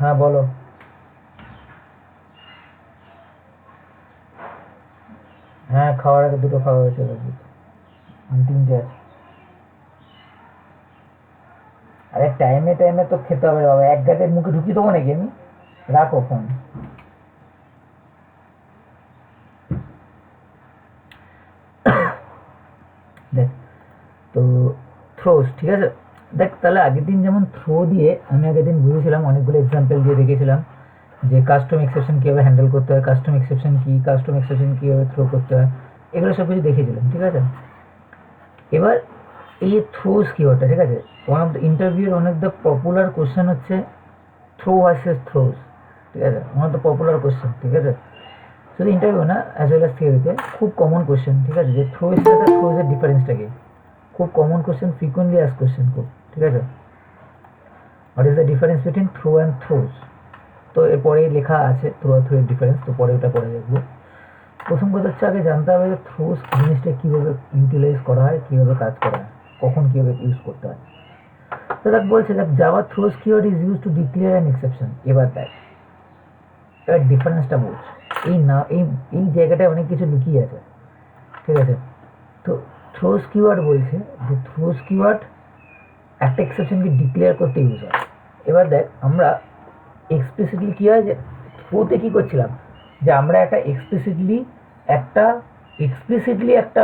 হ্যাঁ বলো। হ্যাঁ, খাওয়ার আগে দুটো খাওয়া হয়েছে অলরেডি। তিনটে আছে। আরে টাইমে টাইমে তো খেতে হবে বাবা, এক গাছে মুখে ঢুকিয়ে দেবো নাকি আমি? রাখো ফোন। দেখ, তো থ্রোস ঠিক আছে। দেখ তাহলে আগের দিন যেমন থ্রো দিয়ে আমি আগের দিন বুঝেছিলাম, অনেকগুলো এক্সাম্পল দিয়ে দেখেছিলাম যে কাস্টম এক্সেপশন কীভাবে হ্যান্ডেল করতে হয়, কাস্টম এক্সেপশন কী, কাস্টম এক্সেপশন কীভাবে থ্রো করতে হয়, এগুলো সব কিছু দেখিয়েছিলাম ঠিক আছে। এবার এই থ্রোস কিওয়ার্ডটা ঠিক আছে, ওয়ান অফ দ্য ইন্টারভিউর one of the popular question হচ্ছে থ্রো ভার্সেস থ্রোস, ঠিক আছে, one of the popular question ঠিক আছে। শুধু ইন্টারভিউ না, অ্যাজ ওয়েল অ্যাজ থিওরিতে খুব কমন কোশ্চেন ঠিক আছে, যে থ্রো এর সাথে থ্রোজের ডিফারেন্সটা কি। খুব কমন কোশ্চেন, ফ্রিকোয়েন্টলি আস কোশ্চেন খুব, ঠিক আছে। What is the difference between throw and throws? তো এরপরেই লেখা আছে থ্রো আর থ্রোয়ের ডিফারেন্স, তো পরে ওটা পরে দেখবো। প্রথম কথা হচ্ছে আগে জানতে হবে যে থ্রোস জিনিসটা কীভাবে ইউটিলাইজ করা হয়, কীভাবে কাজ করা হয়, কখন কীভাবে ইউজ করতে হয়। তো দেখ বলছে দেখ Java throes keyword is use to declare an exception. এবার দেখ, এবার ডিফারেন্সটা বোঝ। এই না এই এই জায়গাটায় অনেক কিছু লুকিয়ে আছে, ঠিক আছে। তো থ্রোস কিওয়ার্ড বলছে যে থ্রোস কিওয়ার্ড একটা এক্সেপশনকে ডিক্লেয়ার করতে ইউজ হয়। এবার দেখ আমরা এক্সপ্লিসিটলি কী হয় যে থ্রোতে কী করছিলাম, যে আমরা একটা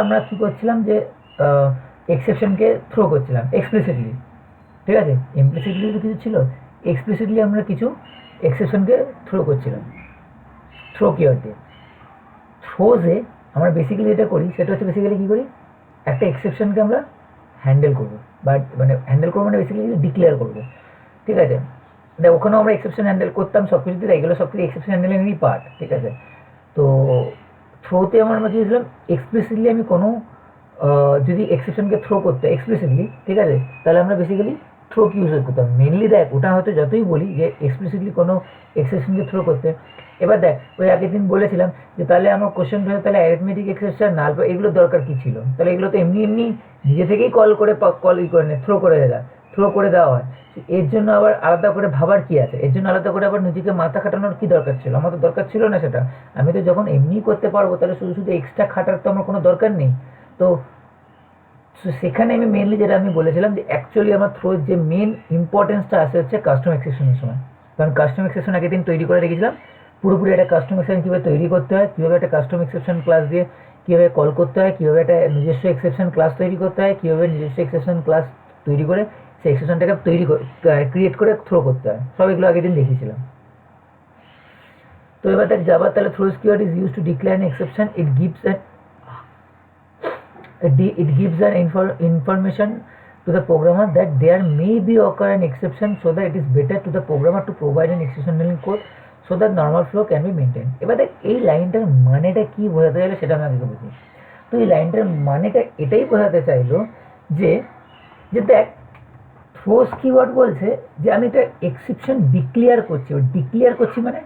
আমরা কী করছিলাম যে এক্সেপশনকে থ্রো করছিলাম এক্সপ্লিসিটলি, ঠিক আছে। ইমপ্লিসিটলি তো কিছু ছিল, এক্সপ্লিসিটলি আমরা কিছু এক্সেপশনকে থ্রো করছিলাম থ্রো কিওয়ার্ড দিয়ে। থ্রোজে আমরা বেসিক্যালি যেটা করি সেটা হচ্ছে বেসিক্যালি কী করি, একটা এক্সেপশনকে আমরা হ্যান্ডেল করবো, বাট মানে হ্যান্ডেল করবো মানে বেসিক্যালি ডিক্লেয়ার করবো, ঠিক আছে। মানে ওখানেও আমরা এক্সেপশন হ্যান্ডেল করতাম সব কিছু দিয়ে, এগুলো সব কিছু এক্সেপশন হ্যান্ডেলিংয়েরই পার্ট, ঠিক আছে। তো থ্রোতে আমরা কী ছিলাম, এক্সপ্লিসিটলি আমি কোনো যদি এক্সেপশনকে থ্রো করতে এক্সপ্লিসিটলি, ঠিক আছে, তাহলে আমরা বেসিক্যালি থ্রো কি ইউজ করতাম মেনলি। দেখ ওটা হয়তো যতই বলি যে এক্সপ্লিসিটলি কোনো এক্সেপশনকে থ্রো করতে। এবার দেখ ওই আগের দিন বলেছিলাম যে তাহলে আমার কোশ্চেন হয়ে তাহলে অ্যারিথমেটিক এক্সেপশন নাল এগুলো দরকার কী ছিল, তাহলে এগুলো তো এমনি এমনি নিজে থেকেই থ্রো করে দেওয়া হয়। এর জন্য আবার আলাদা করে ভাবার কি আছে, এর জন্য আলাদা করে আবার নিজেকে মাথা খাটানোর কি দরকার ছিল? আমার তো দরকার ছিল না সেটা। আমি তো যখন এমনিই করতে পারবো তাহলে শুধু শুধু এক্সট্রা খাটার তো আমার কোনো দরকার নেই। তো সেখানে আমি মেনলি যেটা আমি বলেছিলাম যে অ্যাকচুয়ালি আমার থ্রোর যে মেন ইম্পর্টেন্সটা আসে হচ্ছে কাস্টম এক্সেপশনের সময়। কারণ কাস্টম এক্সেপশন আগের দিন তৈরি করে রেখেছিলাম, পুরোপুরি একটা কাস্টম এক্সেপশন কীভাবে তৈরি করতে হয়, কীভাবে একটা কাস্টম এক্সেপশন ক্লাস দিয়ে কীভাবে কল করতে হয়, কীভাবে একটা নিজস্ব এক্সেপশন ক্লাস তৈরি করতে হয়, কীভাবে নিজস্ব এক্সেপশন ক্লাস তৈরি করে সেই এক্সেপশনটাকে ক্রিয়েট করে থ্রো করতে হয়, সব এগুলো আগের দিন দেখিয়েছিলাম। তো এবার দেখ জাভা তাহলে throes keyword is use to declare an exception. It gives an information to the programmer that there may be occur an exception, so that it is better to the programmer to provide an exception handling code so that normal flow can be maintained. এবার দেখ এই লাইনটার মানেটা কি বোঝাতে চাইলো সেটা আমি আগে বুঝি। তো এই লাইনটার মানেটা এটাই বোঝাতে চাইলো যে যে দেখ থ্রোস কিওয়ার্ড বলছে যে আমি একটা এক্সেপশন ডিক্লেয়ার করছি মানে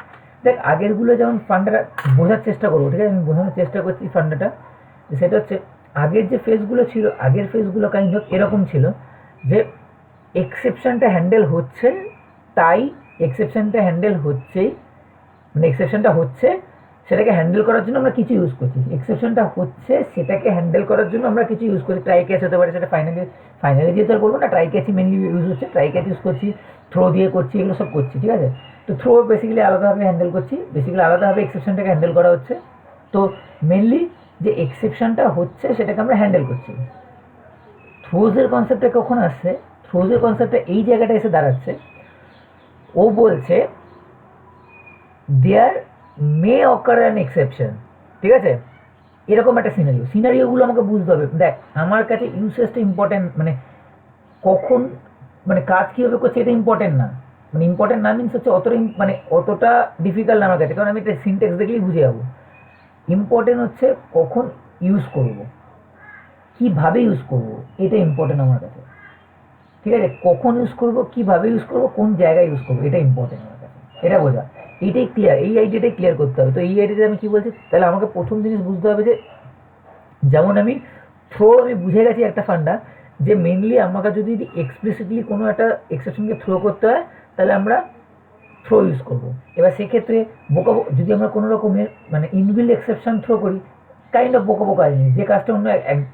দেখ আগেরগুলো যেমন ফান্ডাটা বোঝার চেষ্টা করবো, ঠিক আছে, আমি বোঝানোর চেষ্টা করছি ফান্ডাটা। সেটা হচ্ছে আগের যে ফেজগুলো ছিল, আগের ফেজগুলো কাইন্ড অফ এরকম ছিল যে এক্সেপশনটা হ্যান্ডেল হচ্ছে, তাই এক্সেপশনটা হ্যান্ডেল হচ্ছেই, মানে এক্সেপশনটা হচ্ছে সেটাকে হ্যান্ডেল করার জন্য আমরা কিছু ইউজ করছি, এক্সেপশনটা হচ্ছে সেটাকে হ্যান্ডেল করার জন্য আমরা কিছু ইউজ করছি। ট্রাই ক্যাচ হতে পারে, সেটা ফাইনালি দিয়ে তো আর বলবো না, ট্রাই ক্যাচই মেনলি ইউজ হচ্ছে, ট্রাই ক্যাচ ইউজ করছি, থ্রো দিয়ে করছি, এগুলো সব করছি, ঠিক আছে। তো থ্রো বেসিক্যালি আলাদাভাবে হ্যান্ডেল করছি, বেসিক্যালি আলাদাভাবে এক্সেপশনটাকে হ্যান্ডেল করা হচ্ছে। তো মেনলি যে এক্সেপশনটা হচ্ছে সেটাকে আমরা হ্যান্ডেল করছি। থ্রোজের কনসেপ্টটা কখন আসছে, থ্রোজের কনসেপ্টটা এই জায়গাটা এসে দাঁড়াচ্ছে, ও বলছে দেয়ার মে অকার অ্যান এক্সেপশন, ঠিক আছে। এরকম একটা সিনারিওগুলো আমাকে বুঝতে হবে। দেখ আমার কাছে ইউসেজটা ইম্পর্টেন্ট, মানে কখন মানে কাজ কীভাবে করছে এটা ইম্পর্টেন্ট না, মানে ইম্পর্টেন্ট না মিনস হচ্ছে অতটা ডিফিকাল্ট না আমার কাছে, কারণ আমি একটা সিনটেক্স দেখলেই বুঝে যাবো। ইম্পর্টেন্ট হচ্ছে কখন ইউজ করব, কীভাবে ইউজ করব, এটা ইম্পর্টেন্ট আমার কাছে, ঠিক আছে। কখন ইউজ করব, কীভাবে ইউজ করব, কোন জায়গায় ইউজ করবো, এটা ইম্পর্টেন্ট আমার কাছে, এটা বোঝা। এইটাই ক্লিয়ার, এই আইডিয়াটাই ক্লিয়ার করতে হবে। তো এই আইডিয়াতে আমি কী বলছি, তাহলে আমাকে প্রথম জিনিস বুঝতে হবে যে যেমন আমি আমি বুঝে গেছি একটা ফান্ডা যে মেনলি আমাকে যদি এক্সপ্লিসিটলি কোনো একটা এক্সেপশনকে থ্রো করতে হয় তাহলে আমরা থ্রো ইউজ করবো। এবার সেক্ষেত্রে যদি আমরা কোনো রকমের মানে ইনবিল্ড এক্সেপশন থ্রো করি, কাইন্ড অফ বোকা বোকা জিনিস, যে কাজটা অন্য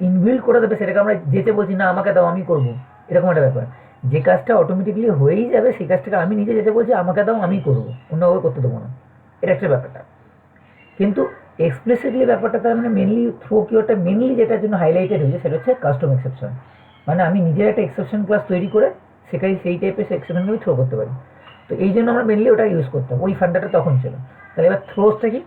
ইনবিল্ড করে দেবে সেটাকে আমরা যেতে বলছি না আমাকে দাও আমি করবো, এরকম একটা ব্যাপার। যে কাজটা অটোমেটিকলি হয়েই যাবে সেই কাজটাকে আমি নিজে যেতে বলছি আমাকে দাও আমি করবো, অন্য কাউকে করতে দেবো না, এটা একটা ব্যাপারটা। কিন্তু এক্সপ্লিসিটলি ব্যাপারটা তার মানে মেনলি থ্রো কিওয়ার্ডটা মেনলি যেটার জন্য হাইলাইটেড হয়েছে সেটা হচ্ছে কাস্টম এক্সেপশন। মানে আমি নিজের একটা এক্সেপশন ক্লাস তৈরি করে সেখানে সেই টাইপের এক্সেপশনকে আমি থ্রো করতে পারি। তো এই জন্য আমরা মেনলি ওটা ইউজ করতাম, ওই ফান্ডাটা তখন ছিল। তাহলে এবার থ্রোসটা কি?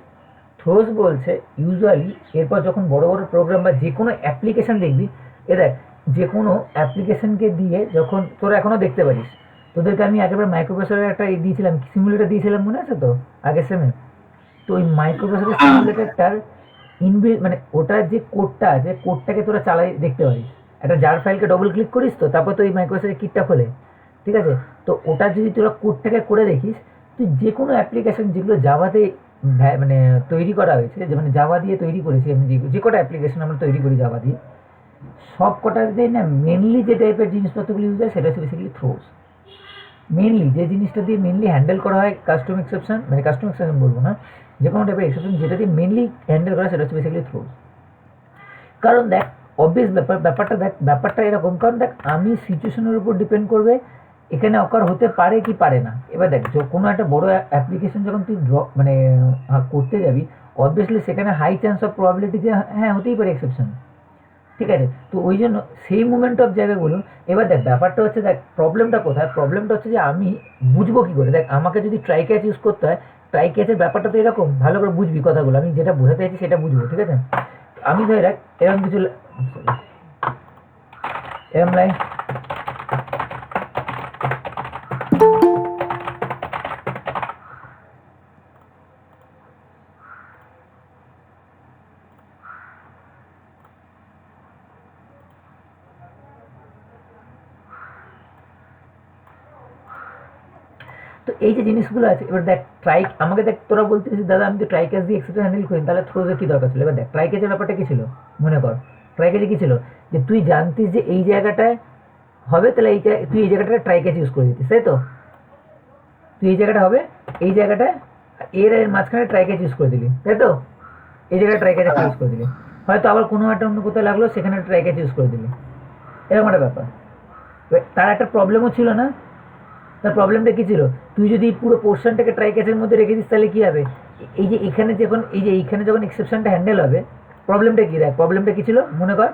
থ্রোস বলছে ইউজুয়ালি এরপর যখন বড় বড় প্রোগ্রাম বা যে কোনো অ্যাপ্লিকেশন দেখবি, এ দেখ যে কোনো অ্যাপ্লিকেশনকে দিয়ে যখন তোরা এখনও দেখতে পারিস, তোদেরকে আমি একেবারে মাইক্রোপ্রসেসরের একটা দিয়েছিলাম, সিমুলেটার দিয়েছিলাম মনে আছে তো আগের সেমে? তো ওই মাইক্রোপ্রসেসর সিমুলেটারটার ইনবিল্ট মানে ওটার যে কোডটা আছে কোডটাকে তোরা চালাই দেখতে পারিস। একটা জার ফাইলকে ডবল ক্লিক করিস তো তারপর তো ওই মাইক্রোপ্রসেসরের কিটটা খোলে, ঠিক আছে? তো ওটা যদি তোরা কোডটাকে করে দেখিস, তুই যে কোনো অ্যাপ্লিকেশন যেগুলো জাভাতে মানে তৈরি করা হয়েছে, যে মানে জাভা দিয়ে তৈরি করেছি আমি, যে কটা অ্যাপ্লিকেশন আমরা তৈরি করি জাভা দিয়ে, সব কটাতে না মেনলি যে টাইপের জিনিসপত্রগুলো ইউজ হয় সেটা হচ্ছে বেসিক্যালি থ্রোস। মেনলি যে জিনিসটা দিয়ে মেনলি হ্যান্ডেল করা হয় কাস্টম এক্সেপশন, মানে কাস্টম এক্সেপশন বলবো না, যে কোনো টাইপের এক্সেপশন যেটা দিয়ে মেনলি হ্যান্ডেল করা সেটা হচ্ছে বেসিক্যালি থ্রোস। কারণ দেখ অবভিয়াস ব্যাপারটা এরকম, কারণ দেখ আমি সিচুয়েশনের উপর ডিপেন্ড করবে এখানে অকার হতে পারে কি পারে না। এবার দেখ কোনো একটা বড় অ্যাপ্লিকেশন যখন তুই মানে করতে যাবি, অবভিয়াসলি সেখানে হাই চান্স অফ প্রবাবিলিটি যে হ্যাঁ হতেই পারে এক্সেপশন, ঠিক আছে? তো ওই জন্য সেই মুমেন্ট অফ জায়গাগুলো, এবার দেখ ব্যাপারটা হচ্ছে, দেখ প্রবলেমটা কোথায়, প্রবলেমটা হচ্ছে যে আমি বুঝবো কী করে। দেখ আমাকে যদি ট্রাই ক্যাচ ইউজ করতে হয়, ট্রাই ক্যাচের ব্যাপারটা তো এরকম, ভালো করে বুঝবি কথাগুলো, আমি যেটা বোঝাতে চাইছি সেটা বুঝবো, ঠিক আছে? আমি ধরে রাখ এরকম কিছু এরকম লাইন, তো এই যে জিনিসগুলো আছে, এবার দেখ আমাকে দেখ তোরা বলতেছিস দাদা আমি তো ট্রাই ক্যাচ দিয়ে এক্সেপশন হ্যান্ডেল করি, তাহলে থ্রোজের কী দরকার ছিল? এবার দেখ ট্রাই ক্যাচের ব্যাপারটা কী ছিল মনে কর। ট্রাই ক্যাচে কী ছিল যে তুই জানতিস যে এই জায়গাটায় হবে, তাহলে তুই এই জায়গাটায় ট্রাই ক্যাচ ইউজ করে দিতিস, তাই তো? তুই এই জায়গাটা হবে, এই জায়গাটায় এর মাঝখানে ট্রাই ক্যাচ ইউজ করে দিলি, তাই তো? এই জায়গায় ট্রাই ক্যাচ একটা ইউজ করে দিলি, হয়তো আবার কোনো একটা অন্য কোথাও লাগলো সেখানে ট্রাই ক্যাচ ইউজ করে দিলি, এরকম একটা ব্যাপার। তার একটা প্রবলেমও ছিল না? তার প্রবলেমটা কী ছিল? তুই যদি পুরো পোর্শনটাকে ট্রাই ক্যাচের মধ্যে রেখে দিস তাহলে কী হবে? এই যে এইখানে যখন এক্সেপশনটা হ্যান্ডেল হবে, প্রবলেমটা কী? দেখ প্রবলেমটা কী ছিল মনে কর,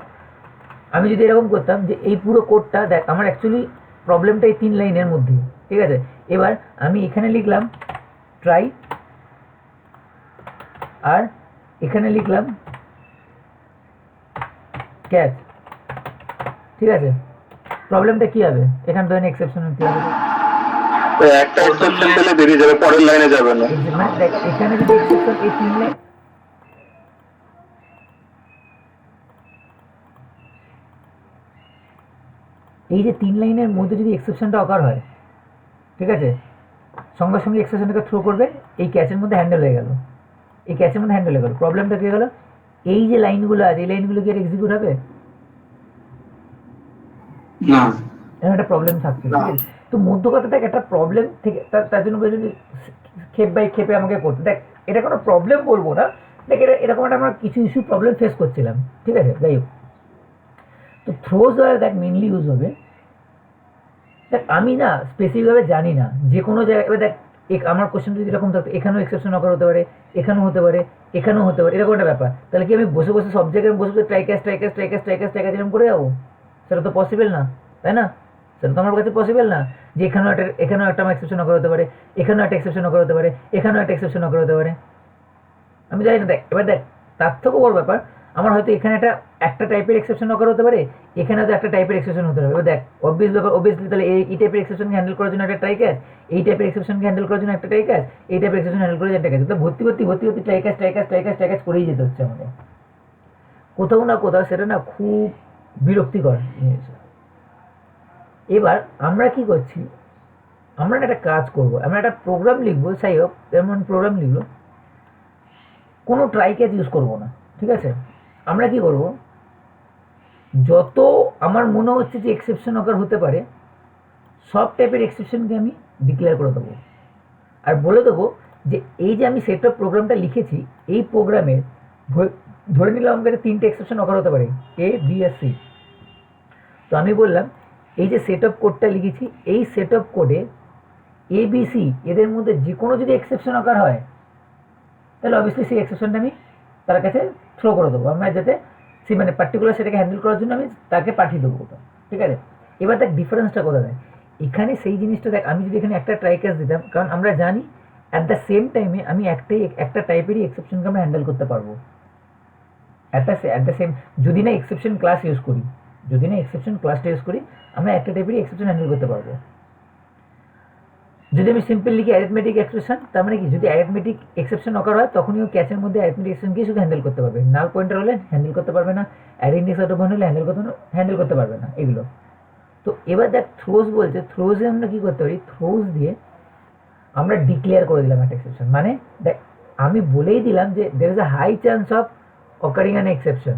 আমি যদি এরকম করতাম যে এই পুরো কোডটা, দেখ আমার অ্যাকচুয়ালি প্রবলেমটা এই 3 লাইনের মধ্যেই, ঠিক আছে? এবার আমি এখানে লিখলাম ট্রাই, আর এখানে লিখলাম ক্যাচ, ঠিক আছে? প্রবলেমটা কী হবে? এখানে ধরেন এক্সেপশন কী হবে? একটা এক্সেপশন দিলে বেরিয়ে যাবে, পরের লাইনে যাবে না। মানে দেখ এখানে যদি এক্সেপশন এই 3 লাইন, এই যে 3 লাইনের মধ্যে যদি এক্সেপশনটা অকার হয়, ঠিক আছে, সঙ্গে সঙ্গে এক্সেপশনটাকে থ্রো করবে, এই ক্যাচের মধ্যে হ্যান্ডেল হয়ে গেল, এই ক্যাচের মধ্যে হ্যান্ডেল হয়ে গেল। প্রবলেমটা কী হয়ে গেল? এই যে লাইনগুলো আছে এই লাইনগুলো কি আর এক্সিকিউট হবে? না, এরকম একটা প্রবলেম থাকছে, ঠিক আছে? তো মধ্যকথাটা একটা প্রবলেম থেকে তার জন্য যদি ক্ষেপ বাই ক্ষেপে আমাকে করতে, দেখ এটা কোনো প্রবলেম বলবো না, দেখ এরকম একটা আমরা কিছু ইস্যু প্রবলেম ফেস করছিলাম, ঠিক আছে? যাই হোক, তো থ্রোজ দেখ মেনলি ইউজ হবে, দেখ আমি না স্পেসিফিকভাবে জানি না যে কোনো জায়গায়, এবার দেখ আমার কোশ্চেন যদি এরকম থাকতো এখানেও এক্সেপশন অকার হতে পারে, এখানেও হতে পারে, এখানেও হতে পারে, এরকম একটা ব্যাপার, তাহলে কি আমি বসে বসে সব জায়গায় বসে ট্রাই ক্যাচ এরকম করে যাবো? সেটা তো পসিবল না, তাই না? সেটা তো আমার কাছে পসিবল না যে এখানেও একটা আমার এক্সেপশন অকার হতে পারে, এখানেও একটা এক্সেপশন অকার হতে পারে, এখানেও একটা এক্সেপশন অকার হতে পারে, আমি জানি না। দেখ এবার দেখ তার থেকেও বড় ব্যাপার, আমার হয়তো এখানে একটা টাইপের এক্সেপশন অকার হতে পারে, এখানে হয়তো একটা টাইপের এক্সেপশন হতে পারে। এবার দেখ অবভিয়াস ব্যাপার, অবভিয়াসলি তাহলে এই টাইপের এক্সেপশনকে হ্যান্ডেল করার জন্য একটা ট্রাই ক্যাচ, এই টাইপের এক্সেপশনকে হ্যান্ডেল করার জন্য একটা ট্রাই ক্যাচ, এই টাইপের এক্সেপশন হ্যান্ডেল করার জন্য একটা ক্যাচ, তো ভর্তি ট্রাই ক্যাচ করেই যেতে হচ্ছে আমাদের কোথাও না কোথাও, সেটা না খুব বিরক্তিকর জিনিস। এবার আমরা কি করছি, আমরা একটা কাজ করব, আমরা একটা প্রোগ্রাম লিখবো, যাই হোক যেমন প্রোগ্রাম লিখবো, কোনো ট্রাই ক্যাচ ইউজ করবো না, ঠিক আছে? আমরা কি করব, যত আমার মনে হচ্ছে যে এক্সেপশন অকার হতে পারে সব টাইপের এক্সেপশনকে আমি ডিক্লেয়ার করে দেবো, আর বলে দেবো যে এই যে আমি সেট অফ প্রোগ্রামটা লিখেছি, এই প্রোগ্রামের ধরে নিলাম আমার কাছে 3টে এক্সেপশন অকার হতে পারে, এ বি আর সি। তো আমি বললাম এই যে সেট অফ কোডটা লিখেছি, এই সেট অফ কোডে এ বি সি এদের মধ্যে যে কোনো যদি এক্সেপশন অকার হয়, তাহলে অবভিয়াসলি সেই এক্সেপশনটা আমি তার কাছে থ্রো করে দেবো, আমরা যাতে সে মানে পার্টিকুলার সেটাকে হ্যান্ডেল করার জন্য আমি তাকে পাঠিয়ে দেবো ওটা। ঠিক আছে, এবার দেখ ডিফারেন্সটা কোথায় দেয় এখানে, সেই জিনিসটা দেখ। আমি যদি এখানে একটা ট্রাই ক্যাচ দিতাম, কারণ আমরা জানি অ্যাট দ্য সেম টাইমে আমি একটা টাইপেরই এক্সেপশনকে আমরা হ্যান্ডেল করতে পারবো অ্যাট দ্য সেম, যদি না এক্সেপশন ক্লাস ইউজ করি, যদি না এক্সেপশন ক্লাসটা ইউজ করি, আমরা একটা টাইপেরই এক্সেপশন হ্যান্ডেল করতে পারবো। যদি আমি সিম্পল লিখি অ্যারিথমেটিক এক্সপ্রেশন, তার মানে কি যদি অ্যারিথমেটিক এক্সেপশন অকার হয় তখনই ও ক্যাচের মধ্যে অ্যারিথমেটিক এক্সপ্রেশনকে শুধু হ্যান্ডেল করতে পারবে, নাল পয়েন্টার হলে হ্যান্ডেল করতে পারবে না, array index out of one হলে হ্যান্ডেল করতে পারবে না এগুলো। তো এবার দেখ থ্রোজ বলছে, থ্রোজে আমরা কি করতে পারি, থ্রোজ দিয়ে আমরা ডিক্লেয়ার করে দিলাম একটা এক্সেপশন, মানে দেখ আমি বলেই দিলাম যে there is a high chance of occurring an exception.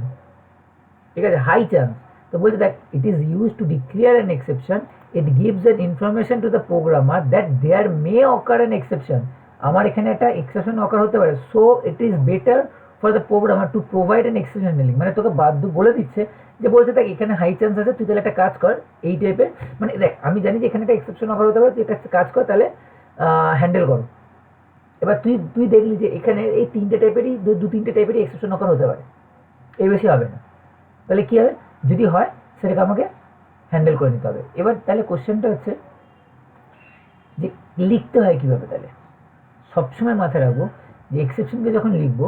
ঠিক আছে, হাই চান্স। তো বলছে দেখ it is use to declare an exception, it gives an information to the programmer that there may occur an exception. আমার এখানে একটা exception occur হতে পারে, so it is better for the programmer to provide an exception handling. মানে তোকে বাধ্য বলে দিচ্ছে যে বলছে দেখ এখানে হাই চান্স আছে, তুই তাহলে একটা কাজ কর এই টাইপের, মানে দেখ আমি জানি যে এখানে একটা এক্সেপশন অকার হতে পারে, তুই একটা কাজ কর তাহলে হ্যান্ডেল করো। এবার তুই তুই দেখলি যে এখানে এই তিনটে টাইপেরই দু তিনটে টাইপেরই এক্সেপশন অকার হতে পারে, এর বেশি হবে না। তাহলে কী হবে, যদি হয় সেটাকে আমাকে হ্যান্ডেল করে নিতে হবে। এবার তাহলে কোশ্চেনটা হচ্ছে যে লিখতে হয় কীভাবে। তাহলে সবসময় মাথায় রাখবো যে এক্সেপশনকে যখন লিখবো,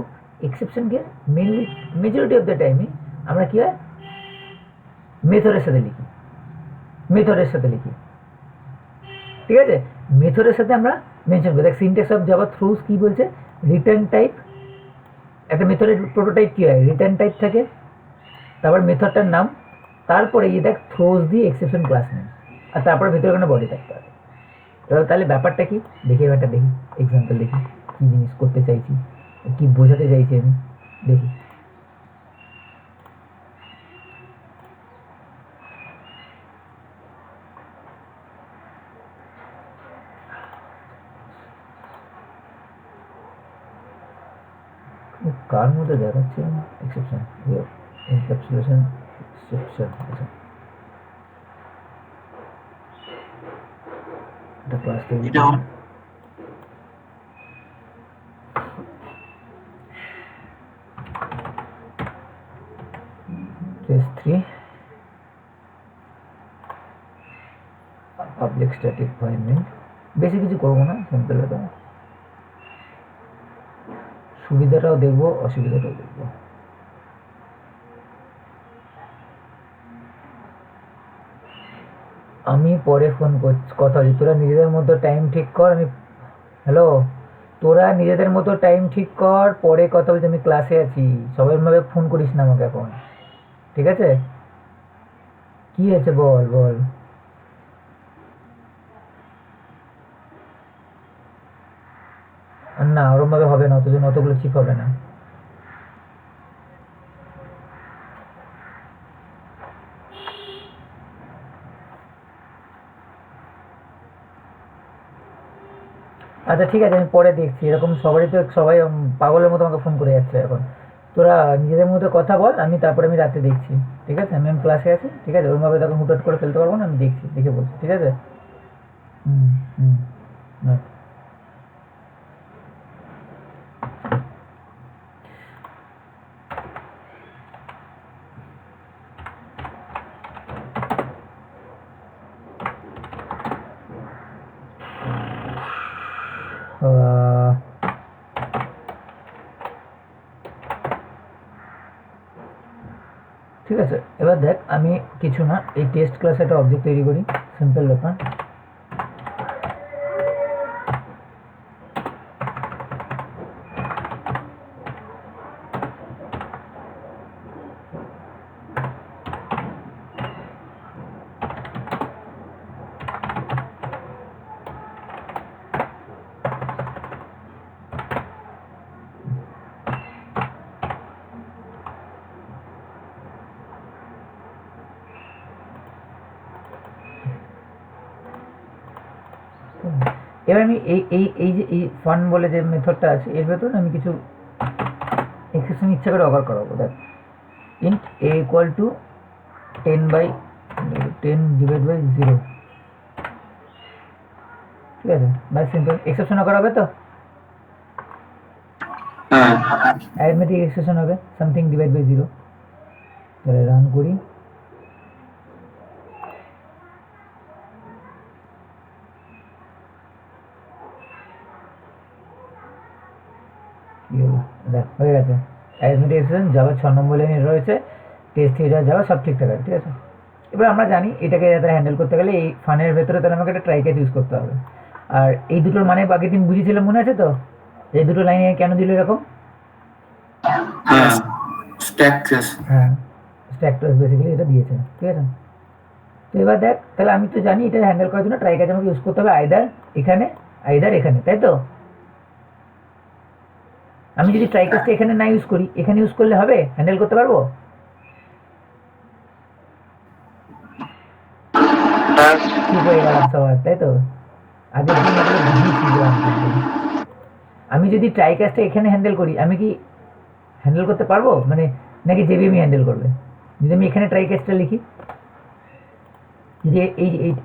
এক্সেপশনকে মেনলি মেজরিটি অফ দ্য টাইমই আমরা কী হয় মেথডের সাথে লিখি, মেথডের সাথে লিখি। ঠিক আছে, মেথডের সাথে আমরা মেনশন করি। দেখ সিনট্যাক্স অফ জাভা থ্রুজ কী বলছে, রিটার্ন টাইপ, একটা মেথডের প্রোটোটাইপ কী হয়, রিটার্ন টাইপ থাকে, তারপর মেথডটার নাম, তারপরে এই দেখ থ্রোজ দিয়ে এক্সেপশন ক্লাস নেই, আর তারপরে ভেতরে কোনো বডি থাকতে হবে। এবার তাহলে ব্যাপারটা কি দেখি, এবারটা দেখি এক্সাম্পল দেখি কী জিনিস করতে চাইছি, কী বোঝাতে চাইছি আমি, দেখি। কার মধ্যে দেখাচ্ছে এক্সেপশন, এনক্যাপসুলেশন এক্সেপশন, আচ্ছা এটা class table test 3 public static void main. বেশি কিছু করবো না, সিম্পল এটা, সুবিধাটাও দেখবো অসুবিধাটাও দেখবো। আমি পরে ফোন করছি, কথা বলি, তোরা নিজেদের মতো টাইম ঠিক কর। আমি হ্যালো, তোরা নিজেদের মতো টাইম ঠিক কর, পরে কথা বলছি, আমি ক্লাসে আছি, সবাই ভাবে ফোন করিস না আমাকে এখন, ঠিক আছে? কি হয়েছে বল বল। না ওরমভাবে হবে না, অতজন অতগুলো চিপ হবে না। আচ্ছা ঠিক আছে, আমি পরে দেখছি। এরকম সবারই তো, সবাই পাগলের মতো আমাকে ফোন করে যাচ্ছে এখন। তোরা নিজেদের মধ্যে কথা বল, তারপরে আমি রাতে দেখছি, ঠিক আছে? আমি ক্লাসে আছি, ঠিক আছে? ওরমভাবে তখন হুটহাট করে ফেলতে পারবো না, আমি দেখছি, দেখে বলছি, ঠিক আছে? হুম হুম ঠিক আছে। এবার দেখ আমি কিছু না, এই টেস্ট ক্লাসে একটা অবজেক্ট তৈরি করি, সিম্পল ব্যাপার। এবার আমি এই যে এই ফান বলে যে মেথডটা আছে এর ভেতর আমি কিছু এক্সেপশন ইচ্ছা করে অকার করাবো। দেখ int a equal to 10 divide by 0, ঠিক আছে, বাই সিম্পল এক্সেপশন অকার হবে তো, হ্যাঁ অ্যারিথমেটিক এক্সপ্রেশন হবে সামথিং ডিভাইড বাই 0। তাহলে রান করি, কি হলো দেখ হয়ে গেছে। অ্যারিথমেটিক এক্সপ্রেশন যাওয়ার 6 নম্বর লাইনে রয়েছে, টেস্ট থিটা যাওয়া সব ঠিকঠাক আছে, ঠিক আছে। এবার আমরা জানি এটাকে যাতে হ্যান্ডেল করতে গেলে এই ফানের ভেতরে তাহলে আমাকে একটা ট্রাই ক্যাচ ইউজ করতে হবে। আর এই দুটোর মানে আগের দিন বুঝেছিলাম মনে আছে তো, এই দুটো লাইনে কেন দিল এরকম? হ্যাঁ স্ট্যাক ট্রেস। হ্যাঁ স্ট্যাক ট্রেস বেসিক্যালি এটা দিয়েছে, ঠিক আছে। তো এবার দেখ তাহলে আমি তো জানি এটা হ্যান্ডেল করার জন্য ট্রাই ক্যাচ আমাকে ইউজ করতে হবে আইদার এখানে আইদার এখানে, তাই তো। আমি যদি ট্রাই ক্যাচটা এখানে না ইউজ করি এখানে ইউজ করলে হবে, হ্যান্ডেল করতে পারবো? ঠিক হয়ে গেলাম সবার, তাই তো। আগের দিন এগুলো বুঝিয়েছিলাম। আমি যদি ট্রাই ক্যাচটা এখানে হ্যান্ডেল করি আমি কি হ্যান্ডেল করতে পারবো, মানে নাকি জেবিএম হ্যান্ডেল করবে? যদি আমি এখানে ট্রাই ক্যাচটা লিখি, যদি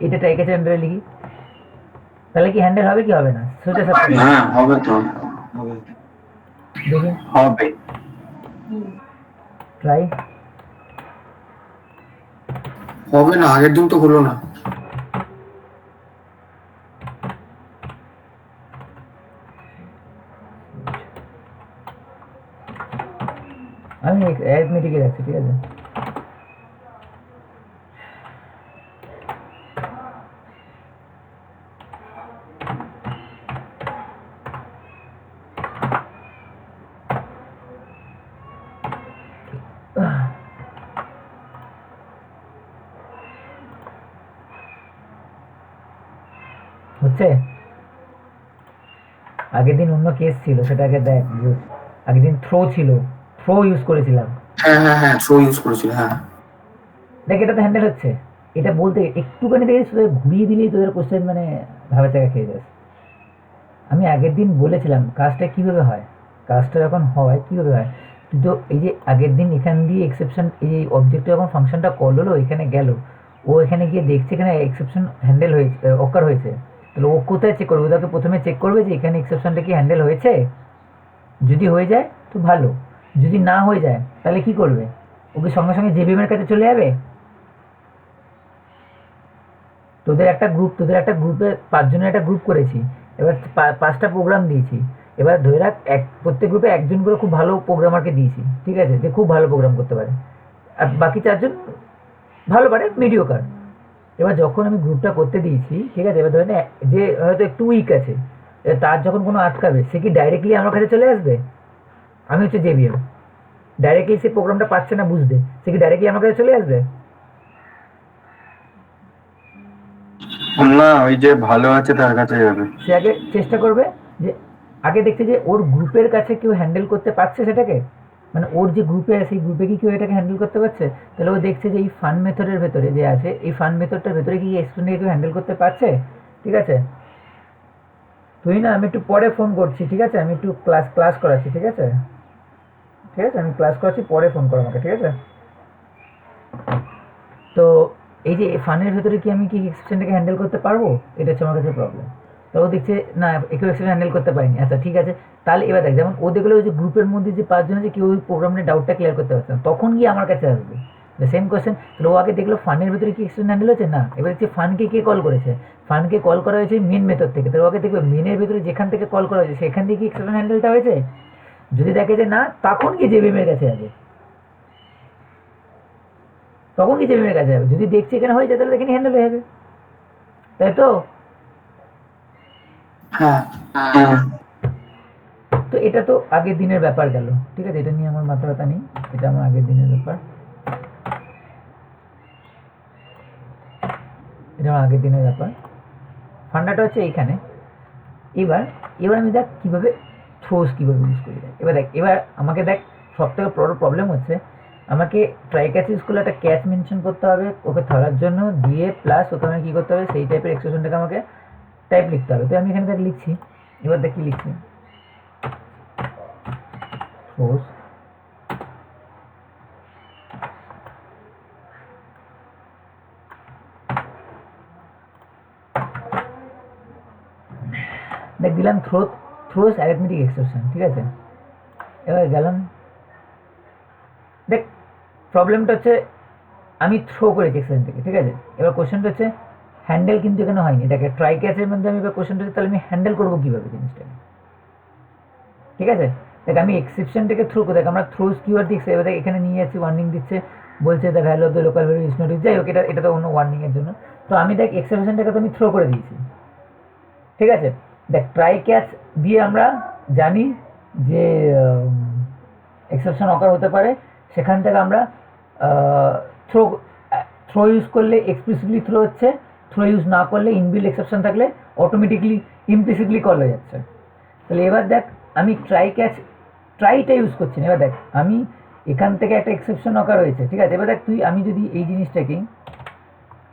এটা ট্রাই ক্যাচের আন্ডারে লিখি তাহলে কি হ্যান্ডেল হবে কি হবে না? সোজা সাপটা হ্যাঁ হবে তো, দেখি হবে। ট্রাই হবে না, আগের দিন তো হলো না। আমি অ্যারিথমেটিকে রাখছি, ঠিক আছে। হচ্ছে আগের দিন অন্য কেস ছিল সেটাকে দেখ, আগের দিন থ্রো ছিল, থ্রো ইউজ করেছিলাম, হ্যাঁ হ্যাঁ হ্যাঁ, থ্রো ইউজ করেছিল, হ্যাঁ। দেখ এটা তো হ্যান্ডেল হচ্ছে। এটা বলতে একটুখানি দেখে তোদের ঘুরিয়ে দিলেই তোদের কোশ্চেন মানে ভাবে চাকা খেয়ে যাস। আমি আগের দিন বলেছিলাম কাজটা কিভাবে হয়, কাজটা যখন হয় কিভাবে হয়। তুই তো এই যে আগের দিন এখান দিয়ে এক্সেপশন এই অবজেক্টে যখন ফাংশনটা কল হলো এখানে গেল, ও এখানে গিয়ে দেখছে এখানে এক্সেপশন হ্যান্ডেল হয়েছে, অকার হয়েছে। তাহলে ও কোথায় চেক করবে? ওটাকে প্রথমে চেক করবে যে এখানে এক্সেপশনটা কি হ্যান্ডেল হয়েছে। যদি হয়ে যায় তো ভালো, যদি না হয়ে যায় তাহলে কি করবে? ওকে সঙ্গে সঙ্গে জেবিএম এর কাছে চলে যাবে। তোদের একটা গ্রুপে 5 জনের একটা গ্রুপ করেছি, এবার 5টা প্রোগ্রাম দিয়েছি। এবার ধরে রাখ প্রত্যেক গ্রুপে একজন করে খুব ভালো প্রোগ্রামারকে দিয়েছি, ঠিক আছে, যে খুব ভালো প্রোগ্রাম করতে পারে, আর বাকি 4জন ভালো পারে মিডিওকার। এবার যখন আমি গ্রুপটা করতে দিয়েছি, ঠিক আছে, এবার ধরে নে যে হয়তো একটু উইক আছে, এবার তার যখন কোনো আটকাবে সে কি ডাইরেক্টলি আমার কাছে চলে আসবে? আমি হচ্ছে জেবিএম, ডাইরেক্টলি সে প্রোগ্রামটা পাচ্ছে না বুঝতে, সে কি ডাইরেক্টলি আমার কাছে চলে আসবে? না, ওই যে ভালো আছে তার কাছে যাবে। সে আগে চেষ্টা করবে যে আগে দেখতে যে ওর গ্রুপের কাছে কেউ হ্যান্ডেল করতে পারছে সেটাকে, মানে ওর যে গ্রুপে সেই গ্রুপে কি কেউ এটাকে হ্যান্ডেল করতে পারছে। তাহলে ও দেখছে যে এই ফান মেথডের ভেতরে যে আছে এই ফান মেথডটার ভেতরে কি এক্সপ্লেনকে কেউ হ্যান্ডেল করতে পারছে, ঠিক আছে। তুই না আমি একটু পরে ফোন করছি, ঠিক আছে, আমি একটু ক্লাস করাচ্ছি, ঠিক আছে, ঠিক আছে, আমি ক্লাস করাচ্ছি, পরে ফোন করো আমাকে, ঠিক আছে। তো এই যে ফানের ভেতরে কি আমি কি এক্সপ্রেশনটাকে হ্যান্ডেল করতে পারবো, এটা হচ্ছে আমার কাছে প্রবলেম। তো ও দেখছে না কেউ এক্সপ্রেশন হ্যান্ডেল করতে পারিনি, আচ্ছা ঠিক আছে। তাহলে এবার দেখ যেমন ও দেখলো ওই যে গ্রুপের মধ্যে যে 5 জন আছে কেউ ওই প্রোগ্রামের ডাউটটা ক্লিয়ার করতে পারছে না, তখন গিয়ে আমার কাছে আসবে সেম কোয়েশ্চেন। তাহলে ও আগে দেখলো ফানের ভেতরে কি এক্সপ্রেশন হ্যান্ডেল হচ্ছে না, এবার হচ্ছে ফানকে কে কল করেছে, ফানকে কল করা হয়েছে মেন মেথড থেকে, তাহলে ওকে দেখবে মেনের ভেতরে যেখান থেকে কল করা হয়েছে সেখান থেকে কি এক্সপ্রেশন হ্যান্ডেলটা হয়েছে। যদি দেখে যে না তখন কি জেবিএমের কাছে যাবে, তখন কি জেবিএমের কাছে যাবে। যদি দেখছি এখানে হয়েছে তাহলে এখানে হ্যান্ডেল হয়ে যাবে, তাই তো। হ্যাঁ তো এটা তো আগের দিনের ব্যাপার গেল, ঠিক আছে, এটা নিয়ে আমার মাথা ব্যথা নেই, এটা আমার আগের দিনের ব্যাপার, এটা আমার আগের দিনের ব্যাপার। ফান্ডাটা হচ্ছে এইখানে। এবার আমি দেখ কীভাবে থ্রোস কীভাবে ইউজ করি। এবার আমাকে দেখ সব থেকে বড় প্রবলেম হচ্ছে আমাকে ট্রাই ক্যাচ ইউজ করলে একটা ক্যাচ মেনশন করতে হবে ওকে ধরার জন্য, দিয়ে প্লাস ওকে আমাকে কী করতে হবে সেই টাইপের এক্সপ্রেশনটাকে আমাকে টাইপ লিখতে হবে। তো আমি এখানে দেখ লিখছি, এবার দেখ কি লিখছি, থ্রোস দেখ দিলাম থ্রোস অ্যারিথমেটিক এক্সপ্রেশন, ঠিক আছে। এবার গেলাম, দেখ প্রবলেমটা হচ্ছে আমি থ্রো করেছি এক্সপ্রেশন থেকে, ঠিক আছে। এবার কোশ্চেনটা হচ্ছে হ্যান্ডেল কিন্তু এখানে হয়নি। দেখে ট্রাই ক্যাচের মধ্যে আমি এবার কোশ্চেনটা হচ্ছে তাহলে আমি হ্যান্ডেল করবো কীভাবে জিনিসটাকে, ঠিক আছে। দেখ আমি এক্সেপশনটাকে থ্রো করে, দেখ আমরা থ্রোস কিওয়ার্ড দিচ্ছি, এবার দেখ এখানে নিয়ে যাচ্ছি, ওয়ার্নিং দিচ্ছে, বলছে the value of the local value is not use, যাই হোক এটা তো অন্য ওয়ার্নিংয়ের জন্য। তো আমি দেখ এক্সেপশনটাকে তো আমি থ্রো করে দিয়েছি, ঠিক আছে। দেখ ট্রাই ক্যাচ দিয়ে আমরা জানি যে এক্সেপশন অকার হতে পারে, সেখান থেকে আমরা থ্রো ইউজ করলে এক্সপ্লিসিটলি থ্রো হচ্ছে, থ্রো ইউজ না করলে ইনবিল্ড এক্সেপশন থাকলে অটোমেটিকলি ইমপ্লিসিটলি কল হয়ে যাচ্ছে। তাহলে এবার দেখ আমি ট্রাইটা ইউজ করছি না। এবার দেখ আমি এখান থেকে একটা এক্সেপশন অকার হয়েছে, ঠিক আছে। এবার দেখ আমি যদি এই জিনিসটাকে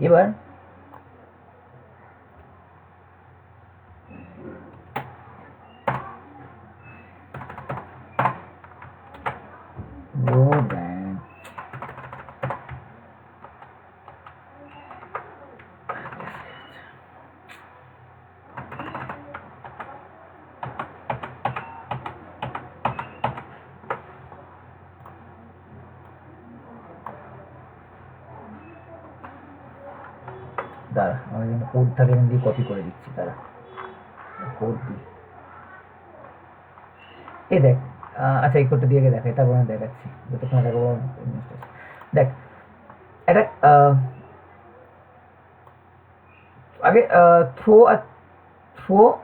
এবার দাঁড়া, আমার এখানে কোড থাকে, এখান দিয়ে কপি করে দিচ্ছি, দাঁড়া কোড দিই। এই দেখ, আচ্ছা এই কোডটা দিয়ে দেখাই, তারপর আমি দেখাচ্ছি যতক্ষণ দেখাবো। দেখ এটা আগে থ্রো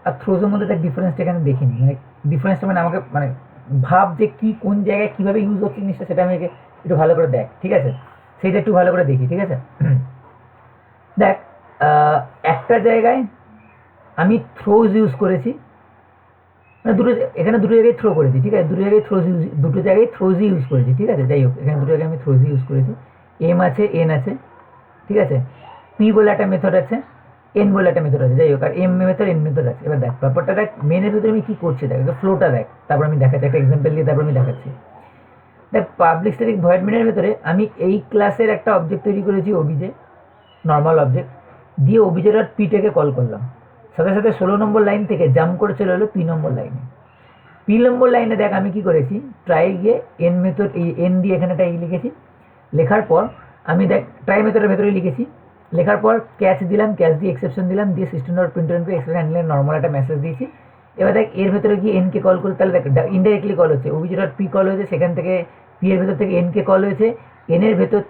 আর থ্রোজের মধ্যে দেখ ডিফারেন্সটা এখানে দেখিনি, মানে ডিফারেন্সটা মানে আমাকে মানে ভাব যে কি কোন জায়গায় কীভাবে ইউজ হচ্ছে জিনিসটা, সেটা আমি একটু ভালো করে দেখ, ঠিক আছে। সেইটা একটু ভালো করে দেখি, ঠিক আছে। দেখ একটা জায়গায় আমি থ্রোজ ইউজ করেছি, মানে এখানে দুটো জায়গায় থ্রো করেছি, ঠিক আছে। দুটো জায়গায় থ্রোজই ইউজ করেছি, ঠিক আছে। যাই হোক এখানে দুটো জায়গায় আমি থ্রোজই ইউজ করেছি। এম আছে, এন আছে, ঠিক আছে। পি বলে একটা মেথড আছে, এন বলে একটা মেথড আছে, যাই হোক। আর এম মেথড, এন মেথড আছে। এবার দেখ ব্যাপারটা দেখ, মেনের ভিতরে আমি কী করছি দেখ, ফ্লোটা দেখ, তারপর আমি দেখাচ্ছি একটা এক্সাম্পল দিয়ে, তারপর আমি দেখাচ্ছি। দেখ পাবলিক স্ট্যাটিক ভয়েড মেনের ভিতরে আমি এই ক্লাসের একটা অবজেক্ট তৈরি করেছি, ওবিজে নর্মাল অবজেক্ট দিয়ে ওবিজে ডট পিটাকে কল করলাম, সাথে সাথে 16 নম্বর লাইন থেকে জাম্প করে চলে এলো পি নম্বর লাইনে। পি নম্বর লাইনে দেখ আমি কি করেছি, ট্রাই গিয়ে এন মেথড, এই এন দিয়ে এখানে একটা লিখেছি, লেখার পর আমি দেখ ট্রাই মেথডের ভেতরে লিখেছি, লেখার পর ক্যাচ দিলাম, ক্যাচ দিয়ে এক্সেপশন দিলাম, দিয়ে সিস্টেম ডট প্রিন্ট করে এক্সেপশন হ্যান্ডলের নর্মাল একটা মেসেজ দিয়েছি। এবার দেখ এর ভেতরে গিয়ে এনকে কল করে, তাহলে দেখ ইনডাইরেক্টলি কল হচ্ছে, ওবিজে ডট পি কল হয়েছে, সেখান থেকে পি এর ভেতর থেকে এনকে কল হয়েছে, এনের ভেতর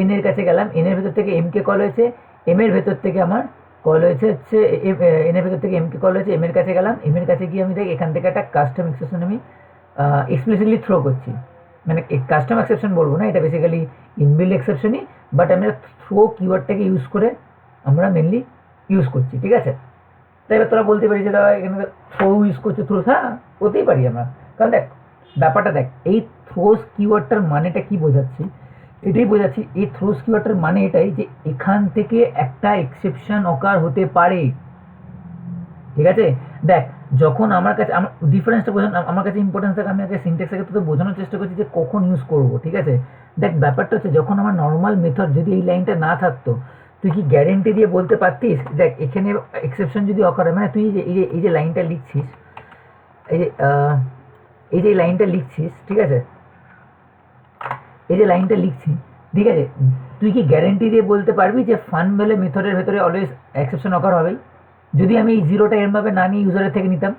এন এর কাছে গেলাম, এনের ভেতর থেকে এমকে কল হয়েছে, এম এর ভেতর থেকে আমার কল হয়েছে হচ্ছে এন এর ভেতর থেকে এমকে কল হয়েছে, এম এর কাছে গেলাম, এম এর কাছে গিয়ে আমি দেখ এখান থেকে একটা কাস্টম এক্সেপশন আমি এক্সপ্লিসিটলি থ্রো করছি, মানে কাস্টম এক্সেপশন বলবো না, এটা বেসিক্যালি ইনবিল্ড এক্সেপশনই, বাট আমরা থ্রো কিওয়ার্ডটাকে ইউজ করে আমরা মেনলি ইউজ করছি, ঠিক আছে। তাই এবার তোরা বলতে পারি যে দাদা এখানে থ্রো ইউজ করছে, থ্রো, হ্যাঁ হতেই পারি আমরা, কারণ দেখ ব্যাপারটা দেখ এই থ্রোস কিওয়ার্ডটার মানেটা কি বোঝাচ্ছি, এটাই বোঝাচ্ছি। এই থ্রোস কিওয়ার্ডটার মানে এটাই যে এখান থেকে একটা এক্সেপশন অকার হতে পারে, ঠিক আছে। দেখ যখন আমার কাছে আমার ডিফারেন্সটা বোঝানো আমার কাছে ইম্পর্টেন্স থাকে, আমি আগে সিনট্যাক্সের ক্ষেত্রে তো বোঝানোর চেষ্টা করছি যে কখন ইউজ করবো, ঠিক আছে। দেখ ব্যাপারটা হচ্ছে যখন আমার নর্মাল মেথড যদি এই লাইনটা না থাকতো, তুই কি গ্যারেন্টি দিয়ে বলতে পারতিস দেখ এখানে এক্সেপশন যদি অকার হয়, মানে তুই এই যে লাইনটা লিখছিস, এই যে লাইনটা লিখছিস, ঠিক আছে, এই যে লাইনটা লিখছি, ঠিক আছে, তুই কি গ্যারেন্টি দিয়ে বলতে পারবি যে ফান ভ্যালু মেথডের ভেতরে অলওয়েজ এক্সেপশন অকার হবেই, যদি আমি এই জিরোটা এরমভাবে না নিয়ে ইউজারের থেকে নিতাম?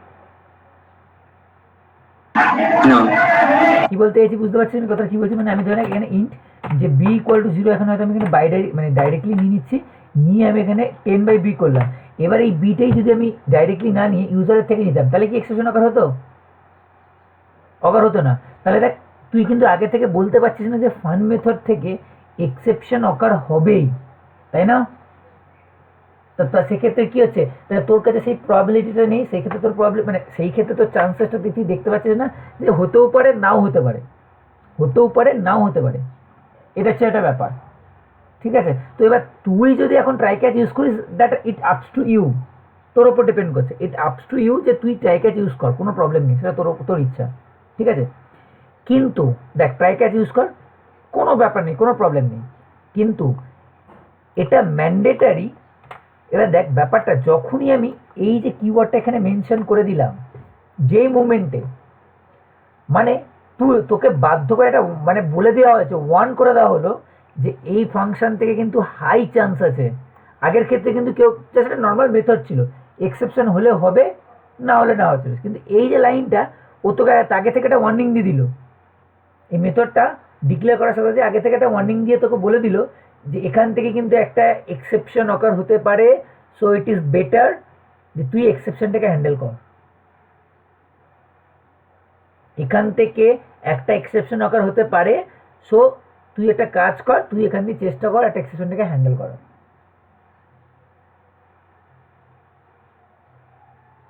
কি বলতে চাইছি বুঝতে পারছি আমি কথা কি বলছি, মানে আমি ধরে এখানে ইন্ট যে বি ইকুয়াল টু 0, এখন হয়তো আমি এখানে মানে ডাইরেক্টলি নিয়ে নিচ্ছি, নিয়ে আমি এখানে 10/b করলাম। এবার এই বিটাই যদি আমি ডাইরেক্টলি না নিয়ে ইউজারের থেকে নিতাম, তাহলে কি এক্সেপশন অকার হতো? অকার হতো না। তাহলে দেখ তুই কিন্তু আগে থেকে বলতে পারছিস না যে ফান মেথড থেকে এক্সেপশন অকার হবেই, তাই না? তো সেক্ষেত্রে কী হচ্ছে, তাহলে তোর কাছে সেই প্রবাবিলিটিটা নেই, সেই ক্ষেত্রে তোর মানে সেই ক্ষেত্রে তোর চান্সেসটা তুই দেখতে পাচ্ছিস না যে হতেও পারে নাও হতে পারে, হতেও পারে নাও হতে পারে, এটা হচ্ছে একটা ব্যাপার, ঠিক আছে। তো এবার তুই যদি এখন ট্রাই ক্যাচ ইউজ করিস, দ্যাট ইট আপস টু ইউ, তোর ওপর ডিপেন্ড করছে, ইট আপস টু ইউ যে তুই ট্রাই ক্যাচ ইউজ কর, কোনো প্রবলেম নেই, সেটা তোর ইচ্ছা, ঠিক আছে। কিন্তু দেখ ট্রাই ক্যাচ ইউজ কর, কোনো ব্যাপার নেই, কোনো প্রবলেম নেই, কিন্তু এটা ম্যান্ডেটারি। এবার দেখ ব্যাপারটা, যখনই আমি এই যে কিওয়ার্ডটা এখানে মেনশন করে দিলাম, যেই মোমেন্টে মানে তোকে বাধ্য করে একটা মানে বলে দেওয়া হয়েছে, ওয়ার্ন করে দেওয়া হলো যে এই ফাংশন থেকে কিন্তু হাই চান্স আছে। আগের ক্ষেত্রে কিন্তু কেউ জাস্ট একটা নর্মাল মেথড ছিল, এক্সেপশন হলে হবে, না হলে না হচ্ছিল, কিন্তু এই যে লাইনটা ও তোকে আগে থেকে একটা ওয়ার্নিং দিয়ে দিল, এই মেথডটা ডিক্লেয়ার করার সাথে আগে থেকে একটা ওয়ার্নিং দিয়ে তোকে বলে দিল যে এখান থেকে কিন্তু একটা এক্সেপশন অকার হতে পারে, সো ইট ইজ বেটার যে তুই এক্সেপশনটাকে হ্যান্ডেল কর। এখান থেকে একটা এক্সেপশন অকার হতে পারে, সো তুই একটা কাজ কর, তুই এখান থেকে চেষ্টা কর একটা এক্সেপশনটাকে হ্যান্ডেল করার,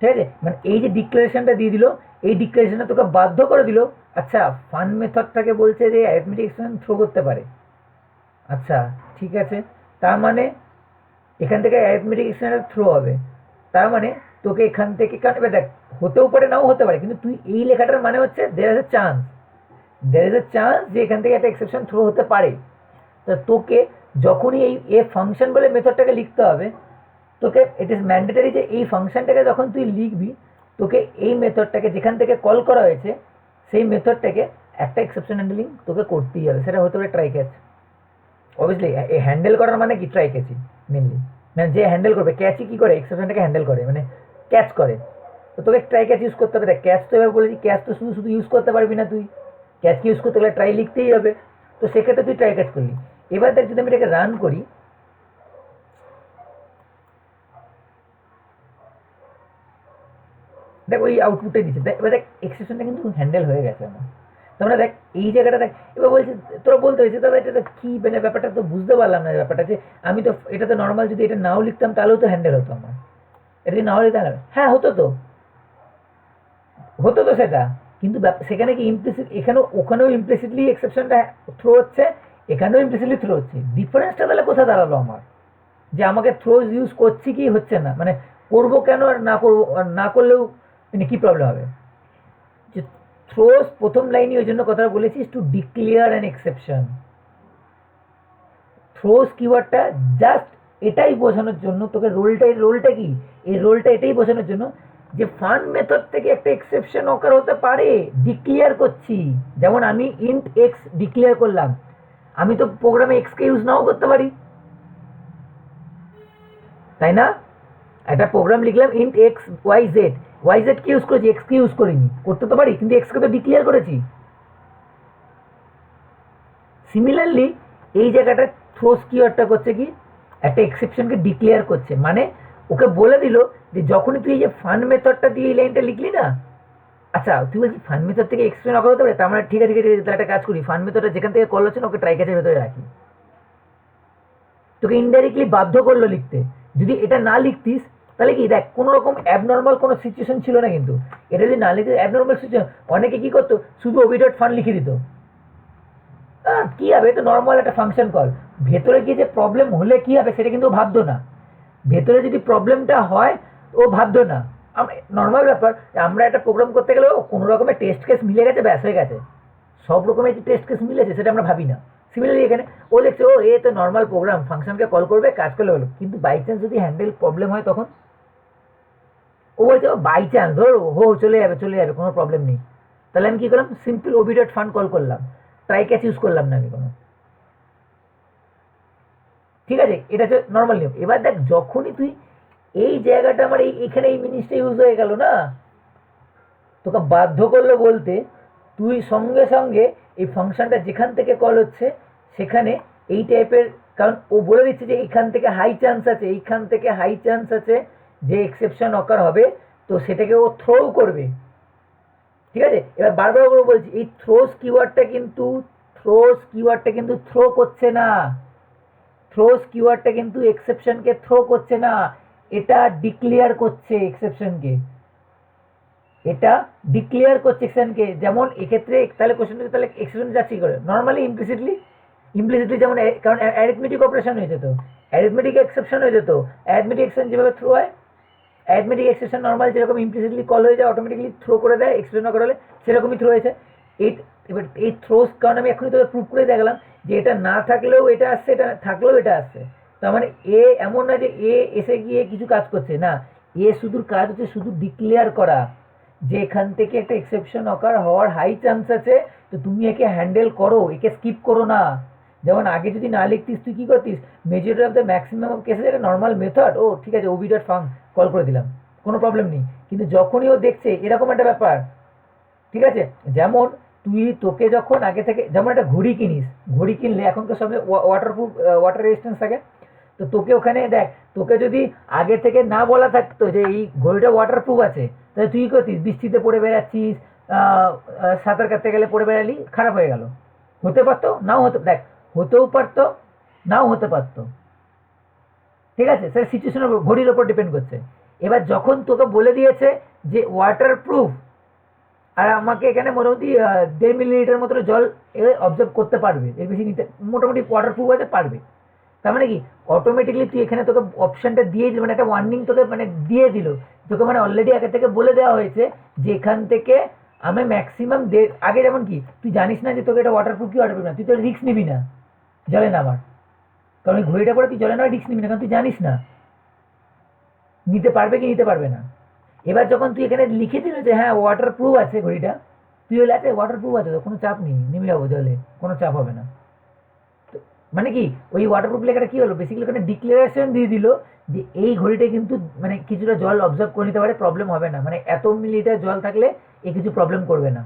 ঠিক আছে। মানে এই যে ডিক্লারেশনটা দিয়ে দিল, এই ডিক্লারেশনটা তোকে বাধ্য করে দিল, আচ্ছা ফান মেথডটাকে বলছে যে অ্যারিথমেটিক এক্সপ্রেশন থ্রো করতে পারে, আচ্ছা ঠিক আছে, তার মানে এখান থেকে অ্যারিথমেটিক এক্সপ্রেশন থ্রো হবে, তার মানে তোকে এখান থেকে, কারণ এবার দেখ হতেও পারে নাও হতে পারে, কিন্তু তুই এই লেখাটার মানে হচ্ছে দেয়ার ইজ এ চান্স যে এখান থেকে একটা এক্সেপশন থ্রো হতে পারে। তা তোকে যখনই এই ফাংশন বলে মেথডটাকে লিখতে হবে, তোকে ইট ইজ ম্যান্ডেটারি যে এই ফাংশনটাকে যখন তুই লিখবি, তোকে এই মেথডটাকে যেখান থেকে কল করা হয়েছে সেই মেথডটাকে একটা এক্সেপশন হ্যান্ডেলিং তোকে করতেই হবে, সেটা হতে পারে ট্রাই ক্যাচ। অবভিয়াসলি এই হ্যান্ডেল করার মানে কি, ট্রাই ক্যাচই মেনলি, মানে যে হ্যান্ডেল করবে, ক্যাচই কী করে, এক্সেপশনটাকে হ্যান্ডেল করে, মানে ক্যাচ করে, তো তোকে ট্রাই ক্যাচ ইউজ করতে হবে। দেখ ক্যাচ তো এবার বলেছি, ক্যাচ তো শুধু ইউজ করতে পারবি না, তুই ক্যাচকে ইউজ করতে গেলে ট্রাই লিখতেই হবে, তো সেক্ষেত্রে তুই ট্রাই ক্যাচ করলি। এবার দেখ যদি আমি এটাকে রান করি, দেখ ওই আউটপুটটাই দিচ্ছে, এবার দেখ এক্সেপশনটা কিন্তু হ্যান্ডেল হয়ে গেছে আমার। তারপরে দেখ এই জায়গাটা দেখ, এবার বলছে তোরা বলতে হয়েছে দাদা এটা তো কী, মানে ব্যাপারটা তো বুঝতে পারলাম না, ব্যাপারটা যে আমি তো এটা তো নর্মাল, যদি এটা নাও লিখতাম তাহলেও তো হ্যান্ডেল হতো আমার, এটা যদি নাও লিখতাম, হ্যাঁ হতো তো সেটা, কিন্তু সেখানে কি ইমপ্লিসিট, ওখানেও ইমপ্লিসিটলি এক্সেপশনটা থ্রো হচ্ছে, এখানেও ইমপ্লিসিটলি থ্রো হচ্ছে, ডিফারেন্সটা তাহলে কোথায় দাঁড়ালো আমার, যে আমাকে থ্রোজ ইউজ করছি কি হচ্ছে না, মানে করবো কেন আর না করবো, আর না করলেও মানে কী প্রবলেম হবে। যে থ্রোজ প্রথম লাইনই ওই জন্য কথা বলেছিস, to declare an exception, throws কিওয়ার্ডটা জাস্ট এটাই বোঝানোর জন্য, তোকে রোলটা কি, এই রোলটা এটাই বোঝানোর জন্য যে ফান মেথড থেকে একটা এক্সেপশন অকার হতে পারে, ডিক্লেয়ার করছি। যেমন আমি ইন্ট এক্স ডিক্লেয়ার করলাম, আমি তো প্রোগ্রামে এক্সকে ইউজ নাও করতে পারি, তাই না? একটা প্রোগ্রাম লিখলাম ইন্ট এক্স ওয়াই জেড কে ইউজ করেছি, এক্স কে ইউজ করিনি, করতে তো পারি, কিন্তু এক্সকে তো ডিক্লেয়ার করেছি। সিমিলারলি এই জায়গাটা থ্রোস কিওয়ার্ডটা করছে কি, একটা এক্সেপশনকে ডিক্লেয়ার করছে, মানে ওকে বলে দিল যে যখনই তুই এই যে ফান মেথডটা দিয়ে এই লাইনটা লিখলি না, আচ্ছা তুই বলছি ফান মেথড থেকে এক্সেপশন অকার হতে পারে, তার মানে ঠিক আছে তাহলে একটা কাজ করি, ফান মেথডটা যেখান থেকে কল হচ্ছে না ওকে ট্রাই ক্যাচের ভেতরে রাখি, তোকে ইনডাইরেক্টলি বাধ্য করলো লিখতে। যদি এটা না লিখতিস তাহলে কি, দেখ কোনো রকম অ্যাবনর্মাল কোনো সিচুয়েশন ছিল না, কিন্তু এটা যদি না লিখতে অ্যাবনর্মাল সিচুয়েশন, অনেকে কী করতো শুধু ওবি.ডট ফান লিখে দিত, কী হবে, তো নর্মাল একটা ফাংশন কল, ভেতরে গিয়ে যে প্রবলেম হলে কী হবে সেটা কিন্তু ও ভাবতো না, ভেতরে যদি প্রবলেমটা হয় ও ভাবতো না। নর্মাল ব্যাপার, আমরা একটা প্রোগ্রাম করতে গেলেও কোনো রকমের টেস্ট কেস মিলে গেছে, ব্যাস হয়ে গেছে, সব রকমের যে টেস্ট কেস মিলেছে সেটা আমরা ভাবি না। সিমিলারলি এখানে ও দেখছে ও এ তো নর্মাল প্রোগ্রাম, ফাংশনকে কল করবে, কাজ করলে হলো, কিন্তু বাই চান্স যদি হ্যান্ডেল প্রবলেম হয় তখন ও বলছে ও বাই চান্স ধরো চলে যাবে কোনো প্রবলেম নেই, তাহলে আমি কী করলাম, সিম্পল ওবি.ডট ফান কল করলাম, ট্রাই ক্যাচ ইউজ করলাম না আমি কোনো, ঠিক আছে, এটা হচ্ছে নর্মাল নিয়ম। এবার দেখ যখনই তুই এই জায়গাটা আমার এইখানে এই জিনিসটা ইউজ হয়ে গেল না, তোকে বাধ্য করলো বলতে, তুই সঙ্গে সঙ্গে এই ফাংশনটা যেখান থেকে কল হচ্ছে সেখানে এই টাইপের, কারণ ও বলে দিচ্ছে যে এইখান থেকে হাই চান্স আছে যে এক্সেপশন অকার হবে, তো সেটাকে ও থ্রো করবে, ঠিক আছে। এবার বারবার করে বলছি, এই থ্রোস কিওয়ার্ডটা কিন্তু থ্রো করছে না, থ্রোস কিওয়ার্ডটা কিন্তু এক্সেপশনকে থ্রো করছে না, এটা ডিক্লেয়ার করছে এক্সেপশনকে, যেমন এক্ষেত্রে তাহলে কোশ্চেন, তাহলে এক্সেপশন যাচ্ছে কি করে, নর্মালি ইমপ্লিসিটলি যেমন, কারণ অ্যারিথমেটিক অপারেশন হয়ে যেত, অ্যারিথমেটিক এক্সেপশন হয়ে যেত, অ্যারিথমেটিক এক্সেপশন যেভাবে থ্রো হয় অ্যারিথমেটিক এক্সেপশন নর্মাল যেরকম ইমপ্লিসিটলি কল হয়ে যায় অটোমেটিকলি থ্রো করে দেয়, এক্সেপশন না করা হলে সেরকমই থ্রো হয়েছে। এবার এই থ্রোস কারণ আমি এখনই তোকে প্রুভ করে দেখলাম যে এটা না থাকলেও এটা আসছে, এটা থাকলেও এটা আসছে। তার মানে এ এমন না যে এ এসে গিয়ে কিছু কাজ করছে না, এ শুধু কাজ হচ্ছে শুধু ডিক্লেয়ার করা যে এখান থেকে একটা এক্সেপশন অকার হওয়ার হাই চান্স আছে, তো তুমি একে হ্যান্ডেল করো, একে স্কিপ করো না। যেমন আগে যদি না লিখতিস তুই কী করতিস, majority of the maximum of cases একটা নর্মাল মেথড, ও ঠিক আছে ওবি ডট ফাং কল করে দিলাম, কোনো প্রবলেম নেই। কিন্তু যখনই ও দেখছে এরকম একটা ব্যাপার, ঠিক আছে, যেমন তোকে যখন আগে থেকে যেমন একটা ঘড়ি কিনিস, ঘড়ি কিনলে এখন তো সবে ওয়াটারপ্রুফ ওয়াটার রেজিস্ট্যান্স থাকে, তো তোকে ওখানে দেখ তোকে যদি আগে থেকে না বলা থাকতো যে এই ঘড়িটা ওয়াটারপ্রুফ আছে, তাহলে তুই করতিস বৃষ্টিতে পড়ে বেড়াচ্ছিস, সাঁতার কাটতে গেলে পড়ে বেড়ালি, খারাপ হয়ে গেল। হতে পারতো নাও হতে, দেখ হতেও পারতো নাও হতে পারতো, ঠিক আছে, স্যার সিচুয়েশনের ঘড়ির ওপর ডিপেন্ড করছে। এবার যখন তোকে বলে দিয়েছে যে ওয়াটারপ্রুফ, আর আমাকে এখানে মোটামুটি 1.5 মিলিলিটার মতো জল অবজার্ভ করতে পারবে, এর বেশি নিতে মোটামুটি ওয়াটারপ্রুফ আছে পারবে। তার মানে কি অটোমেটিকলি তুই এখানে তোকে অপশনটা দিয়ে দিল, মানে একটা ওয়ার্নিং তোকে মানে দিয়ে দিল, তোকে মানে অলরেডি আগে থেকে বলে দেওয়া হয়েছে যে এখান থেকে আমি ম্যাক্সিমাম আগে যেমন কি তুই জানিস না যে তোকে এটা ওয়াটারপ্রুফ কি ওয়াটারপ্রুফ না, তুই তো রিস্ক নিবি না জলে নামার, কারণ ওই ঘড়িটা পরে তুই জলে নামার রিস্ক নিবি না, কারণ তুই জানিস না নিতে পারবে কি নিতে পারবে না। এবার যখন তুই এখানে লিখে দিল যে হ্যাঁ ওয়াটারপ্রুফ আছে ঘড়িটা, তুই হলে আছে ওয়াটারপ্রুফ আছে তো কোনো চাপ নেই, নেমে যাবো জলে, কোনো চাপ হবে না। মানে কি ওই ওয়াটারপ্রুফ লেখাটা কি হলো, বেসিক্যালি ওখানে ডিক্লারেশন দিয়ে দিল যে এই ঘড়িটা কিন্তু মানে কিছুটা জল অবজার্ভ করে নিতে পারে, প্রবলেম হবে না, মানে এত মিলিলিটার জল থাকলে এ কিছু প্রবলেম করবে না।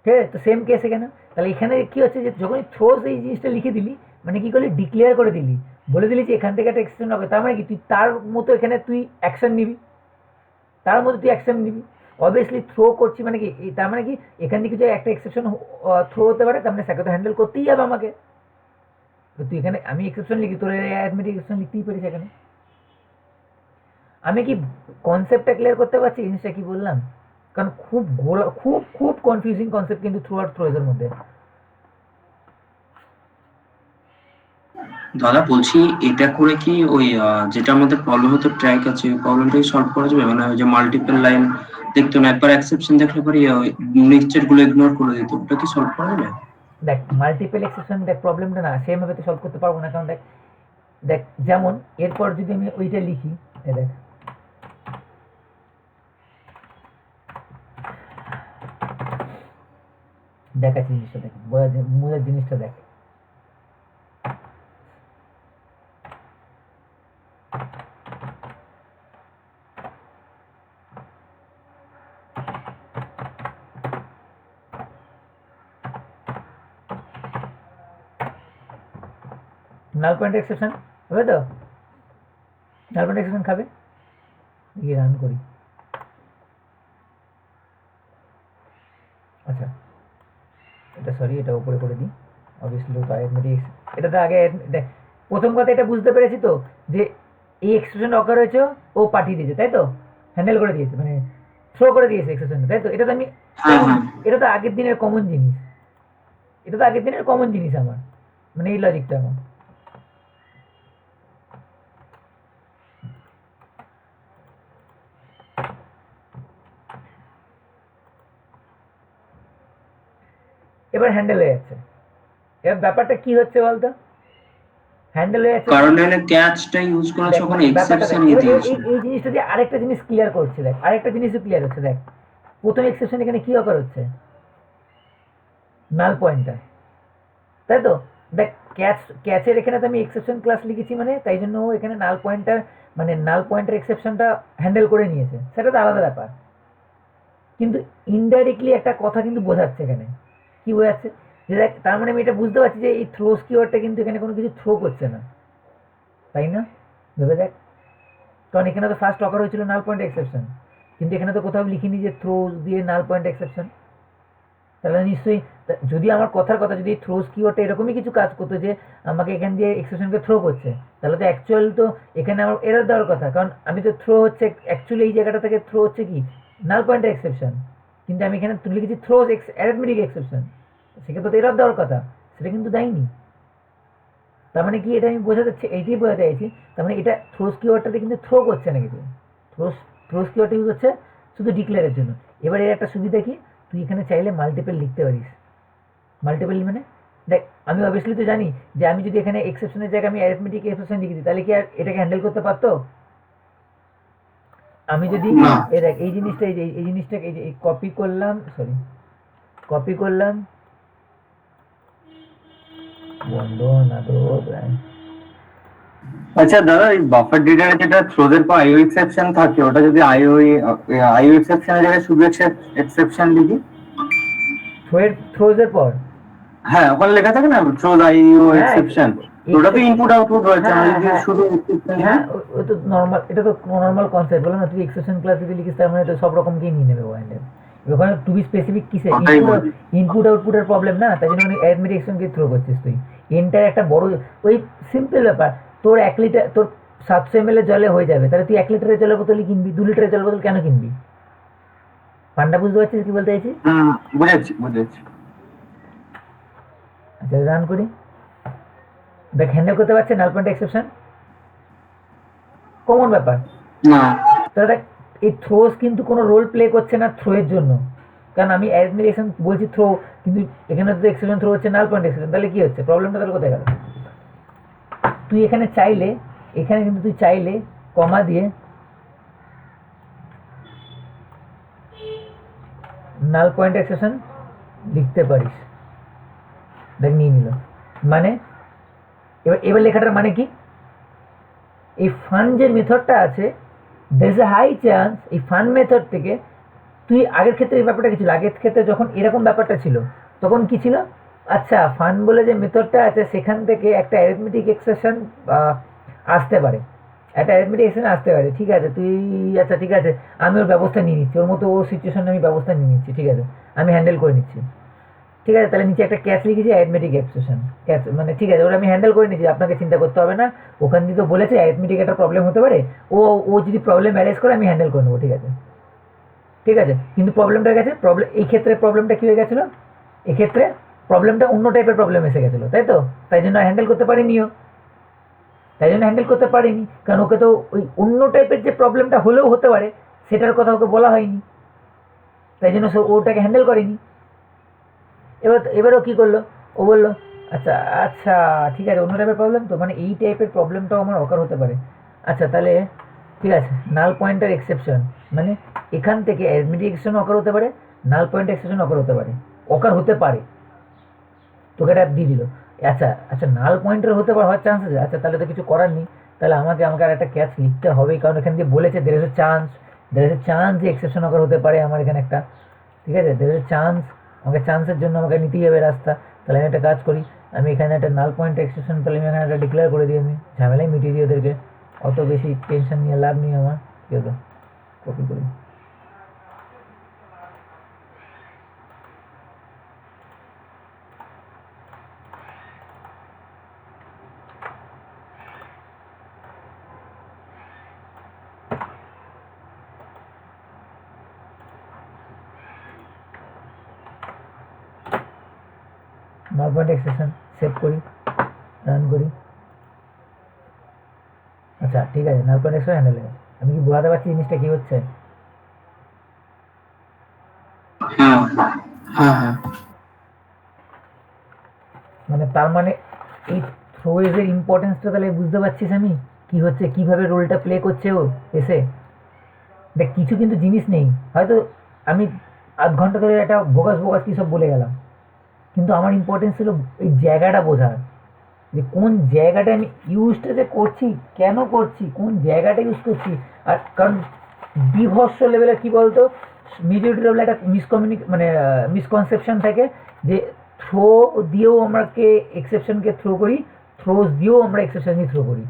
ঠিক আছে, তো সেম কেস এখানে। তাহলে এখানে কি হচ্ছে যে যখন থ্রোস এই জিনিসটা লিখে দিলি, মানে কি করলি ডিক্লেয়ার করে দিলি, বলে দিলি যে এখান থেকে একটা এক্সটেনশন হবে, তার মানে কি তুই তার মতো এখানে তুই অ্যাকশন নিবি, তার মধ্যে তুই অ্যাকশন নিবি। অবভিয়াসলি থ্রো করছি মানে কি তার মানে কি এখান থেকে কিছু একটা এক্সেপশন থ্রো হতে পারে, তার মানে সেটা তো হ্যান্ডেল করতেই হবে আমাকে। তো তুই এখানে আমি এক্সেপশন লিখি, তোর অ্যাডমিট এক্সেপশন লিখতেই পারিস এখানে। আমি কি কনসেপ্টটা ক্লিয়ার করতে পারছি জিনিসটা কি বললাম, কারণ খুব খুব খুব কনফিউজিং কনসেপ্ট কিন্তু থ্রু আউট থ্রোজের মধ্যে। দাদা বলছি এটা করে কি ওই যেটা আমাদের প্রবলেম হতো ট্র্যাক আছে প্রবলেমটাই সলভ করা যাবে, মানে ওই যে মাল্টিপল লাইন দেখতো না, একবার এক্সেপশন দেখলে পরে নেক্সট গুলো ইগনোর করে দিত, ওটা কি সলভ করা যাবে? দেখ মাল্টিপল এক্সেপশন দেখ প্রবলেমটা না সেম ভাবে তো সলভ করতে পারবো না, কারণ দেখ দেখ যেমন এরপর যদি আমি ওইটা লিখি, দেখ দেখাচ্ছি জিনিসটা, দেখ বোঝার জিনিসটা দেখ। নাল পয়েন্ট এক্সেপশন হবে তো, নাল পয়েন্ট এক্সেপশন খাবে, গিয়ে রান করি। আচ্ছা এটা সরি এটা উপরে করে দিই, অবভিয়াসলি তো অ্যারিথমেটিক এটা তো আগে দেখ প্রথম কথা এটা বুঝতে পেরেছি তো যে এই এক্সপ্রেশন অকার হয়েছে ও পাঠিয়ে দিয়েছে, তাই তো হ্যান্ডেল করে দিয়েছে, মানে থ্রো করে দিয়েছে এক্সপ্রেশনটা, তাই তো এটা তো আমি এটা তো আগের দিনের কমন জিনিস, এটা তো আগের দিনের কমন জিনিস আমার, মানে এই লজিকটা আমার। এবার হ্যান্ডেল হয়ে যাচ্ছে, এবার ব্যাপারটা কি হচ্ছে বলতো, হ্যান্ডেল হয়ে যাচ্ছে কারণ এখানে ক্যাচটা ইউজ করেছে ওখানে এক্সেপশন এই দিয়েছে। এই জিনিসটা দিয়ে আরেকটা জিনিস ক্লিয়ার করছে, দেখ আরেকটা জিনিসও ক্লিয়ার হচ্ছে। দেখ প্রথম এক্সেপশন এখানে কি অকার হচ্ছে, নাল পয়েন্টার, তাই তো। দেখ ক্যাচের এখানে তো আমি এক্সেপশন ক্লাস লিখেছি, মানে তাই জন্য ও এখানে নাল পয়েন্টার মানে নাল পয়েন্টার এক্সেপশনটা হ্যান্ডেল করে নিয়েছে, সেটা তো আলাদা ব্যাপার। কিন্তু ইনডাইরেক্টলি একটা কথা কিন্তু বোঝাচ্ছে এখানে, কি বোঝাচ্ছে যে দেখ তার মানে আমি এটা বুঝতে পারছি যে এই থ্রোস কিওয়ার্ডটা কিন্তু এখানে কোনো কিছু থ্রো করছে না, তাই না, ভেবে দেখ। কারণ এখানে তো ফার্স্ট অকার হয়েছিল নাল পয়েন্ট এক্সেপশন, কিন্তু এখানে তো কোথাও লিখিনি যে থ্রোস দিয়ে নাল পয়েন্ট এক্সেপশন। তাহলে নিশ্চয়ই যদি আমার কথার কথা যদি থ্রোস কিওয়ার্ডটা এরকমই কিছু কাজ করতো যে আমাকে এখান দিয়ে এক্সেপশনকে থ্রো করছে, তাহলে তো অ্যাকচুয়াল তো এখানে আমার এরর দেওয়ার কথা, কারণ আমি তো থ্রো হচ্ছে অ্যাকচুয়ালি এই জায়গাটা থেকে থ্রো হচ্ছে কি নাল পয়েন্টের এক্সেপশন, কিন্তু আমি এখানে লিখেছি থ্রোস অ্যারিথমেটিক এক্সেপশন, সেক্ষেত্রে তো এরর দেওয়ার কথা, সেটা কিন্তু দেয়নি। তার মানে কি, এটা আমি বোঝাতে এইটাই বোঝাতে চাইছি, তার মানে এটা থ্রোস কিওয়ার্ডটাতে কিন্তু থ্রো করছে না কিছু, থ্রোস কিওয়ার্ডটা ইউজ হচ্ছে শুধু ডিক্লেয়ারের জন্য। এবার এর একটা সুবিধা কি, তুই এখানে চাইলে মাল্টিপল লিখতে পারিস। মাল্টিপল মানে দেখ, আমি অবভিয়াসলি তো জানি যে আমি যদি এখানে এক্সেপশনের জায়গায় আমি অ্যারিথমেটিক এক্সেপশন লিখে দিই, তাহলে কি আর এটাকে হ্যান্ডেল করতে পারতো? আমি যদি না। এই দেখ এই জিনিসটা এই জিনিসটাকে এই কপি করলাম, কপি করলাম, বন্ধ না তো প্রায়। আচ্ছা দাদা, এই বাফার ডিডারে যেটা থ্রোজের পর আইও এক্সেপশন থাকে, ওটা যদি আইও এক্সেপশনের জায়গায় শুধু এক্সেপশন লিখি? থ্রোজের পর হ্যাঁ, ওখানে লেখা থাকে না থ্রোজ আইও হ্যাঁ, এক্সেপশন, ওটা তো ইনপুট আউটপুট রয়েছে, আমরা হ্যাঁ, যদি হ্যাঁ। শুধু exception হ্যাঁ, লিখি? ও তো নর্মাল, এটা তো নর্মাল কনসেপ্ট, বলো না, তুই এক্সেপশন ক্লাস যদি লিখিস তার মানে তো সব রকমকেই নিয়ে নেবে ওয়াইন্ডের। ওখানে টু বি স্পেসিফিক কিসে, ওটাই বলছি। ইনপুট আউটপুটের প্রবলেম না, তাই জন্য মানে অ্যারিথমেটিক এক্সেপশনকে থ্রো করছিস তুই। এনটার একটা বড়, ওই সিম্পল ব্যাপার, তোর 1 লিটার, তোর 700 ml এর জলে হয়ে যাবে, তাহলে তুই 1 লিটারের জলের বোতলই কিনবি, 2 লিটারের জলের বোতল কেন কিনবি? পান্ডা বুঝতে পারছিস কি বলতে চাইছি? বুঝেছি। আচ্ছা, রান করি, দেখ হ্যান্ডেল করতে পারছে নাল পয়েন্ট এক্সেপশন, কমন ব্যাপার। না। তাহলে দেখ, এই থ্রোস কিন্তু কোনো রোল প্লে করছে না থ্রো এর জন্য, কারণ আমি অ্যাডমিরেশন বলছি থ্রো, কিন্তু এখানে তো এক্সেপশন থ্রো হচ্ছে নাল পয়েন্ট এক্সেপশন, তাহলে কি হচ্ছে, প্রবলেমটা তাহলে কোথায় গেল? তুই এখানে চাইলে, এখানে কিন্তু তুই চাইলে কমা দিয়ে নাল পয়েন্ট এক্সেপশন লিখতে পারিস। দেখ নিয়ে নিল, মানে এবার লেখাটার মানে কি, এই ফান যে মেথডটা আছে, there is a high chance এই ফান মেথড থেকে তুই, আগের ক্ষেত্রে এই ব্যাপারটা কি ছিল, আগের ক্ষেত্রে যখন এরকম ব্যাপারটা ছিল তখন কি ছিল, আচ্ছা ফান বলে যে মেথডটা আছে সেখান থেকে একটা অ্যারিথমেটিক এক্সেপশন আসতে পারে, একটা অ্যারিথমেটিক এক্সেপশন আসতে পারে, ঠিক আছে তুই, আচ্ছা ঠিক আছে, আমি ওর ব্যবস্থা নিয়ে নিচ্ছি, ওর মতো ও সিচুয়েশনে আমি ব্যবস্থা নিয়ে নিচ্ছি, ঠিক আছে, আমি হ্যান্ডেল করে নিচ্ছি, ঠিক আছে, তাহলে নিচে একটা ক্যাচ লিখেছি অ্যারিথমেটিক এক্সেপশন, ক্যাচ মানে ঠিক আছে, ওটা আমি হ্যান্ডেল করে নিচ্ছি, আপনাকে চিন্তা করতে হবে না, ওখান দিয়ে তো বলেছে অ্যারিথমেটিক একটা প্রবলেম হতে পারে, ও ও যদি প্রবলেম অ্যারেজ করে আমি হ্যান্ডেল করে নেবো, ঠিক আছে, ঠিক আছে, কিন্তু প্রবলেমটা গেছে, এই ক্ষেত্রে প্রবলেমটা কি হয়ে গেছিলো, এক্ষেত্রে প্রবলেমটা অন্য টাইপের প্রবলেম এসে গেছিলো, তাই তো, তাই জন্য হ্যান্ডেল করতে পারিনিও, তাই জন্য হ্যান্ডেল করতে পারিনি, কারণ ওকে তো ওই অন্য টাইপের যে প্রবলেমটা হলেও হতে পারে সেটার কথা ওকে বলা হয়নি, তাই জন্য ওটাকে হ্যান্ডেল করেনি। এবারও কি করলো, ও বললো আচ্ছা আচ্ছা ঠিক আছে, অন্য টাইপের প্রবলেম তো, মানে এই টাইপের প্রবলেমটাও আমার অকার হতে পারে, আচ্ছা তাহলে ঠিক আছে, নাল পয়েন্টার এক্সেপশন মানে এখান থেকে অ্যাডমিটিভ এক্সেপশন অকার হতে পারে, নাল পয়েন্ট এক্সেপশন অকার হতে পারে, তোকে এটা দিয়ে দিল, আচ্ছা আচ্ছা নাল পয়েন্টের হতে পারে, হওয়ার চান্স আছে, আচ্ছা তাহলে তো কিছু করার নেই, তাহলে আমাকে আর একটা ক্যাচ লিখতে হবেই, কারণ এখানে দিয়ে বলেছে দের ইজ এ চান্স যে এক্সেপশন অকার হতে পারে আমার এখানে একটা, ঠিক আছে, দের ইজ এ চান্স, আমাকে চান্সের জন্য আমাকে নিতেই হবে রাস্তা, তাহলে আমি একটা কাজ করি, আমি এখানে একটা নাল পয়েন্ট এক্সেপশন, তাহলে আমি এখানে একটা ডিক্লেয়ার করে দিই, আমি ঝামেলাই মিটিয়ে দিই ওদেরকে, অত বেশি টেনশন নিয়ে লাভ নেই আমার, কি হলো, কপি করি, নাল পয়েন্ট এক্সেপশন সেভ করি, রান করি, আচ্ছা ঠিক আছে, নাল পয়েন্ট এক্সেপশন হ্যান্ডেল হয়ে গেছে। আমি কি বোঝাতে পারছি জিনিসটা কি হচ্ছে? হ্যাঁ হ্যাঁ। মানে তার মানে এই থ্রোয়েজের ইম্পর্টেন্সটা তাহলে বুঝতে পারছিস আমি কি হচ্ছে, কিভাবে রোলটা প্লে করছে ও এসে, দেখ কিছু কিন্তু জিনিস নেই, হয়তো আমি আধ ঘন্টা ধরে একটা বোগাস কী সব বলে গেলাম, কিন্তু আমার ইম্পর্টেন্স ছিল এই জায়গাটা বোঝার, যে কোন জায়গাটা আমি ইউজটা যে করছি, কেন করছি, কোন জায়গাটা ইউজ করছি, আর কারণ বিভৎস লেভেলের কি বলতো, মেজরিটি লেভেলে একটা মানে মিসকনসেপশন থাকে যে থ্রো দিয়েও আমাকে এক্সেপশনকে থ্রো করি, থ্রোজ দিয়েও আমরা এক্সেপশনকে থ্রো করি,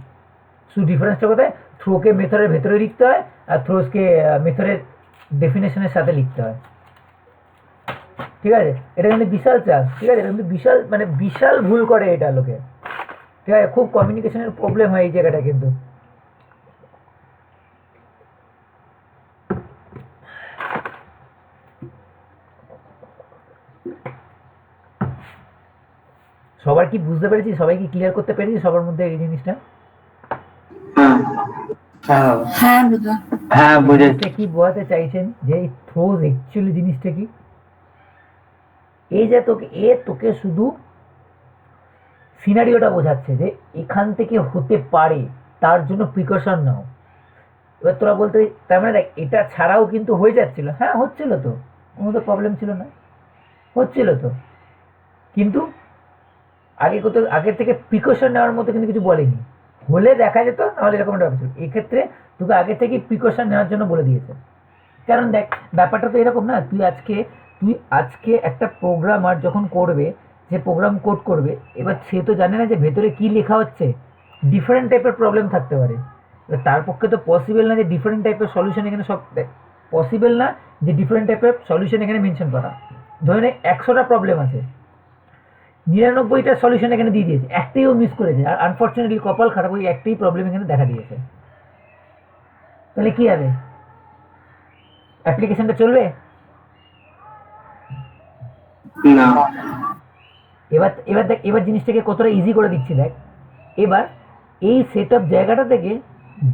শুধু ডিফারেন্সটা কোথায়, থ্রোকে মেথডের ভেতরে লিখতে হয় আর থ্রোজকে মেথডের ডেফিনেশনের সাথে লিখতে হয়, ঠিক আছে, এটা কিন্তু বিশাল চান্স, ঠিক আছে, এটা কিন্তু বিশাল মানে বিশাল ভুল করে এটা লোকে, ঠিক আছে, খুব কমিউনিকেশনের প্রবলেম হয় এই জায়গাটা কিন্তু। সবার কি বুঝতে পেরেছি, সবাই কি ক্লিয়ার করতে পেরেছি সবার মধ্যে এই জিনিসটা? হ্যাঁ হ্যাঁ হ্যাঁ বুঝা হ্যাঁ বুঝেছি। জিনিসটা কি বোঝাতে চাইছেন যে এই থ্রোজ অ্যাকচুয়ালি জিনিসটা কি? এই যে তোকে শুধু সিনারিওটা বোঝাচ্ছে যে এখান থেকে হতে পারে, তার জন্য প্রিকশন নাও। এবার তোরা বলতে, তার মানে দেখ এটা ছাড়াও কিন্তু হয়ে যাচ্ছিল, হ্যাঁ হচ্ছিল তো, কোনো তো প্রবলেম ছিল না, হচ্ছিল তো, কিন্তু আগের থেকে প্রিকশন নেওয়ার মতো কিন্তু কিছু বলেনি। হলে দেখা যেত, নাহলে এরকম একটা ব্যাপার ছিল। এক্ষেত্রে তোকে আগে থেকেই প্রিকশন নেওয়ার জন্য বলে দিয়েছে। কারণ দেখ ব্যাপারটা তো এরকম না, তুই আজকে একটা প্রোগ্রামার যখন করবে, যে প্রোগ্রাম কোড করবে, এবার সে তো জানে না যে ভেতরে কি লেখা হচ্ছে, ডিফারেন্ট টাইপের প্রবলেম থাকতে পারে। এবার তার পক্ষে তো পসিবল না যে ডিফারেন্ট টাইপের সলিউশন এখানে সব পসিবল না যে ডিফারেন্ট টাইপের সলিউশন এখানে মেনশন করা। ধরে নে 100টা প্রবলেম আছে, 99টা সলিউশন এখানে দিয়ে দিয়েছে, একটাইও মিস করেছে, আর আনফর্চুনেটলি কপাল খারাপ, ওই একটাই প্রবলেম এখানে দেখা দিয়েছে। তাহলে কি হবে? অ্যাপ্লিকেশনটা চলবে? না এবার জিনিসটাকে কতটা ইজি করে দিচ্ছি দেখ। এবার এই সেট আপ জায়গাটা থেকে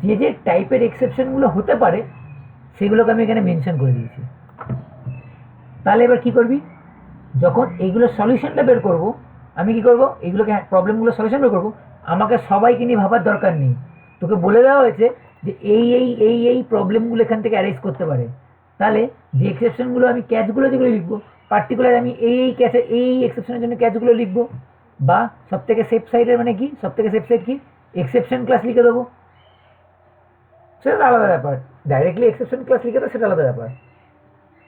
যে টাইপের এক্সেপশনগুলো হতে পারে সেগুলোকে আমি এখানে মেনশন করে দিয়েছি। তাহলে এবার কি করবি, যখন এইগুলো সলিউশনটা বের করব, আমি কি করব, এইগুলোকে প্রবলেমগুলো সলিউশন বের করব, আমাকে সবাইকে নিয়ে ভাবার দরকার নেই। তোকে বলে দেওয়া হয়েছে যে এই প্রবলেমগুলো এখান থেকে অ্যারেজ করতে পারে। তাহলে যে এক্সেপশনগুলো আমি ক্যাচগুলো যেগুলো লিখবো, পার্টিকুলার আমি এই ক্যাচে এই এক্সেপশনের জন্য ক্যাচগুলো লিখবো, বা সব থেকে সেফ সাইডের মানে কি, সব থেকে সেফ সাইড কি, এক্সেপশন ক্লাস লিখে দেবো, সেটা আলাদা ব্যাপার। ডাইরেক্টলি এক্সেপশন ক্লাস লিখে দেবো, সেটা আলাদা ব্যাপার।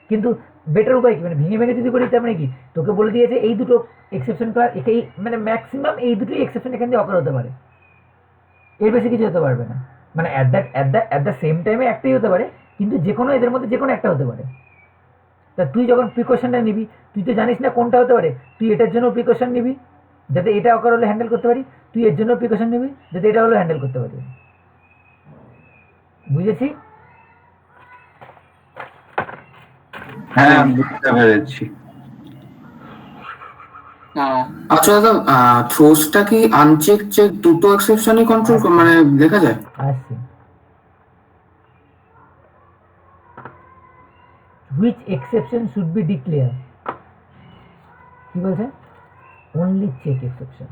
কিন্তু বেটার উপায় কি, মানে ভেঙে ভেঙে যদি করি, তার মানে কি, তোকে বলে দিয়েছে এই দুটো এক্সেপশন ক্লাস, এই মানে ম্যাক্সিমাম এই দুটোই এক্সেপশন এখান দিয়ে অকার হতে পারে, এর বেশি কিছু হতে পারবে না। মানে অ্যাট দ্য সেম টাইমে একটাই হতে পারে, কিন্তু যে কোনো এদের মধ্যে যে কোনো একটা হতে পারে। তা তুই যখন প্রিকশনটা নিবি, তুই তো জানিস না কোনটা হতে পারে, তুই এটার জন্য প্রিকশন নিবি যাতে এটা অকার হলে হ্যান্ডেল করতে পারি, তুই এর জন্য প্রিকশন নিবি যাতে এটা হলে হ্যান্ডেল করতে পারি। বুঝেছি? হ্যাঁ বুঝতে পেরেছি। আচ্ছা দাদা, থ্রোসটা কি আনচেক চেক দুটো এক্সেপশনই কন্ট্রোল মানে লেখা যায়? আসছি, which exception should be declared, কি বলছে, only check exception,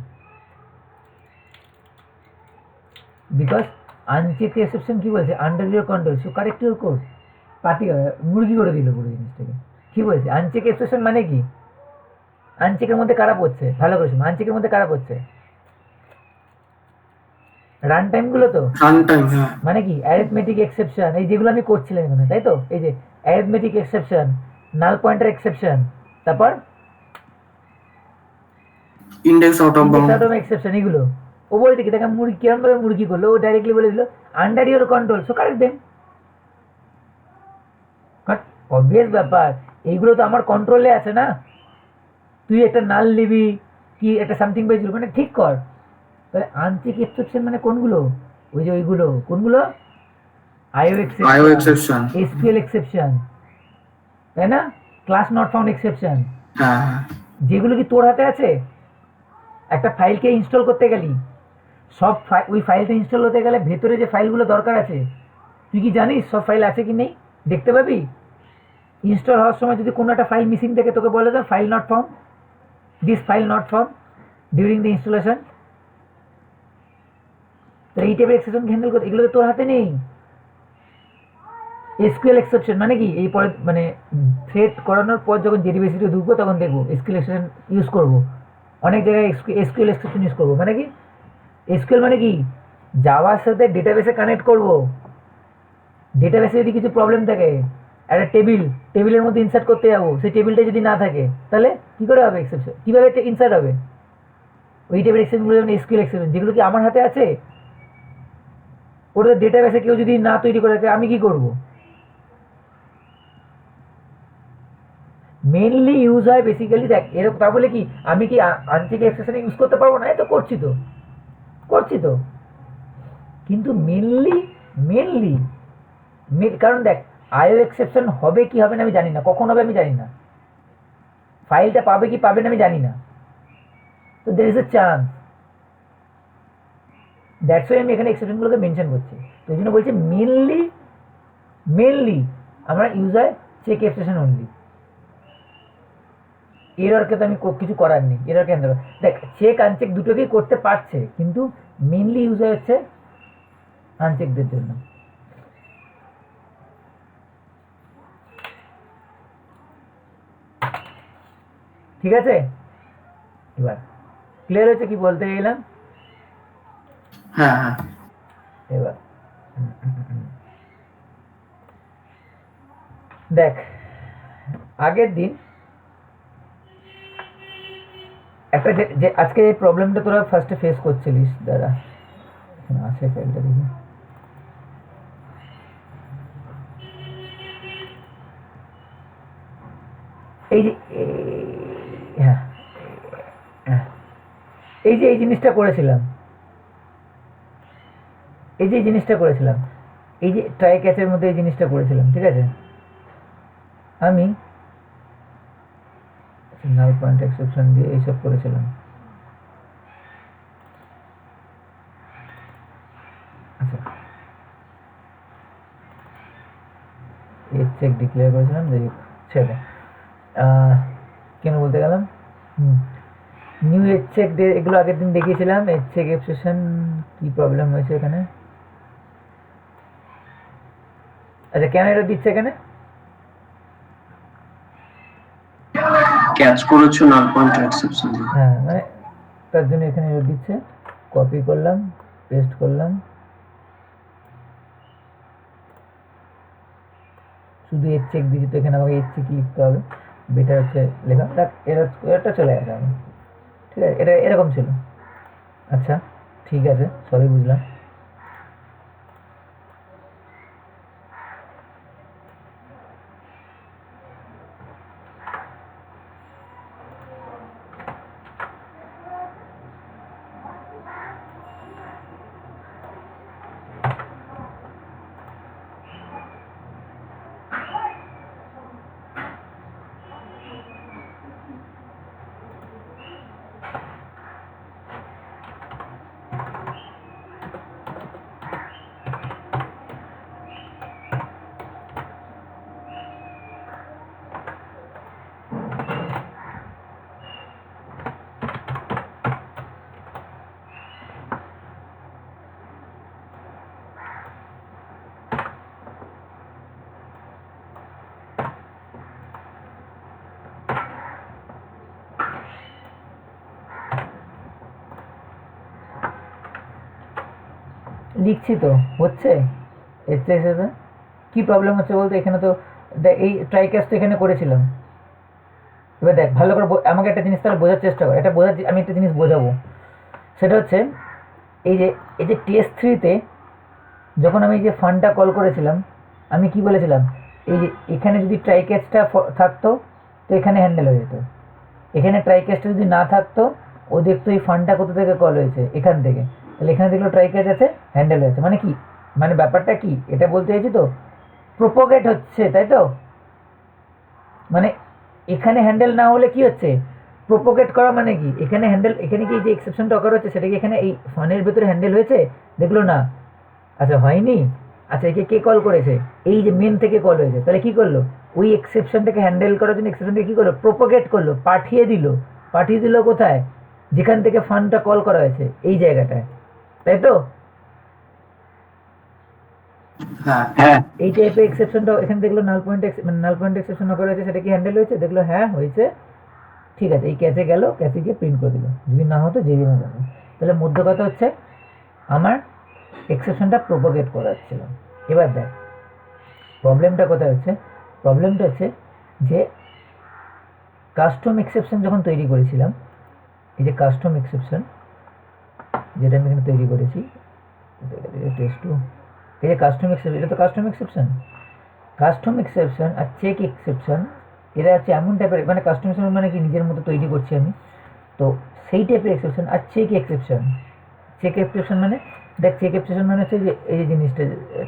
because unchecked exception কি বলছে, under your control, so correct your code। পাতি মুরগি করে দিল পুরো জিনিসটাকে। কি বলছে আনচেক এক্সেপশন মানে কি, আনচেকের মধ্যে কারা পড়ছে, ভালো করে শুনো, আনচেকের মধ্যে কারা পড়ছে, রান টাইম গুলো তো, রান টাইম, হ্যাঁ। মানে কি অ্যারিথমেটিক এক্সেপশন, এই যেগুলো আমি করছিলাম এখানে, তাই তো, এই যে অ্যারিথমেটিক এক্সেপশন, নাল পয়েন্টার এক্সেপশন, তারপর index out of bound exception, এগুলো ও বলছে কি, দেখে মুরগি কিরম ভাবে মুরগি করলো, ও ডাইরেক্টলি বলে দিল under your control, so correct then. Obvious ব্যাপার, এইগুলো তো আমার কন্ট্রোলে আছে না। তুই একটা নাল নিবি কি একটা সামথিং পেয়েছিল, মানে ঠিক কর। তাহলে আনচেক এক্সেপশন মানে কোনগুলো, ওই যে ওইগুলো কোনগুলো, আইও এক্সেপশন, এসকিউএল এক্সেপশন, তাই না, ক্লাস নট ফাউন্ড এক্সেপশন, হ্যাঁ। যেগুলো কি তোর হাতে আছে। একটা ফাইলকে ইনস্টল করতে গেলি, সব ওই ফাইলটা ইনস্টল হতে গেলে ভেতরে যে ফাইলগুলো দরকার আছে, তুই কি জানিস সব ফাইল আছে কি নেই, দেখতে পাবি। ইনস্টল হওয়ার সময় যদি কোনো একটা ফাইল মিসিং থাকে, তোকে বলে দাও file not found, this file not found during the installation. তাহলে এই টাইপের এক্সেপশন হ্যান্ডেল করতে, এগুলো তো তোর হাতে নেই। এসকিউএল এক্সেপশন মানে কি, এই পরে মানে থ্রেড করানোর পর যখন জেডিবিসিতে ঢুকবো তখন দেখবো এসকিউএল এক্সেপশন ইউজ করবো, অনেক জায়গায় এসকিউএল এক্সেপশন ইউজ করবো। মানে কি এসকিউএল মানে কি, জাভার সাথে ডেটাবেসে কানেক্ট করবো, ডেটাবেসে যদি কিছু প্রবলেম থাকে, একটা টেবিলের মধ্যে ইনসার্ট করতে যাবো, সেই টেবিলটা যদি না থাকে তাহলে কি করে হবে এক্সেপশন, কিভাবে ইনসার্ট হবে, ওই টাইপের এক্সেপশনগুলো যেমন এসকিউএল এক্সেপশন, যেগুলো কি আমার হাতে আছে, ওটা ডেটাবেসে কেউ যদি না তৈরি করে থাকে আমি কি করবো। মেনলি ইউজ হয় বেসিক্যালি, দেখ এরকম, তা বলে কি আমি কি আনচেক এক্সেপশন ইউজ করতে পারবো না, এই তো করছি তো, কিন্তু মেনলি কারণ দেখ আইও এক্সেপশন হবে কি হবে না আমি জানি না, কখন হবে আমি জানি না, ফাইলটা পাবে কি পাবে না আমি জানি না, তো দের is A chance, that's why আমি এখানে এক্সেপশনগুলোকে মেনশন করছি। তো ওই জন্য বলছি মেনলি আমরা ইউজ হয় চেক এক্সেপশন অনলি। এররকে তো আমি কিছু করার নেই, এরর কেন দেবো? দেখ চেক আনচেক দুটোকেই করতে পারছে, কিন্তু মেনলি ইউজ হয় হচ্ছে আনচেকদের জন্য। ঠিক আছে, এবার ক্লিয়ার হয়েছে কি বলতে গেলাম? হ্যাঁ হ্যাঁ এবার দেখ, আগের দিন একটা যে আজকে এই প্রবলেমটা তোরা ফার্স্টে ফেস করছিলিস, দাঁড়া এখানে আছে ফাইলটা দেখি। এই যে হ্যাঁ হ্যাঁ, এই যে এই জিনিসটা করেছিলাম, এই যে ট্রাই ক্যাচের মধ্যে এই জিনিসটা করেছিলাম, ঠিক আছে? আমি নাল পয়েন্ট এক্সেপশন দিয়ে এইসব করেছিলাম। আচ্ছা, এর চেক ডিক্লেয়ার করেছিলাম, যাই হোক ছেড়ে কেন বলতে গেলাম। নিউ এর চেক এগুলো আগের দিন দেখিয়েছিলাম। এর চেক এক্সেপশন কি প্রবলেম হয়েছে এখানে? আচ্ছা, কেন এটা দিচ্ছে এখানে? ক্যাচ করেছো নাল পয়েন্ট এক্সেপশন দিয়ে। হ্যাঁ, মানে তার জন্য এখানে এরর দিচ্ছে। কপি করলাম, পেস্ট করলাম, শুধু এর চেক দিয়েছি, তো এখানে আমাকে এর চেক লিখতে হবে। বেটার হচ্ছে লেখা, দেখ এররটা চলে গেছে আমার। ঠিক আছে, এটা এরকম ছিল। আচ্ছা ঠিক আছে, সবই বুঝলাম। লিখছি তো, হচ্ছে এর চেক হিসেবে কি প্রবলেম হচ্ছে বলতে, এখানে তো দেখ এই ট্রাই ক্যাচ তো এখানে করেছিলাম। এবার দেখ ভালো করে আমাকে একটা জিনিস তাহলে বোঝার চেষ্টা কর, আমি একটা জিনিস বোঝাবো। সেটা হচ্ছে এই যে TS3-তে যখন আমি এই যে ফান্ডটা কল করেছিলাম, আমি কি বলেছিলাম, এই যে এখানে যদি ট্রাই ক্যাচটা থাকতো তো এখানে হ্যান্ডেল হয়ে যেত। এখানে ট্রাই ক্যাচটা যদি না থাকতো, ও দেখতো এই ফান্ডটা কোথা থেকে কল হয়েছে, এখান থেকে। তাহলে এখানে দেখলো ট্রাই ক্যাচ আছে, হ্যান্ডেল হয়েছে। মানে কি, মানে ব্যাপারটা কি এটা বলতে চাইছি তো, প্রোপোগেট হচ্ছে, তাই তো? মানে এখানে হ্যান্ডেল না হলে কি হচ্ছে, প্রোপোগেট করা মানে কি, এখানে হ্যান্ডেল, এখানে কি যে এক্সেপশনটা অকার হচ্ছে সেটা কি এখানে এই ফানের ভেতরে হ্যান্ডেল হয়েছে? দেখলো না। আচ্ছা হয়নি। আচ্ছা একে কে কল করেছে? এই যে মেন থেকে কল হয়েছে। তাহলে কি করলো, ওই এক্সেপশনটাকে হ্যান্ডেল করার জন্য এক্সেপশনটাকে কি করলো, প্রোপোগেট করলো, পাঠিয়ে দিল কোথায়, যেখান থেকে ফান্ডটা কল করা হয়েছে, এই জায়গাটায়, তাই তো? হ্যাঁ হ্যাঁ এই টাইপের এক্সেপশনটা এখানে দেখলো নাল পয়েন্ট এক্সেপশন করা হয়েছে, সেটা কি হ্যান্ডেল হয়েছে? দেখলো হ্যাঁ হয়েছে, ঠিক আছে। এই ক্যাচে গেল, ক্যাচে গিয়ে প্রিন্ট করে দিল। যদি না হতো জেবি না গেল। তাহলে মধ্য কথা হচ্ছে আমার এক্সেপশনটা প্রোপাগেট করা হচ্ছিল। এবার দেখ প্রবলেমটা কোথায় হচ্ছে, প্রবলেমটা হচ্ছে যে কাস্টম এক্সেপশন যখন তৈরি করেছিলাম, এই যে কাস্টম এক্সেপশন যেটা আমি এখানে তৈরি করেছি, টেস্ট2, এই যে কাস্টম এক্সেপশন, এটা তো কাস্টম এক্সেপশন আর চেক এক্সেপশন, এরা হচ্ছে এমন টাইপের, মানে কাস্টম এক্সেপশন মানে কি নিজের মতো তৈরি করছি আমি, তো সেই টাইপের এক্সেপশন। আর চেক এক্সেপশন মানে দেখ, চেক এক্সেপশন মানে হচ্ছে যে এই যে জিনিসটা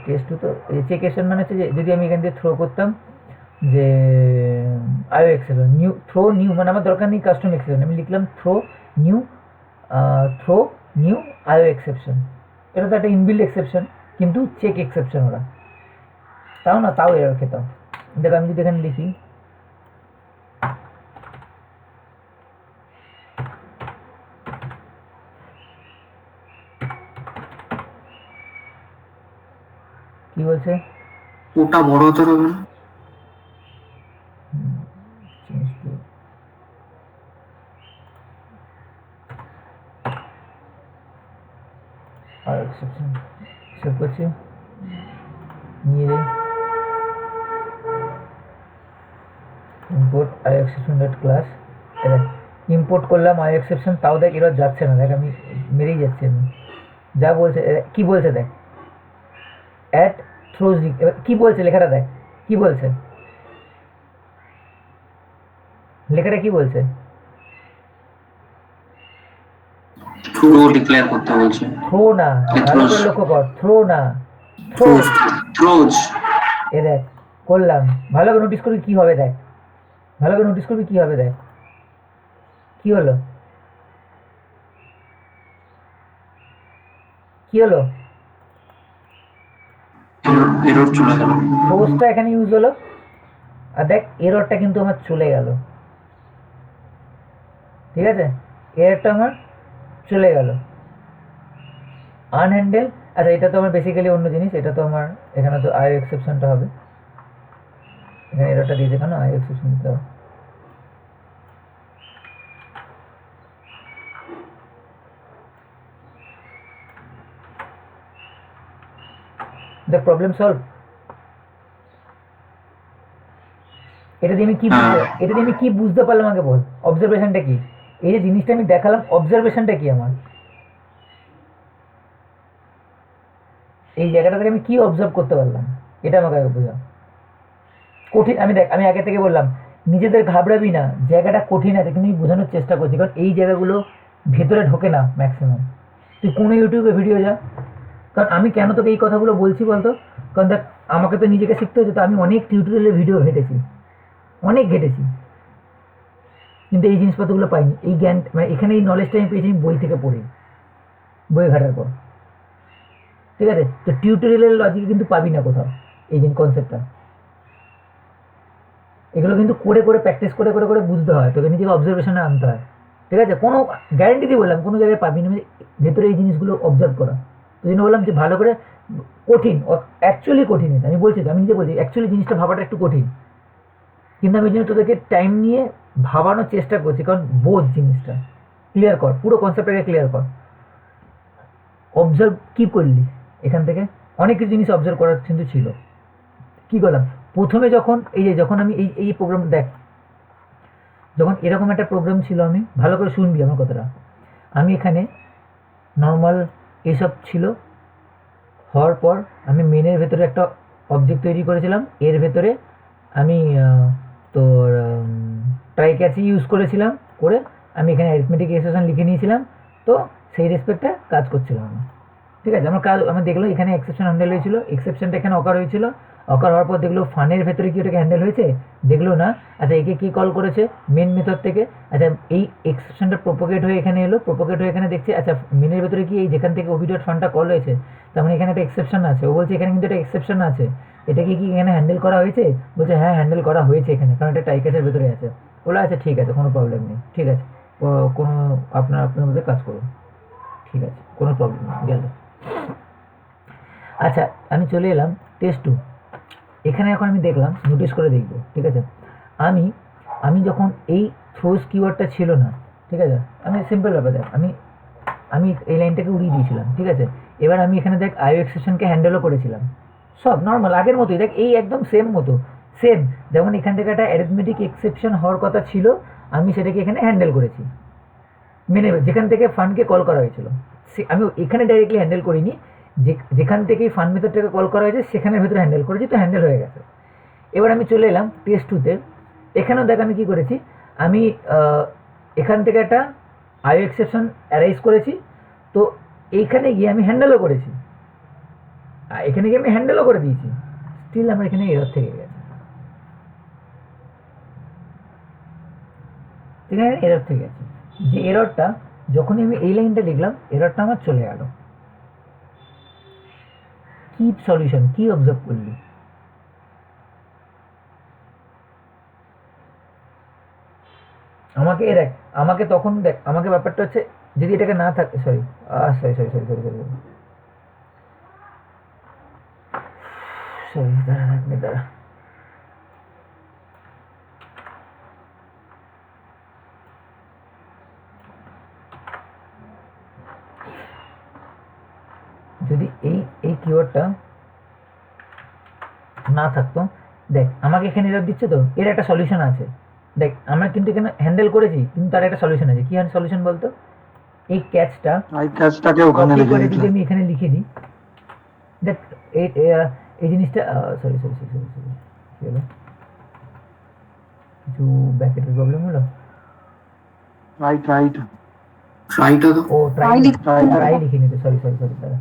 টেস্ট2, তো এই চেক এক্সেপশন মানে হচ্ছে যে যদি আমি এখান দিয়ে থ্রো করতাম যে আইও এক্সেপশন, নিউ, মানে আমার দরকার নেই কাস্টম এক্সেপশন, আমি লিখলাম থ্রো নিউ থ্রো নিউ আইও এক্সেপশন। এটা তো একটা ইনবিল্ড এক্সেপশন, কিন্তু চেক এক্সেপশন ওরা, তাও না তাও এরর খেতাম। দেখো আমি যদি এখানে লিখি কি বলছে, ওটা বড় হতে হবে না? change to আর এক্সেপশন সেভ করছি, নিয়ে যাই import I exception dot class. Import করলাম আই এক্সেপশন, তাও দেখ এরর যাচ্ছে না, দেখ আমি মেরেই যাচ্ছি আমি, যা বলছে কি বলছে দেখ, অ্যাট থ্রোজ, এবার কি বলছে লেখাটা দেখ কি বলছে, লেখাটা কি বলছে, থ্রো ডিক্লেয়ার করতে বলছে। থ্রো না, ভালো করে লক্ষ্য কর, থ্রো না, থ্রো। থ্রোজ এ দেখ করলাম, ভালো করে নোটিস করবি কি হবে, দেখ ভালো করে নোটিস করবি কি হবে, দেখ কি হলো, কি হলো, এরর চলে গেল। থ্রোসটা এখানে ইউজ হলো, আর দেখ এররটা কিন্তু আমার চলে গেল, ঠিক আছে, এররটা আমার চলে গেল। আনহ্যান্ডেল, আচ্ছা এটা তো আমার বেসিক্যালি অন্য জিনিস, এটা তো আমার এখানে তো আই এক্সেপশনটা হবে, এখানে এররটা দিয়েছে কেন, আই এক্সেপশন দিতে হবে। The problem solve. এটা দিয়ে আমি কি এটা দিয়ে আমি কি বুঝতে পারলাম আগে বল, অবজারভেশনটা কি, এই যে জিনিসটা আমি দেখালাম অবজারভেশনটা কি আমার, এই জায়গাটা থেকে আমি কি অবজার্ভ করতে পারলাম, এটা আমাকে আগে বোঝা। কঠিন, আমি দেখ আমি আগে থেকে বললাম নিজেদের ঘাবড়াবি না, জায়গাটা কঠিন আছে কিন্তু আমি বোঝানোর চেষ্টা করছি, কারণ এই জায়গাগুলো ভেতরে ঢোকে না ম্যাক্সিমাম। তুই কোনো ইউটিউবে ভিডিও যা, কারণ আমি কেন তোকে এই কথাগুলো বলছি বলতো, কারণ দেখ আমাকে তো নিজেকে শিখতে হচ্ছে, তো আমি অনেক টিউটোরিয়ালের ভিডিও ঘেটেছি, অনেক ঘেটেছি, কিন্তু এই জিনিসপত্রগুলো পাইনি, এই জ্ঞান মানে এখানে এই নলেজটা আমি পেয়েছি বই থেকে পড়ে, বই ঘাটার পর, ঠিক আছে। তো টিউটোরিয়ালের লজিকে কিন্তু পাবি না কোথাও এই যে কনসেপ্টটা, এগুলো কিন্তু করে করে প্র্যাকটিস করে করে করে বুঝতে হয়, তোকে নিজেকে অবজারভেশনে আনতে হয়, ঠিক আছে। কোনো গ্যারেন্টি দিয়ে বললাম কোনো জায়গায় পাবি না, ভেতরে এই জিনিসগুলো অবজার্ভ করা, তো জন্য বললাম যে ভালো করে, কঠিন অ্যাকচুয়ালি কঠিন, এটা আমি বলছি তো, আমি নিজে বলছি অ্যাকচুয়ালি জিনিসটা ভাবাটা একটু কঠিন, কিন্তু আমি এই জন্য তোদেরকে টাইম নিয়ে ভাবানোর চেষ্টা করছি, কারণ বোঝ জিনিসটা, ক্লিয়ার কর, পুরো কনসেপ্টটাকে ক্লিয়ার কর। অবজার্ভ কি করলি এখান থেকে, অনেক কিছু জিনিস অবজার্ভ করার কিন্তু ছিল। কি করলাম প্রথমে, যখন এই যে যখন আমি এই এই প্রোগ্রাম দেখ, যখন এরকম একটা প্রোগ্রাম ছিল, আমি ভালো করে শুনবি আমার কথাটা, আমি এখানে নর্মাল এসব ছিল, হওয়ার পর আমি মেনের ভেতরে একটা অবজেক্ট তৈরি করেছিলাম, এর ভেতরে আমি তোর ট্রাই ক্যাচি ইউজ করেছিলাম, করে আমি এখানে অ্যারিথমেটিক এক্সপ্রেশন লিখে নিয়েছিলাম, তো সেই রেসপেক্টে কাজ করছিলাম আমি, ঠিক আছে। আমার কাজ আমি দেখলো এখানে এক্সেপশন হ্যান্ডেল হয়েছিল, এক্সেপশনটা এখানে অকার হয়েছিল, অকার হওয়ার পর দেখলো ফানের ভেতরে কি ওটাকে হ্যান্ডেল হয়েছে, দেখলো না, আচ্ছা একে কি কল করেছে মেন মেথড থেকে, আচ্ছা এই এক্সেপশনটা প্রোপোগেট হয়ে এখানে এলো, প্রোপোগেট হয়ে এখানে দেখছে, আচ্ছা মেনের ভেতরে কি এই যেখান থেকে ওবি ডট ফানটা কল হয়েছে, তার মানে এখানে একটা এক্সেপশন আছে, ও বলছে এখানে কিন্তু একটা এক্সেপশন আছে, এটাকে কি এখানে হ্যান্ডেল করা হয়েছে, বলছে হ্যাঁ হ্যান্ডেল করা হয়েছে এখানে, কারণ এটা টাইকেসের ভেতরে আছে, বলে আচ্ছা ঠিক আছে কোনো প্রবলেম নেই, ঠিক আছে কোনো আপনার মধ্যে কাজ করুন, ঠিক আছে কোনো প্রবলেম নেই, গেল। আচ্ছা আমি চলে এলাম টেস্ট 2, এখানে এখন আমি দেখলাম, নোটিস করে দেখবো, ঠিক আছে। আমি যখন এই থ্রোস কিওয়ার্ডটা ছিল না, ঠিক আছে, আমি সিম্পল ব্যাপার দেখ, আমি এই লাইনটাকে উড়িয়ে দিয়েছিলাম, ঠিক আছে। এবার আমি এখানে দেখ আইও এক্সেপশনকে হ্যান্ডেলও করেছিলাম, সব নর্মাল আগের মতোই, দেখ এই একদম সেম মতো, সেম যেমন এখান থেকে একটা অ্যারিথমেটিক এক্সেপশন হওয়ার কথা ছিল, আমি সেটাকে এখানে হ্যান্ডেল করেছি, মেনে যেখান থেকে ফানকে কল করা হয়েছিল, আমি এখানে ডাইরেক্টলি হ্যান্ডেল করিনি, যেখান থেকেই ফান মেথডটাকে কল করা হয়েছে সেখানের ভেতরে হ্যান্ডেল করেছি, তো হ্যান্ডেল হয়ে গেছে। এবার আমি চলে এলাম টেস্ট 2-তে, এখানেও দেখ আমি কী করেছি, আমি এখান থেকে একটা আইও এক্সেপশন অ্যারাইজ করেছি, তো এইখানে গিয়ে আমি হ্যান্ডেলও করেছি, এখানে গিয়ে আমি হ্যান্ডেলও করে দিয়েছি, স্টিল আমার এখানে এরর থেকে গেছে, এখানে এরর থেকে গেছে, যে এররটা যখনই আমি এই লাইনটা লিখলাম এররটা আমার চলে গেল। কি সলিউশন, কি অবজার্ভ করলি? আমাকে দেখ, আমাকে তখন দেখ, আমাকে ব্যাপারটা হচ্ছে যদি এটাকে না থাকে, sorry sorry sorry sorry sorry sorry sorry, দাঁড়া এক মিনিট দাঁড়া। যদি এই এই কিওয়ার্ডটা না থাকতো, দেখ আমাকে এখানে এরর দিচ্ছে, তো এর একটা সলিউশন আছে। দেখ আমরা কিন্তু এখানে হ্যান্ডেল করেছি, কিন্তু তার একটা সলিউশন আছে। কি সলিউশন বলতো? এই ক্যাচটা আই ক্যাচটাকে ওখানে কপি লিখে করে দিতে। যদি আমি এখানে লিখে দিই, দেখ এই জিনিসটা sorry sorry sorry sorry sorry কি হলো, কিছু ব্র্যাকেটের প্রবলেম হলো। রাইট রাইট ট্রাইটা তো ও ট্রাই try ট্রাই লিখে নিতে, সরি সরি সরি দাঁড়া।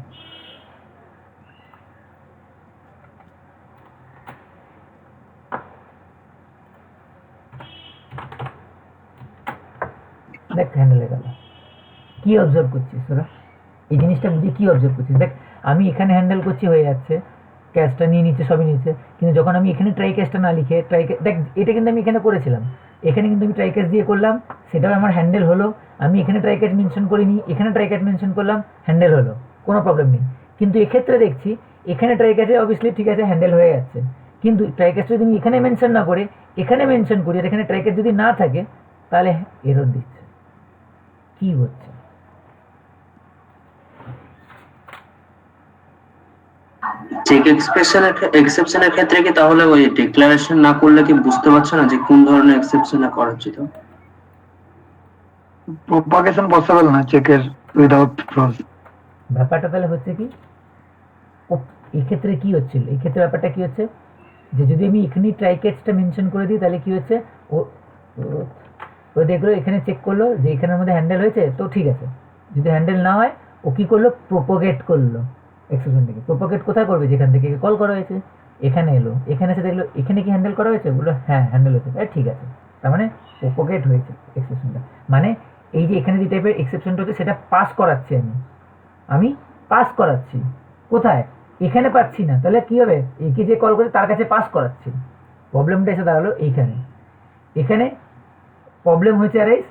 দেখ হ্যান্ডেল হয়ে গেল। কি অবজার্ভ করছিস তোরা? এই জিনিসটা বুঝে কি অবজার্ভ করছিস? দেখ আমি এখানে হ্যান্ডেল করছি, হয়ে যাচ্ছে, ক্যাচটা নিয়ে নিচ্ছে, সবই নিচ্ছে, কিন্তু যখন আমি এখানে ট্রাই ক্যাচটা না লিখে দেখ এটা কিন্তু আমি এখানে করেছিলাম, এখানে কিন্তু আমি ট্রাই ক্যাচ দিয়ে করলাম, সেটাও আমার হ্যান্ডেল হলো। আমি এখানে ট্রাই ক্যাচ মেনশন করিনি, এখানে ট্রাই ক্যাচ মেনশন করলাম, হ্যান্ডেল হলো, কোনো প্রবলেম নেই। কিন্তু এক্ষেত্রে দেখছি এখানে ট্রাই ক্যাচে অবভিয়াসলি ঠিক আছে হ্যান্ডেল হয়ে যাচ্ছে, কিন্তু ট্রাই ক্যাচটা যদি আমি এখানে মেনশন না করে এখানে মেনশন করি, আর এখানে ট্রাই ক্যাচ যদি না থাকে, তাহলে এরর দিচ্ছে। কি হচ্ছে? চেক এক্সেপশনের ক্ষেত্রে কি তাহলে ওই ডিক্লারেশন না করলে কি বুঝতে পারছো না যে কোন ধরনের এক্সেপশনে করা উচিত? প্রপাগেশন পসিবল না চেকের উইদাউট থ্রোজ। ব্যাপারটা তাহলে হচ্ছে কি, ও এক্ষেত্রে কি হচ্ছিল, এই ক্ষেত্রে ব্যাপারটা কি হচ্ছে যে যদি আমি এখানে ট্রাই ক্যাচটা মেনশন করে দিই, তাহলে কি হচ্ছে, ও দেখলো এখানে চেক করলো যে এখানের মধ্যে হ্যান্ডেল হয়েছে, তো ঠিক আছে। যদি হ্যান্ডেল না হয়, ও কি করলো, প্রোপোগেট করলো এক্সেপশন থেকে। প্রোপোগেট কোথায় করবে? যেখান থেকে কল করা হয়েছে, এখানে এলো, এখানে এসে দেখলো এখানে কি হ্যান্ডেল করা হয়েছে, বললো হ্যাঁ হ্যান্ডেল হয়েছে, ঠিক আছে, তার মানে প্রোপোগেট হয়েছে এক্সেপশনটা। মানে এই যে এখানে যে টাইপের এক্সেপশনটা হচ্ছে সেটা পাস করাচ্ছি আমি পাস করাচ্ছি কোথায়? এখানে পাচ্ছি না, তাহলে কি হবে, একে যে কল করে তার কাছে পাস করাচ্ছি। প্রবলেমটা এসে দাঁড়ালো এইখানে, এখানে প্রবলেম হয়েছে অ্যারাইজ,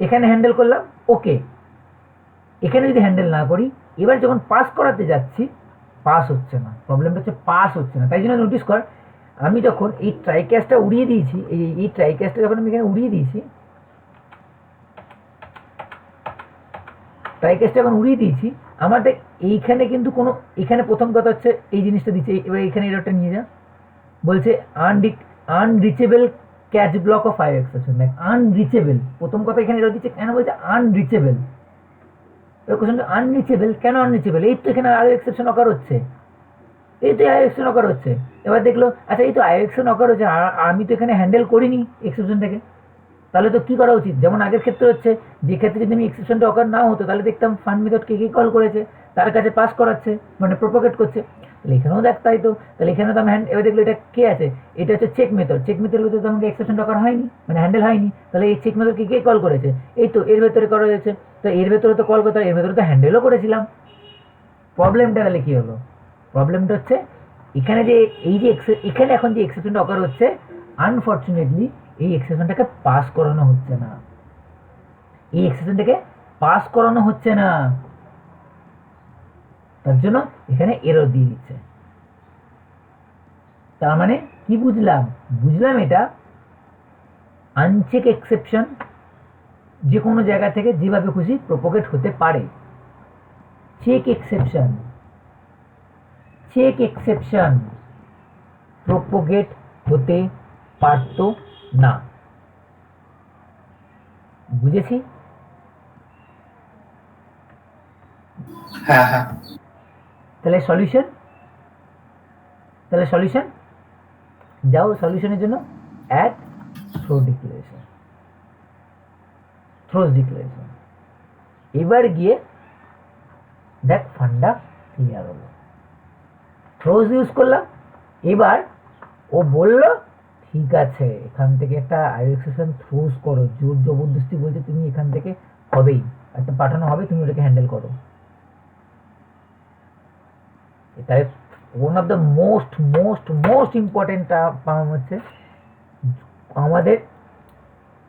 এখানে হ্যান্ডেল করলাম, ওকে। এখানে যদি হ্যান্ডেল না করি, এবার যখন পাস করাতে যাচ্ছি, পাস হচ্ছে না, প্রবলেমটা হচ্ছে পাস হচ্ছে না। তাই জন্য নোটিস কর, আমি যখন এই ট্রাই ক্যাচটা উড়িয়ে দিয়েছি, এই ট্রাই ক্যাচটা যখন আমি এখানে উড়িয়ে দিয়েছি, ট্রাই ক্যাচটা যখন উড়িয়ে দিয়েছি, আমার দেখ এইখানে কিন্তু কোনো, এখানে প্রথম কথা হচ্ছে এই জিনিসটা দিচ্ছে, এবার এখানে এররটা নিয়ে যা, বলছে unreachable catch block of IO exception. দেখ আনরিচেবল, প্রথম কথা এখানে এরর দিচ্ছে, কেন বলছে আনরিচেবল? এবার কোশ্চেনটা আনরিচেবল কেন? আনরিচেবল এই তো এখানে আইও এক্সেপশন অকার হচ্ছে, এই তো আইও এক্সেপশন অকার হচ্ছে। এবার দেখলো আচ্ছা এই তো আইও এক্সেপশন অকার হচ্ছে, আমি তো এখানে হ্যান্ডেল করিনি এক্সেপশনটাকে, তাহলে তো কি করা উচিত? যেমন আগের ক্ষেত্রে হচ্ছে, যে ক্ষেত্রে যদি আমি এক্সেপশনটা অকার না হতো, তাহলে দেখতাম ফান্ড মেথড কে কি কল করেছে, তার কাছে পাস করাচ্ছে, মানে প্রোপোগেট করছে। তাহলে এখানেও দেখ তাই তো, তাহলে এখানে তো আমি এবার দেখলো এটা কে আছে, এটা হচ্ছে চেক মেথড, চেক মেথডের ভিতরে তো আমাকে এক্সেপশন অকার হয়নি, মানে হ্যান্ডেল হয়নি, তাহলে এই চেক মেথডকে কে কল করেছে, এই তো এর ভেতরে করা হয়েছে, তো এর ভেতরে তো কল করতে, এর ভেতরে তো হ্যান্ডেলও করেছিলাম। প্রবলেমটা তাহলে কি হলো? প্রবলেমটা হচ্ছে এখানে যে এই যে এখানে এখন যে এক্সেপশনটা অকার হচ্ছে, আনফর্চুনেটলি এই এক্সেপশনটাকে পাস করানো হচ্ছে না, এই এক্সেপশনটাকে পাস করানো হচ্ছে না, তার জন্য এখানে এরর দিয়ে দিচ্ছে। তার মানে কি বুঝলাম? বুঝলাম এটা আনচেক এক্সেপশন যে কোনো জায়গা থেকে যেভাবে খুশি প্রোপোগেট হতে পারে। চেক এক্সেপশন প্রোপোগেট হতে পারতো না। বুঝেছি? হ্যাঁ হ্যাঁ তাহলে সলিউশন যাও, সলিউশনের জন্য অ্যাড থ্রোজ ডিক্লারেশন। এবার গিয়ে দেখ ফান্ডা ক্লিয়ার হলো, থ্রোজ ইউজ করলাম। এবার ও বলল ঠিক আছে এখান থেকে একটা আইও এক্সেপশন থ্রোজ করো, জোর জবরদস্তি বলছে তুমি এখান থেকে হবেই, একটা পাঠানো হবে, তুমি ওটাকে হ্যান্ডেল করো। তাই one of the most most most important পার্ম হচ্ছে আমাদের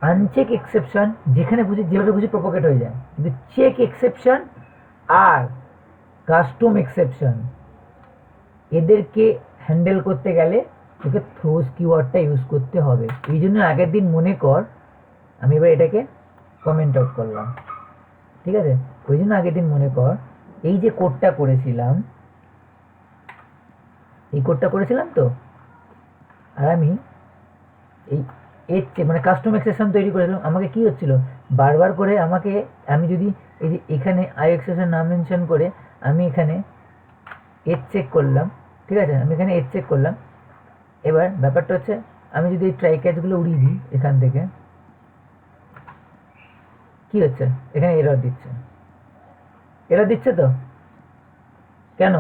আনচেক এক্সেপশন যেখানে খুশি যেভাবে খুশি প্রপোগেট হয়ে যায়, কিন্তু চেক এক্সেপশন আর কাস্টম এক্সেপশন এদেরকে হ্যান্ডেল করতে গেলে তোকে থ্রোজ কিওয়ার্ডটা ইউজ করতে হবে। এই জন্য আগের দিন মনে কর আমি এবার এটাকে কমেন্ট আউট করলাম, ঠিক আছে? ওই জন্য আগের দিন মনে কর এই যে কোডটা করেছিলাম, এই কোডটা করেছিলাম তো, আর আমি এই মানে কাস্টম এক্সেপশন তৈরি করেছিলাম। আমাকে কি হচ্ছিল বারবার করে আমাকে, আমি যদি এই যে এখানে আই এক্সেপশন না মেনশন করে আমি এখানে এজ চেক করলাম, ঠিক আছে? আমি এখানে এজ চেক করলাম। এবার ব্যাপারটা হচ্ছে আমি যদি এই ট্রাই ক্যাচগুলো উড়িয়ে দিই এখান থেকে, কি হচ্ছে এখানে এরর দিচ্ছে, এরর দিচ্ছে তো কেন?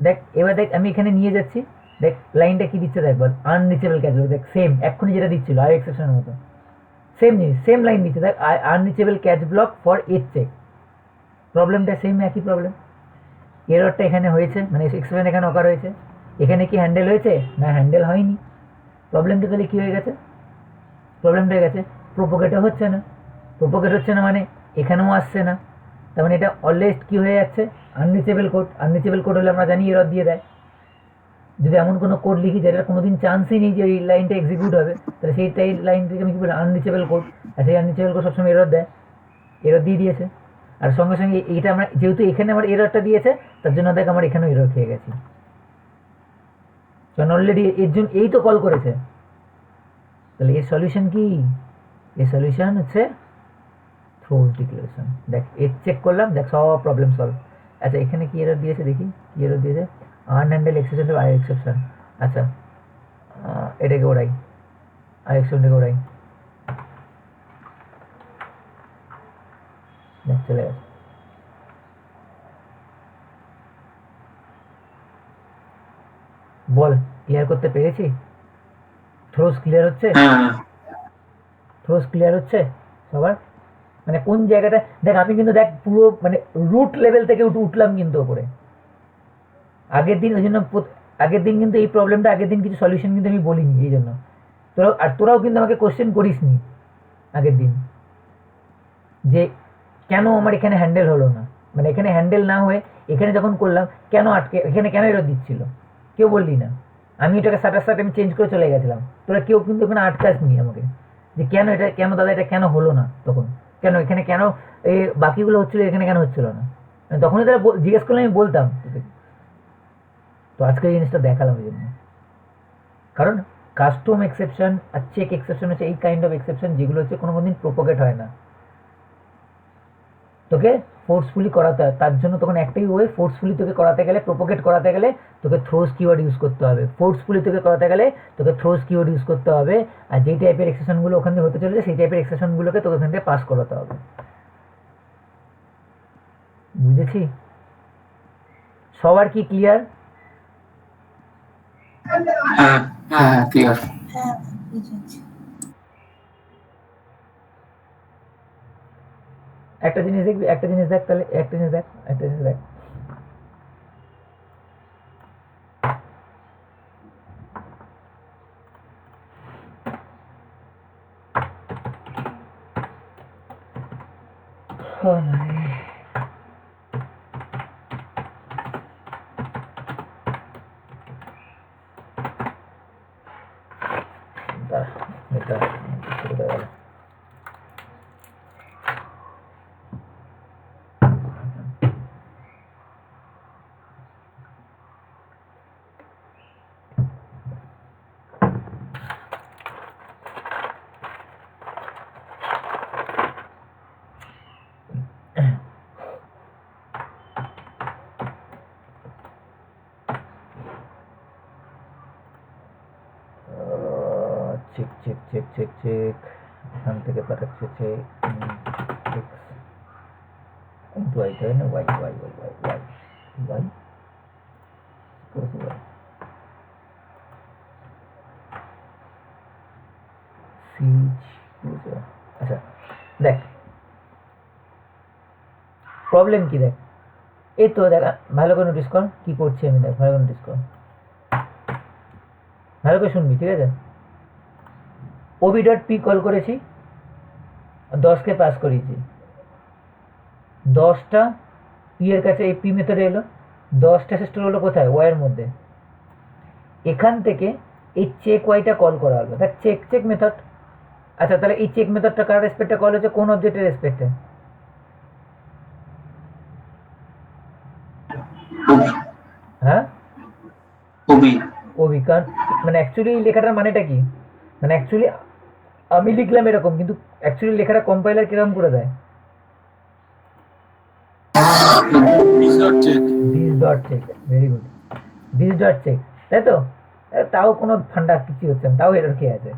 দেখ এবার দেখ আমি এখানে নিয়ে যাচ্ছি, দেখ লাইনটা কি দিচ্ছে দেখ, বল আনরিচেবল ক্যাচ ব্লক, দেখ সেম এক্ষুনি যেটা দিচ্ছিল আই এক্সেপশনের মতো সেম জিনিস, সেম লাইন দিচ্ছে, দেখ unreachable catch block for edge check. প্রবলেমটা সেম, একই প্রবলেম। এররটা এখানে হয়েছে, মানে এক্সেপশন এখানে অকার হয়েছে, এখানে কি হ্যান্ডেল হয়েছে? না, হ্যান্ডেল হয়নি। প্রবলেমটা তাহলে কী হয়ে গেছে? প্রবলেমটা হয়ে গেছে প্রোপোগেটও হচ্ছে না। প্রোপোগেট হচ্ছে না মানে এখানেও আসছে না, তার মানে এটা অলওয়েজ কী হয়ে যাচ্ছে? Unreachable code. আনরিচেবল কোড হলে আমরা জানি এরর দিয়ে দেয়। যদি এমন কোনো কোড লিখি যেটার কোনো দিন চান্সই নেই যে এই লাইনটা এক্সিকিউট হবে, তাহলে সেই লাইন থেকে আমি কী বলি? Unreachable code. আর সেই আনরিচেবল কোড সবসময় এরর দেয়, এরর দিয়ে দিয়েছে। আর সঙ্গে সঙ্গে এইটা আমরা যেহেতু এখানে আমার এররটা দিয়েছে, তার জন্য দেখ আমার এখানেও এরর খেয়ে গেছি, কারণ অলরেডি এর জন্য এই তো কল করেছে। তাহলে এর সলিউশন কি? এর সলিউশন হচ্ছে থ্রোজ ডিক্লারেশন। দেখ এর চেক করলাম, দেখ সব প্রবলেম সলভ। আচ্ছা এখানে কি এরর দিয়েছে দেখি, কি এরর দিয়েছে? আনহ্যান্ডেল এক্সেপশন টু আই এক্সেপশন। আচ্ছা এটাকে ওড়াই, আই এক্সেপশনটাকে ওড়াই, দেখ চলে গেছে। বল ক্লিয়ার করতে পেরেছি? থ্রোজ ক্লিয়ার হচ্ছে? হ্যাঁ থ্রোজ ক্লিয়ার হচ্ছে সবার? মানে কোন জায়গাটা দেখ, আমি কিন্তু দেখ পুরো মানে রুট লেভেল থেকে উঠলাম কিন্তু ওপরে। আগের দিন ওই জন্য আগের দিন কিন্তু এই প্রবলেমটা আগের দিন কিছু সলিউশন কিন্তু আমি বলিনি, এই জন্য তোরাও কিন্তু আমাকে কোশ্চেন করিসনি আগের দিন যে কেন আমার এখানে হ্যান্ডেল হলো না, মানে এখানে হ্যান্ডেল না হয়ে এখানে যখন করলাম কেন আটকে, এখানে কেন এরর দিচ্ছিল, কেউ বললি না। আমি এটাকে সাথে আমি চেঞ্জ করে চলে গেছিলাম, তোরা কেউ কিন্তু ওখানে আটকাসনি আমাকে যে কেন এটা, কেন দাদা এটা কেন হলো না, তখন কেন এখানে কেন এই বাকিগুলো হচ্ছিল এখানে কেন হচ্ছিল না, তখনই তারা জিজ্ঞেস করলে আমি বলতাম। তো আজকে এই জিনিসটা দেখালাম ওই জন্য, কারণ কাস্টম এক্সেপশন আর চেক এক্সেপশন হচ্ছে এই কাইন্ড অফ এক্সেপশন যেগুলো হচ্ছে কোনো দিন প্রোপোগেট হয় না, তোকে ফোর্সফুলি করাতে হয়। তার জন্য তখন একটাই ওয়ে, ফোর্সফুলি তোকে করাতে গেলে, প্রোপোগেট করাতে গেলে তোকে থ্রোজ কিওয়ার্ড ইউজ করতে হবে। ফোর্সফুলি তোকে করাতে গেলে তোকে থ্রোজ কিওয়ার্ড ইউজ করতে হবে, আর যেই টাইপের এক্সেপশনগুলো ওখান থেকে হতে চলেছে সেই টাইপের এক্সেপশনগুলোকে তোকে ওখান থেকে পাস করাতে হবে। বুঝেছি? সবার কি ক্লিয়ার? হ্যাঁ হ্যাঁ ক্লিয়ার। হ্যাঁ বুঝেছি। একটা জিনিস দেখবি, একটা জিনিস দেখ, তাহলে একটা জিনিস দেখ, একটা জিনিস দেখ, এটা এটা গেল। Check check check check check, এখান থেকে পাঠাচ্ছে চেক কিন্তু ওয়াই তাই না, y y y y y y করেছে ওয়াই সিজ। আচ্ছা দেখ প্রবলেম কি দেখ, এই তো দেখ, ভালো করে নোটিস কর কি করছি আমি, দেখ ভালো করে নোটিস কর, ভালো করে শুনবি, ঠিক আছে? ওবি ডট পি কল করেছি, 10কে পাস করিয়েছি, 10টা পি এর কাছে এই পি মেথডে এলো, 10টা স্টোর হলো কোথায়, ওয়াই এর মধ্যে। এখান থেকে এই চেক ওয়াইটা কল করা হলো, দেখ চেক মেথড। আচ্ছা তাহলে এই চেক মেথডটা কার রেসপেক্টে কল হচ্ছে, কোন অবজেক্টের রেসপেক্টে? হ্যাঁ, ওবি ওবি। কারণ মানে অ্যাকচুয়ালি এই লেখাটার মানেটা কি, মানে অ্যাকচুয়ালি আমি লিখলাম এরকম, কিন্তু অ্যাকচুয়ালি লেখাটা কম্পাইলার কিরকম করে দেয়, this dot check, very good, this dot check, তাই তো? তাও কোনো ফান্ডা কিছু হচ্ছে না, তাও এরর খেয়ে আছে,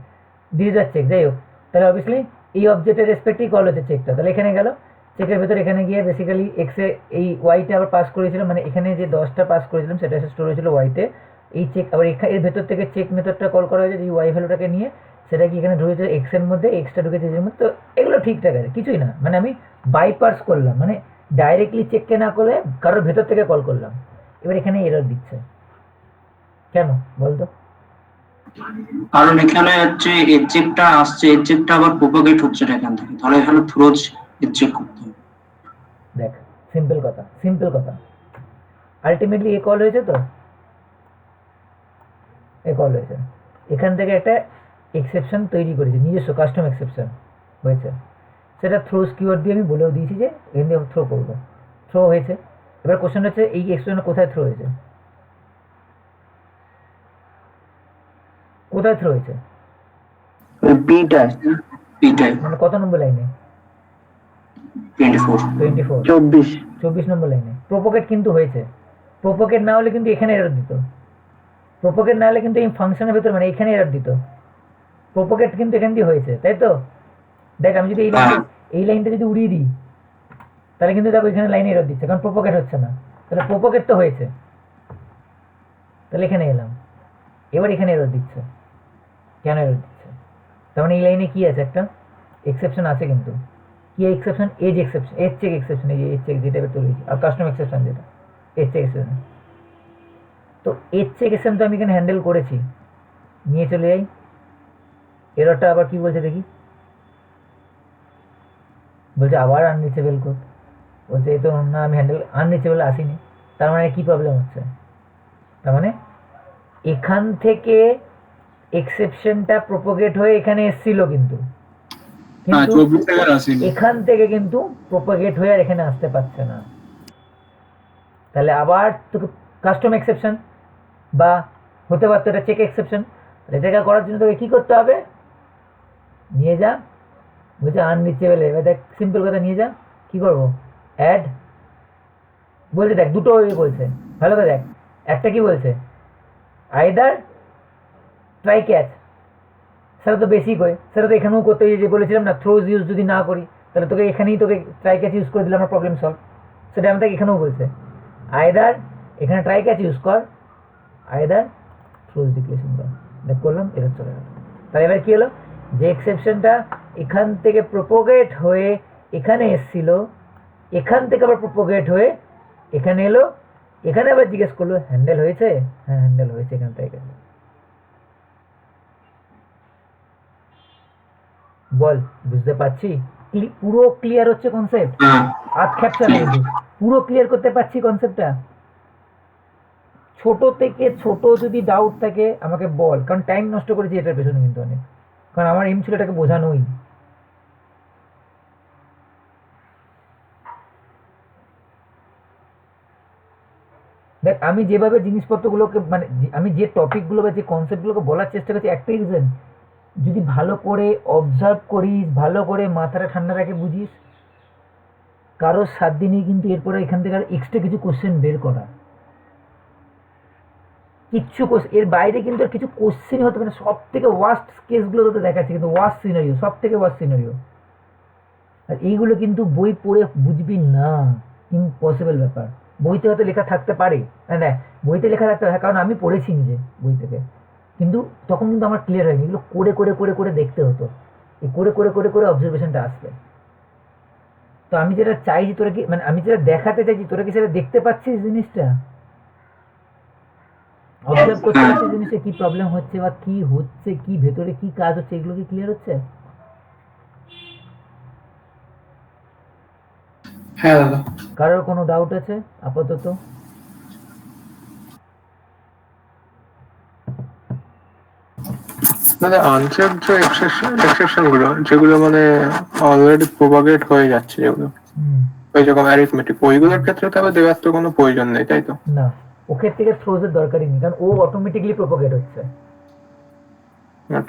দিস ডট চেক। যাই হোক, তাহলে অবভিয়াসলি এই অবজেক্টের রেসপেক্টেই কল হচ্ছে চেকটা, তাহলে এখানে গেল, চেকের ভেতর এখানে গিয়ে বেসিক্যালি এক্সে এই ওয়াইটা আবার পাস করেছিলাম, মানে এখানে যে 10টা পাস করেছিলাম সেটা স্টোর হয়েছিল ওয়াইতে, এই চেক আবার এর ভেতর থেকে চেক মেথডটা কল করা হয়েছে, যে ওয়াই ভ্যালুটাকে নিয়ে সেটা কি এখানে ঢুকেছে এক্স এর মধ্যে, এক্সটা ঢুকেছে এর মধ্যে, তো এগুলো ঠিকঠাক আছে, কিছুই না, মানে আমি বাইপাস করলাম, মানে ডাইরেক্টলি চেককে না করে কারোর ভেতর থেকে কল করলাম। এবার এখানে এরর দিচ্ছে কেন বলতো? কারণ এখানে হচ্ছে এর চেকটা আসছে, এর চেকটা আবার প্রোপাগেট হচ্ছে না এখান থেকে, তাহলে এখানে থ্রোজ এর চেক করতে হবে। দেখ সিম্পল কথা, সিম্পল কথা, আলটিমেটলি এ কল হয়েছে, তো এ কল হয়েছে, এখান থেকে একটা এক্সেপশন তৈরি করেছে, নিজস্ব কাস্টম এক্সেপশন হয়েছে, সেটা থ্রোজ কিওয়ার্ড দিয়ে আমি বলেও দিয়েছি যে এখান দিয়ে থ্রো করবো, থ্রো হয়েছে। এবার কোশ্চেন হচ্ছে এই এক্সেপশন কোথায় থ্রো হয়েছে, কোথায় থ্রো হয়েছে, পিটা পিটাই মানে কত নম্বর লাইনে? 24 24 নম্বর লাইনে প্রোপোগেট কিন্তু হয়েছে, প্রোপোগেট না হলে কিন্তু এখানে এরর দিত, প্রোপোগেট না হলে কিন্তু এই ফাংশনের ভেতর মানে এখানে এরর দিত, প্রোপোগেট কিন্তু এখান দিয়ে হয়েছে, তাই তো? দেখ আমি যদি এই লাইনটা যদি উড়িয়ে দিই তাহলে কিন্তু দেখো এখানে লাইনে এরর দিচ্ছে, কারণ প্রোপোগেট হচ্ছে না, তাহলে প্রোপোগেট তো হয়েছে, তাহলে এখানে এলাম, এবার এখানে এরর দিচ্ছে, কেন এরর দিচ্ছে? তার মানে এই লাইনে কি আছে, একটা এক্সেপশন আছে, কিন্তু কি exception, edge exception, edge check exception, এই যে এজ চেক যেটা তৈরি আর কাস্টম এক্সেপশন যেটা এজ চেক এক্সেপশন, তো এজ চেক এক্সেপশন তো আমি এখানে হ্যান্ডেল করেছি, নিয়ে চলে যাই, এররটা আবার কি বলছে দেখি, বলছে আবার আনরিচেবল কোড, বলছে এই তো না আমি হ্যান্ডেল আনরিচেবল আসিনি, তার মানে কি প্রবলেম হচ্ছে, তার মানে এখান থেকে এক্সেপশনটা প্রোপোগেট হয়ে এখানে এসেছিল, কিন্তু এখান থেকে কিন্তু প্রোপোগেট হয়ে আর এখানে আসতে পারছে না, তাহলে আবার তোকে কাস্টম এক্সেপশন বা হতে পারতো এটা চেক এক্সেপশন, এটাকে করার জন্য তোকে কি করতে হবে, নিয়ে যা, বলছে আনরিচেবল, এবার দেখ সিম্পল কথা, নিয়ে যা, কি করবো, অ্যাড, বলছে দেখ দুটো বলছে, ভালো করে দেখ, একটা কি বলছে, আইদার ট্রাই ক্যাচ, সেটা তো বেসিক হয়, সেটা তো এখানেও করতে, যে বলেছিলাম না থ্রোজ ইউজ যদি না করি তাহলে তোকে এখানেই তোকে ট্রাই ক্যাচ ইউজ করে দিলে আমার প্রবলেম সলভ, সেটা আমাদের এখানেও বলছে, আইদার এখানে ট্রাই ক্যাচ ইউজ কর, আইদার থ্রোজ ডিক্লেরেশন কর, দেখ করলাম, এরর চলে গেল। তাহলে এবার কি হলো, যে এক্সেপশনটা এখান থেকে প্রোপোগেট হয়ে এখানে এসছিল, এখান থেকে আবার প্রোপোগেট হয়ে এখানে এলো, এখানে আবার জিজ্ঞেস করলো হ্যান্ডেল হয়েছে, হ্যাঁ হ্যান্ডেল হয়েছে, এখান থেকে বল, বুঝতে পারছি, পুরো ক্লিয়ার হচ্ছে কনসেপ্ট, আজ খ্যাপচা না, কিন্তু পুরো ক্লিয়ার করতে পারছি কনসেপ্টটা, ছোট থেকে ছোট যদি ডাউট থাকে আমাকে বল, কারণ টাইম নষ্ট করেছি এটার পেছনে কিন্তু অনেক, কারণ আমার এম ছিল এটাকে বোঝানোই। দেখ আমি যেভাবে জিনিসপত্রগুলোকে মানে আমি যে টপিকগুলো বা যে কনসেপ্টগুলোকে বলার চেষ্টা করছি, একটাই রিজন, যদি ভালো করে অবজার্ভ করিস, ভালো করে মাথাটা ঠান্ডা রাখে বুঝিস, কারোর 7 দিনই কিন্তু এরপরে এখান থেকে আর এক্সট্রা কিছু কোশ্চেন বের করা, কিচ্ছু এর বাইরে কিন্তু আর কিছু কোশ্চেনই হতে পারে না, সব থেকে ওয়ার্স্ট কেসগুলো তোকে দেখাচ্ছে, কিন্তু ওয়ার্স্ট সিনারিও, সব থেকে ওয়ার্স্ট সিনারিও, আর এইগুলো কিন্তু বই পড়ে বুঝবি না, ইম্পসিবল ব্যাপার, বইতে হয়তো লেখা থাকতে পারে, না বইতে লেখা থাকতে পারে, কারণ আমি পড়েছি নিজে বই থেকে, কিন্তু তখন কিন্তু আমার ক্লিয়ার হয়নি, এগুলো করে করে করে করে দেখতে হতো, এই করে করে করে করে অবজারভেশনটা আসবে, তো আমি যেটা চাইছি তোরা কি মানে আমি যেটা দেখাতে চাইছি তোরা কি সেটা দেখতে পাচ্ছিস জিনিসটা, অবজার্ভ করতে হ্যাঁ। পারছিস জিনিসটা কি প্রবলেম হচ্ছে বা কি হচ্ছে, কি ভেতরে কি কাজ হচ্ছে, এগুলো কি ক্লিয়ার হচ্ছে? হ্যাঁ দাদা। কারোর কোনো ডাউট আছে আপাতত? মানে আনচেক যে এক্সেপশন গুলো যেগুলো মানে অলরেডি প্রোপাগেট হয়ে যাচ্ছে যেগুলো হুম, ওই রকম অ্যারিথমেটিক ওইগুলোর ক্ষেত্রে তবে দেওয়ার তো কোনো প্রয়োজন নেই তাই তো? না ওকে থেকে থ্রোজের দরকারই নেই, কারণ ও অটোমেটিক্যালি প্রোপাগেট হচ্ছে।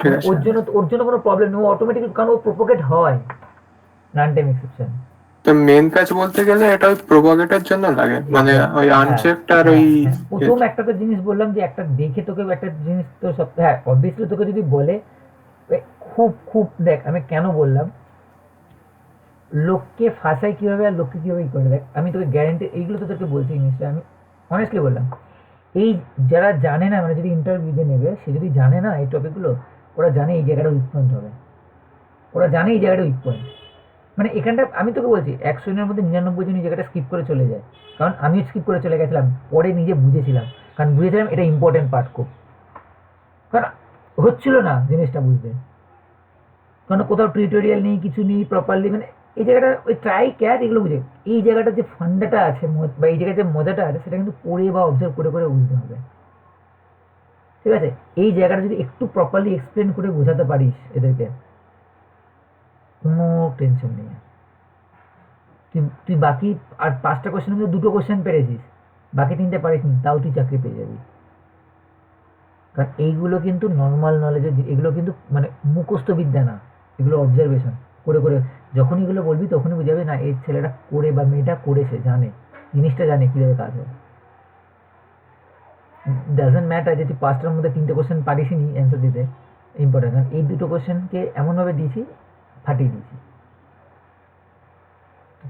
ঠিক আছে। ওর জন্য কোনো প্রবলেম নেই, ও অটোমেটিক্যালি, কারণ ও প্রোপাগেট হয় রান টাইম এক্সেপশন। তো মেন কাজ বলতে গেলে এটা ওই প্রোপাগেটের জন্য লাগে মানে ওই আনচেকড আর ওই প্রথম একটা তো জিনিস বললাম যে একটা দেখে তোকে একটা জিনিস তো সব, হ্যাঁ অবভিয়াসলি তোকে যদি বলে খুব খুব দেখ আমি কেন বললাম লোককে ফাঁসায় কিভাবে আর লোককে কিভাবে ই করে, দেখ আমি তোকে গ্যারান্টি এইগুলো তো তোকে বলছি জিনিসটা, আমি অনেস্টলি বললাম এই যারা জানে না মানে যদি ইন্টারভিউ যে নেবে সে যদি জানে না এই টপিকগুলো, ওরা জানে এই জায়গাটা উইক পয়েন্ট হবে, ওরা জানে এই জায়গাটা উইক পয়েন্ট। মানে এখানটা আমি তোকে বলছি 100 জনের মধ্যে 99 জন এই জায়গাটা স্কিপ করে চলে যায়, কারণ আমিও স্কিপ করে চলে গেছিলাম, পরে নিজে বুঝেছিলাম, কারণ বুঝেছিলাম এটা ইম্পর্টেন্ট পার্ট খুব, কারণ হচ্ছিল না জিনিসটা বুঝতে, কারণ কোথাও টিউটোরিয়াল নেই কিছু নেই প্রপারলি, মানে এই জায়গাটা ওই ট্রাই ক্যাচ এগুলো বুঝে, এই জায়গাটা যে ফান্ডাটা আছে বা এই জায়গায় যে মজাটা আছে সেটা কিন্তু পড়ে বা অবজার্ভ করে করে বুঝতে হবে, ঠিক আছে? এই জায়গাটা যদি একটু প্রপারলি এক্সপ্লেন করে বোঝাতে পারিস এদেরকে, কোনো টেনশন নেই। তুই বাকি আর 5টা কোশ্চেনের মধ্যে 2টো কোশ্চেন পেরেছিস, বাকি 3টে পারিসনি, তাও তুই চাকরি পেয়ে যাবি, কারণ এইগুলো কিন্তু নর্মাল নলেজের, এগুলো কিন্তু মানে মুখস্থ বিদ্যা না, এগুলো অবজারভেশন করে করে যখন এগুলো বলবি তখনই বুঝাবে না এই ছেলেটা করে বা মেয়েটা করেছে, জানে জিনিসটা, জানে কীভাবে কাজ হয়। ডাজন্ট ম্যাটার যে তুই 5টার মধ্যে 3টে কোশ্চেন পারিসনি অ্যান্সার দিতে, ইম্পর্টেন্ট, কারণ এই 2টো কোশ্চেনকে এমনভাবে দিয়েছি ফাটিয়ে দিয়েছি।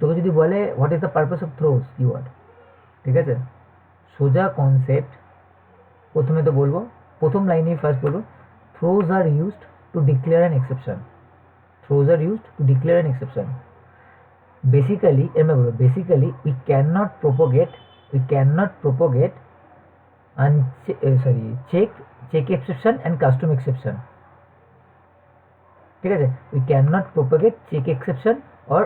তোকে যদি বলে what is the purpose of throws keyword, ঠিক আছে, সোজা কনসেপ্ট, প্রথমে তো বলবো প্রথম লাইনেই ফার্স্ট বলবো throws are used to declare an exception, throws are used to declare an exception. Basically এমনি বলবো, basically we can not propagate check exception and custom exception, ঠিক আছে? We can not propagate check exception or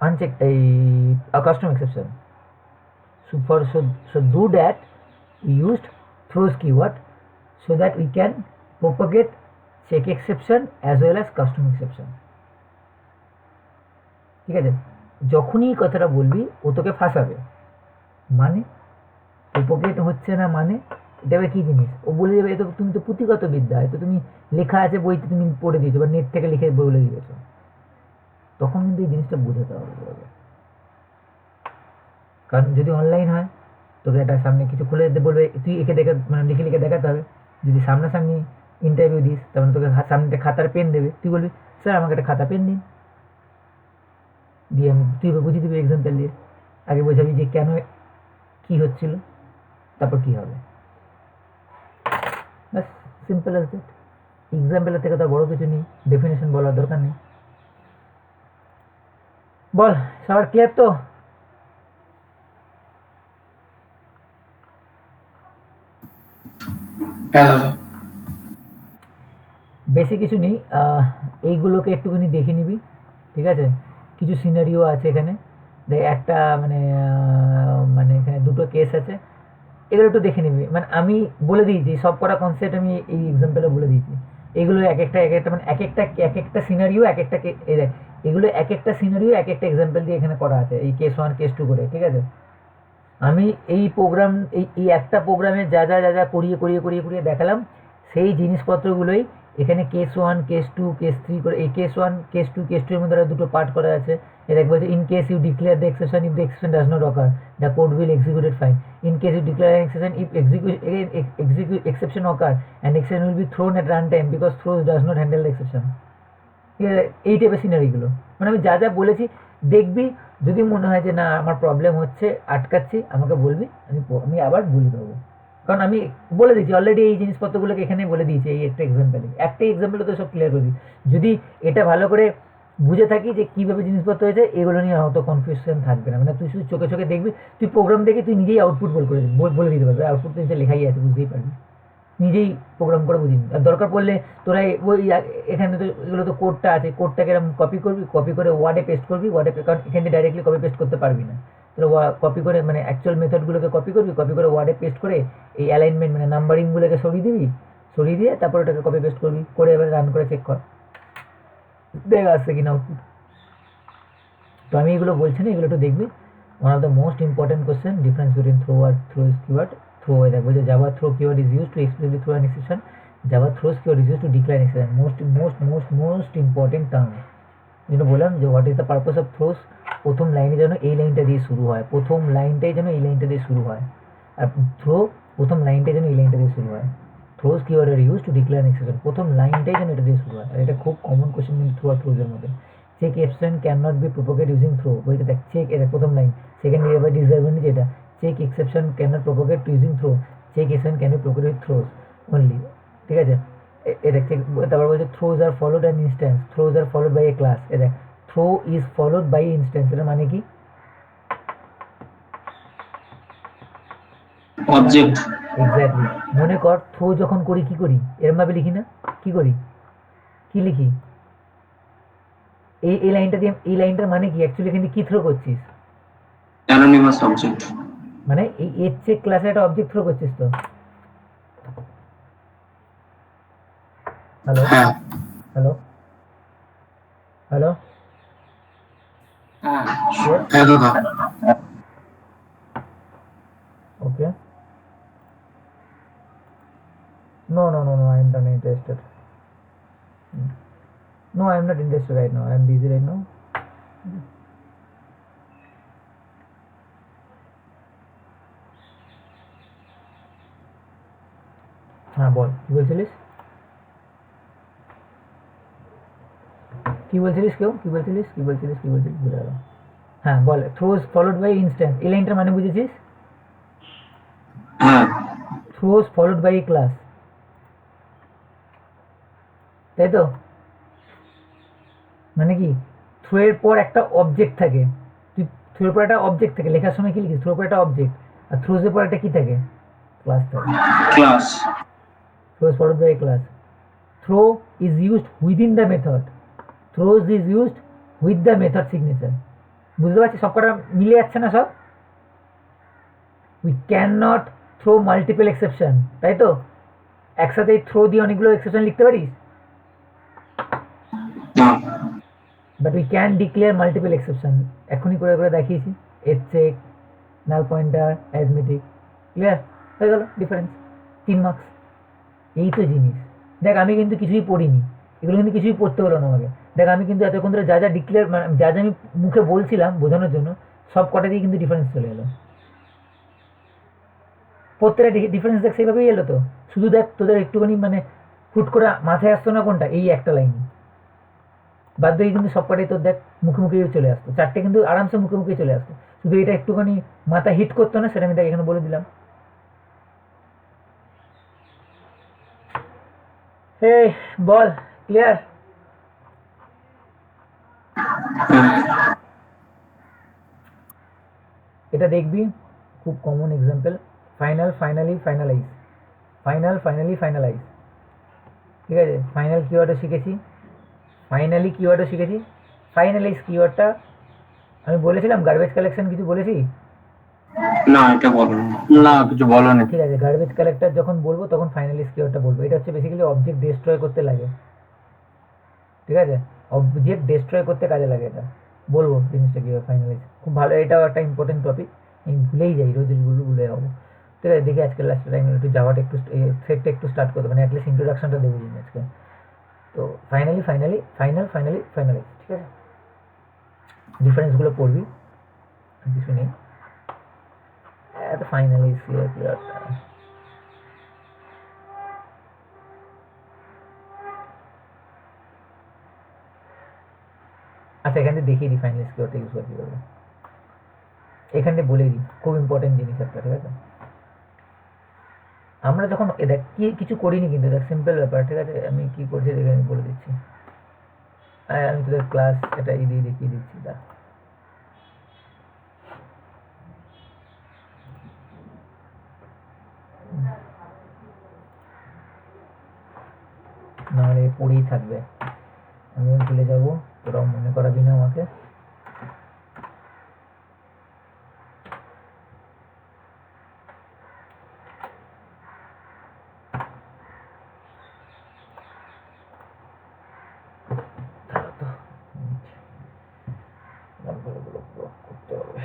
uncheck a custom exception. So do that we used throws keyword so that we can propagate check exception as well as custom exception, ঠিক আছে? যখনই কথাটা বলবি ও তোকে ফাঁসাবে, মানে প্রোপোগেট হচ্ছে না মানে এটা কি জিনিস, ও বলে দেবে তো তুমি তো পুঁথিগত বিদ্যা, তো তুমি লেখা আছে বইতে তুমি পড়ে দিয়েছো বা নেট থেকে লিখে বলে দিয়েছো, তখন কিন্তু এই জিনিসটা বোঝাতে হবে। কারণ যদি অনলাইন হয় তোকে একটা সামনে কিছু খুলে দিতে বলবে, তুই একে দেখে মানে লিখে লিখে দেখাতে হবে। যদি সামনাসামনি ইন্টারভিউ দিস তখন তোকে সামনে একটা খাতার পেন দেবে, তুই বলবি স্যার আমাকে একটা খাতা পেন দিন, দিয়ে তুই বুঝিয়ে দিবি এক্সাম্পল দিয়ে, আগে বোঝাবি যে কেন কী হচ্ছিল, তারপর কী হবে, ব্যাস সিম্পল অ্যাজ দ্যাট। এক্সাম্পলের থেকে তার বড় কিছু নেই, ডেফিনেশন বলার দরকার নেই। বল সবার ক্লিয়ার তো? হ্যাঁ দাদা। বেশি কিছু নেই, এইগুলোকে একটুখানি দেখে নিবি, ঠিক আছে? কিছু সিনারিও আছে এখানে, দেখ একটা মানে এখানে 2টো কেস আছে, এগুলো একটু দেখে নিবি। মানে আমি বলে দিয়েছি সব কটা কনসেপ্ট, আমি এই এক্সাম্পলে বলে দিয়েছি। এগুলো এক একটা মানে এক একটা সিনারিও এক একটা এগুলো এক একটা সিনারিও এক একটা এক্সাম্পল দিয়ে এখানে করা আছে, এই কেস 1 কেস 2 করে, ঠিক আছে? আমি এই প্রোগ্রাম এই একটা প্রোগ্রামে যা যা যা যা করিয়ে দেখালাম সেই জিনিসপত্রগুলোই এখানে কেস 1 কেস 2 কেস 3 করে, এই কেস 1 কেস 2 কেস 2 এর মধ্যে 2টো পার্ট করা আছে। এর এক বলছে in case you declare the exception if the exception does not occur the code will executed fine, in case you declare an exception if exception occur and exception will be thrown at run time because throws does not handle the exception, ঠিক আছে? এই টাইপের সিনারিগুলো মানে আমি যা যা বলেছি দেখবি, যদি মনে হয় যে না আমার প্রবলেম হচ্ছে আটকাচ্ছি আমাকে বলবি, আমি আবার বলে দেবো, কারণ আমি বলে দিয়েছি অলরেডি এই জিনিসপত্রগুলোকে এখানে বলে দিয়েছি, এই একটা এক্সাম্পলে তো সব ক্লিয়ার করে দিই। যদি এটা ভালো করে বুঝে থাকি যে কীভাবে জিনিসপত্র হয়েছে, এগুলো নিয়ে অত কনফিউশন থাকবে না। মানে তুই শুধু চোখে চোখে দেখবি, তুই প্রোগ্রাম দেখে তুই নিজেই আউটপুট বলে দিতে পারবি, আউটপুট তো নিচে লেখাই আছে, বুঝতেই পারবি, নিজেই প্রোগ্রাম করে বুঝিনি। আর দরকার পড়লে তোরা ওই এখানে তো এগুলো তো কোডটা আছে, কোডটাকে এরকম কপি করবি, কপি করে ওয়ার্ডে পেস্ট করবি, কারণ এখান থেকে ডাইরেক্টলি কপি পেস্ট করতে পারবি না, তোরা কপি করে মানে অ্যাকচুয়াল মেথডগুলোকে কপি করবি, কপি করে ওয়ার্ডে পেস্ট করে এই অ্যালাইনমেন্ট মানে নাম্বারিংগুলোকে সরিয়ে দিবি, সরিয়ে দিয়ে তারপর ওটাকে কপি পেস্ট করবি, করে এবার রান করে চেক কর, দেখ আসছে কিনা আউটপুট। তো আমি এগুলো বলছি না, এগুলো একটু দেখবি। One of the most important question, difference between throw আর থ্রোজ কিওয়ার্ড। থ্রো হয়ে দেখবো যে Java throw keyword is use to explicitly throw an exception, Java throws keyword is use to decline exception. Most important term যেটা বললাম যে what is the purpose of throws, প্রথম লাইনে যেন এই লাইনটা দিয়ে শুরু হয়, প্রথম লাইনটাই যেন এই লাইনটা দিয়ে শুরু হয়, আর থ্রো প্রথম লাইনটাই যেন এই লাইনটা দিয়ে শুরু হয়। থ্রোজ কিওয়ার্ড আর ইউজ টু ডিক্লাইন এক্সেপশন, প্রথম লাইনটাই যেন এটা দিয়ে শুরু হয়। আর এটা খুব কমন কোশ্চেন কিন্তু থ্রো আর থ্রোজের মধ্যে। Check exception can not be propagate using throw, বলতে দেখ চেক, এটা প্রথম লাইন, সেকেন্ড নিয়ার ডিসঅ্যাডভান্টেজ এটা, check exception can not propagate using throw, check exception can be propagate with throws only, ঠিক আছে। এটা চেক, তারপর বলছে throws are followed an instance, throws are followed by a class. এটা throw is followed by instance, এটা মানে কি? Object. Exactly, মনে কর থ্রো যখন করি কি করি, এরম ভাবে লিখি না, কি করি, কি লিখি, এই লাইনটা দিয়ে, এই লাইনটার মানে কি অ্যাকচুয়ালি এখানে কি থ্রো করছিস, অ্যানোনিমাস অবজেক্ট। মানে এই এর চেক ক্লাসে একটা অবজেক্ট থ্রো করছিস তো। হ্যালো হ্যাঁ হ্যালো হ্যালো, হ্যাঁ দাদা। ওকে, no, I am not interested. No, I am not interested right now, I am busy right now. হ্যাঁ বল, কি বলছিলিস, ভুলে গেলাম। হ্যাঁ বল, থ্রোজ ফলোড বাই ইনস্ট্যান্স, এই লাইনটার মানে বুঝেছিস? হ্যাঁ, throws followed by a class, তাই তো? মানে কি, থ্রো এর পর একটা অবজেক্ট থাকে, তুই থ্রো এর পর একটা অবজেক্ট থাকে, লেখার সময় কি লিখিস, থ্রো এর পর একটা অবজেক্ট, আর থ্রোজ এর পর একটা কি থাকে, ক্লাস থাকে। Class. Throws followed by a class. Throw is used within the method. Throws is used with the method signature. বুঝতে পারছিস সব কটা মিলে যাচ্ছে না সব? We cannot throw multiple exception, তাই তো? একসাথে থ্রো দিয়ে অনেকগুলো এক্সেপশন লিখতে পারিস, না। but we can declare multiple exception. এখনই করে করে দেখিয়েছি, এর চেক, নাল পয়েন্টার, অ্যারিথমেটিক, ক্লিয়ার হয়ে গেল, ডিফারেন্স 3 মার্কস। এই তো জিনিস, দেখ আমি কিন্তু কিছুই পড়িনি, এগুলো কিন্তু কিছুই পড়তে হলো না আমাকে। দেখ আমি কিন্তু এতক্ষণ ধরে যা যা ডিক্লেয়ার, মানে যা যা আমি মুখে বলছিলাম বোঝানোর জন্য, সব কটা দিয়ে কিন্তু ডিফারেন্স চলে এলো, প্রত্যেকটা ডিফারেন্স দেখ সেইভাবেই এলো। তো শুধু দেখ তোদের একটুখানি মানে হুট করে মাথায় আসতো না কোনটা, এই একটা লাইন, বাদ দিয়ে কিন্তু সব কটাই তোর দেখ মুখে মুখেই চলে আসতো, চারটে কিন্তু আরামসে মুখে মুখেই চলে আসতো, শুধু এটা একটুখানি মাথা হিট করতো না, সেটা আমি দেখ এখানে বলে দিলাম। এই বল, ক্লিয়ার? এটা দেখবি, খুব কমন এক্সাম্পল, ফাইনালি ফাইনালাইজ, ঠিক আছে। ফাইনাল কিওয়ার্ডও শিখেছি, ফাইনালি কিওয়ার্ডও শিখেছি। ফাইনালাইজ কিওয়ার্ডটা আমি বলেছিলাম, গার্বেজ কালেকশন কিছু বলেছি? না, এটা বলো না, কিছু বলনি। ঠিক আছে, গার্বেজ কালেক্টর যখন বলবো তখন ফাইনালাইজ কিওয়ার্ডটা বলবো। এটা হচ্ছে বেসিক্যালি অবজেক্ট ডিস্ট্রয় করতে লাগে, ঠিক আছে, অবজেক্ট ডিস্ট্রয় করতে কাজে লাগে। এটা বলবো জিনিসটা কীভাবে ফাইনালাইজ, খুব ভালো, এটাও একটা ইম্পর্টেন্ট টপিক, আমি ভুলেই যাই, রোজ ভুলে যাবো। ঠিক আছে, দেখি আজকে লাস্ট টাইম একটু যাওয়াটা একটু সেটটা একটু স্টার্ট করতে, মানে অ্যাটলিস্ট ইন্ট্রোডাকশনটা দেবো জিনিস আজকে। তো ফাইনালাইজ, ঠিক আছে, ডিফারেন্সগুলো পড়বি, কিছু নেই। এত ফাইনালাইজ কিওয়ার্ডটা, আচ্ছা এখানে দেখিয়ে দিই ফাইনালাইজ কিওয়ার্ডটা ইউজ করে কীভাবে, এখানে বলে দিই, খুব ইম্পর্টেন্ট জিনিস একটা, ঠিক আছে। আমরা যখন দেখ কিছু করিনি কিন্তু, দেখ সিম্পল ব্যাপার, ঠিক আছে, আমি কি করছি দেখে আমি বলে দিচ্ছি। আমি তোদের ক্লাস এটা দিয়ে দেখিয়ে দিচ্ছি দা নাহলে পড়েই থাকবে আমিও ভুলে যাব তোরাও মনে করাবি না আমাকে নাম্বারগুলো ব্লক করতে হবে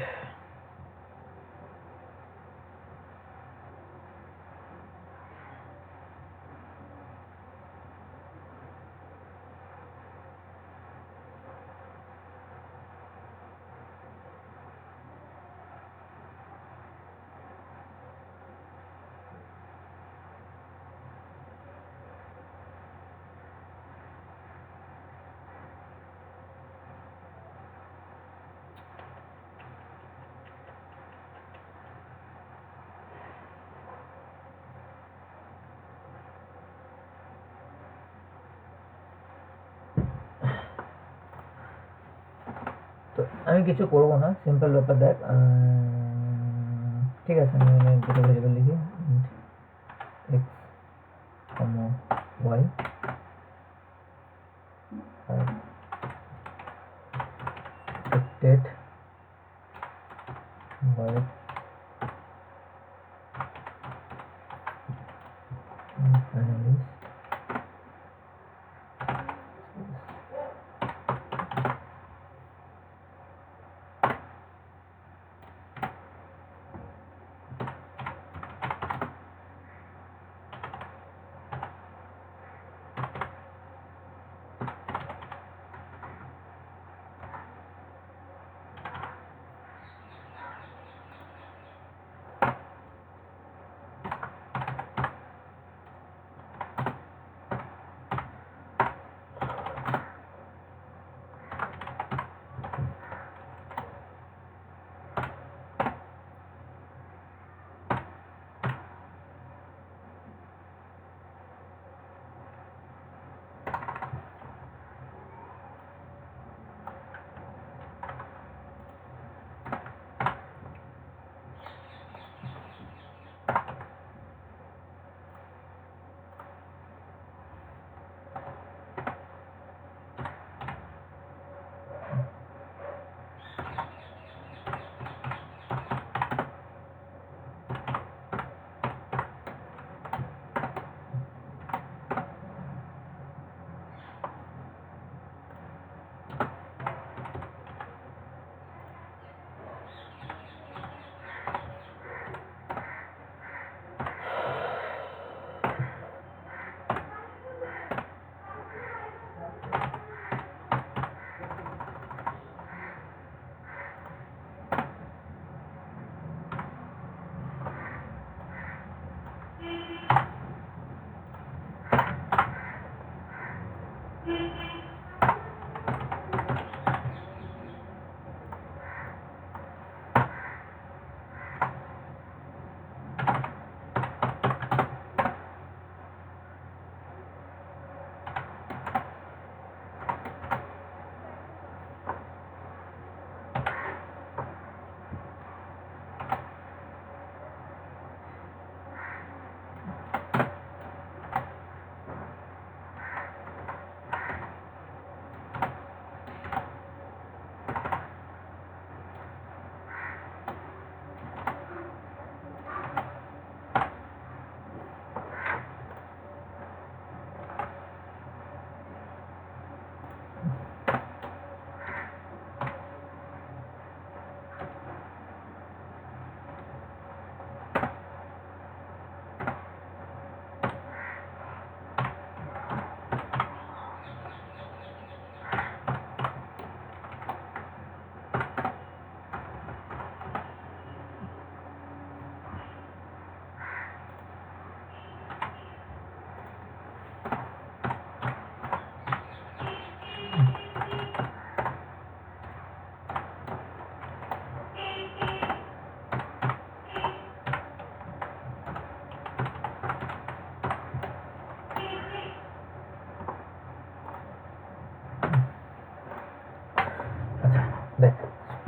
তো আমি কিছু করব না সিম্পল ব্যাপার দেখ ঠিক আছে আমি দুটো ভেরিয়েবল লিখি x y expected y finally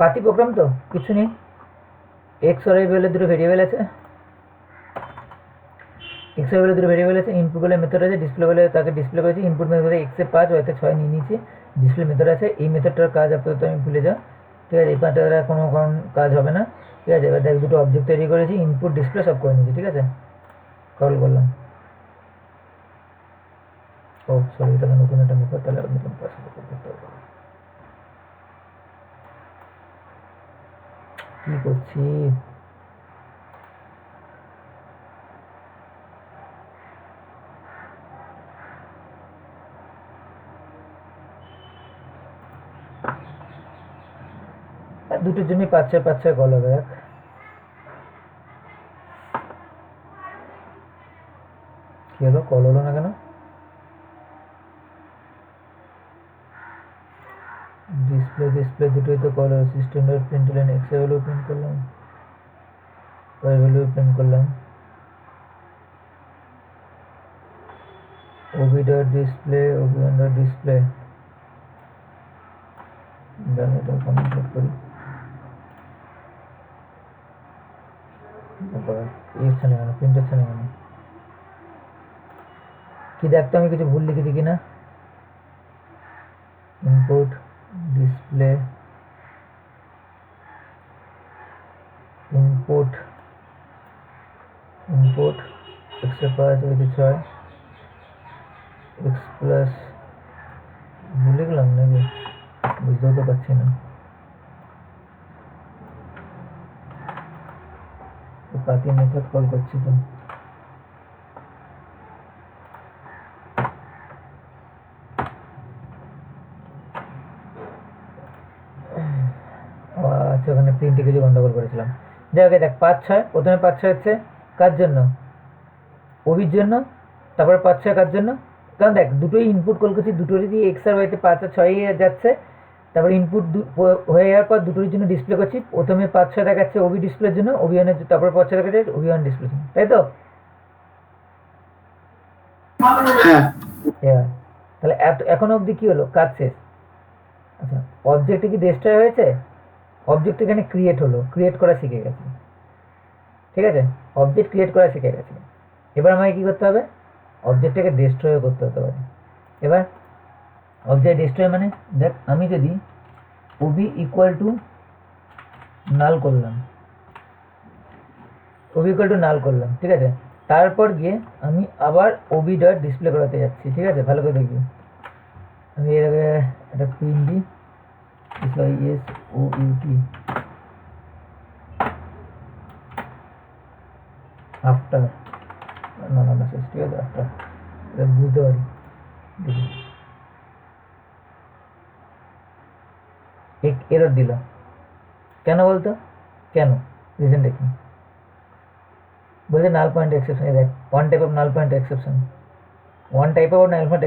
পাতি প্রোগ্রাম তো কিছু নেই। এক্স আর ওয়াই বলে দুটো ভেরিয়েবল আছে, এক্স ওয়াই বলে দুটো ভেরিয়েবল আছে, ইনপুট বলে মেথড আছে, ডিসপ্লে বলে তাকে ডিসপ্লে করেছি। ইনপুট মেথড এক্সে 5 ওয়াইতে 6 নিয়ে নিয়েছি, ডিসপ্লে মেথড আছে। এই মেথডটার কাজ আপাতত আমি ভুলে যাও, ঠিক আছে? এই পার্টটা কোনো কারণ কাজ হবে না, ঠিক আছে? এবার দেখ দুটো অবজেক্ট তৈরি করেছি, ইনপুট ডিসপ্লে সব করে নিয়েছি, ঠিক আছে? কল করলাম। ও সরি, এটা তো নতুন একটা মেথড, তাহলে নতুন পাসওয়ার্ড করতে হবে। কি করছি? দুটোর জন্যই 5-6 কল হবে। দেখ কি হলো, কল হলো না কেন? ডিসপ্লে দুটোই তো কল হচ্ছে। Standard print line x value print করলাম, ওয়াই ভ্যালু প্রিন্ট করলাম। Ob dot display, ob dot display, এটা কমেন্ট করি। হচ্ছে না কেন, প্রিন্ট হচ্ছে না কেন? কি দেখতো আমি কিছু ভুল লিখেছি কিনা। ইনপুট ডিসপ্লে, ইনপুট এক্স 5 ওইতে 6 এক্স প্লাস, ভুলে গেলাম নাকি বুঝতেও তো পারছি না। পাতি মেথড কল করছি তো। আচ্ছা, ওখানে প্রিন্টে কিছু গন্ডগোল করেছিলাম। যাই হোক, দেখ 5-6, প্রথমে 5-6 হচ্ছে কার জন্য? ওবির জন্য। তারপরে 5-6 কার জন্য? কারণ দেখ দুটোই ইনপুট কল করছি, দুটোরই এক্স আর ওয়াইতে 5 আর 6 যাচ্ছে। তারপরে ইনপুট হয়ে যাওয়ার পর দুটোর জন্য ডিসপ্লে করছি। প্রথমে 5-6 দেখাচ্ছে ওবি ডিসপ্লের জন্য, ওবি ওয়ানের, তারপরে 5-6 দেখাচ্ছে ওবি ওয়ান ডিসপ্লের জন্য, তাই তো? হ্যাঁ। তাহলে এখনো অবধি কি হলো, কাজ শেষ। আচ্ছা, অবজেক্টে কি ডিস্ট্রয় হয়েছে? অবজেক্ট এখানে ক্রিয়েট হলো, ক্রিয়েট করা শিখে গেছে, ঠিক আছে? অবজেক্ট ক্রিয়েট করা শিখে গেছে। এবার আমাকে কি করতে হবে? অবজেক্টটাকে ডিস্ট্রয় করতে হতে পারে। এবার অবজেক্ট ডিস্ট্রয় মানে দেখ, আমি যদি ওবি ইকুয়াল টু নাল করলাম, ঠিক আছে? তারপর গিয়ে আমি আবার ওবি ডট ডিসপ্লে করাতে যাচ্ছি, ঠিক আছে? ভালো করে দেখবি। আমি এর আগে একটা প্রিন্ট দিই, SOUT আফটার, না মেসেজ, ঠিক আছে? আফটার বুঝতে পারি, দেখি এরর দিল কেন বলতো? কেন, রিজনটা কি? বলছে নাল পয়েন্ট এক্সেপশন। দেখ, one type of null point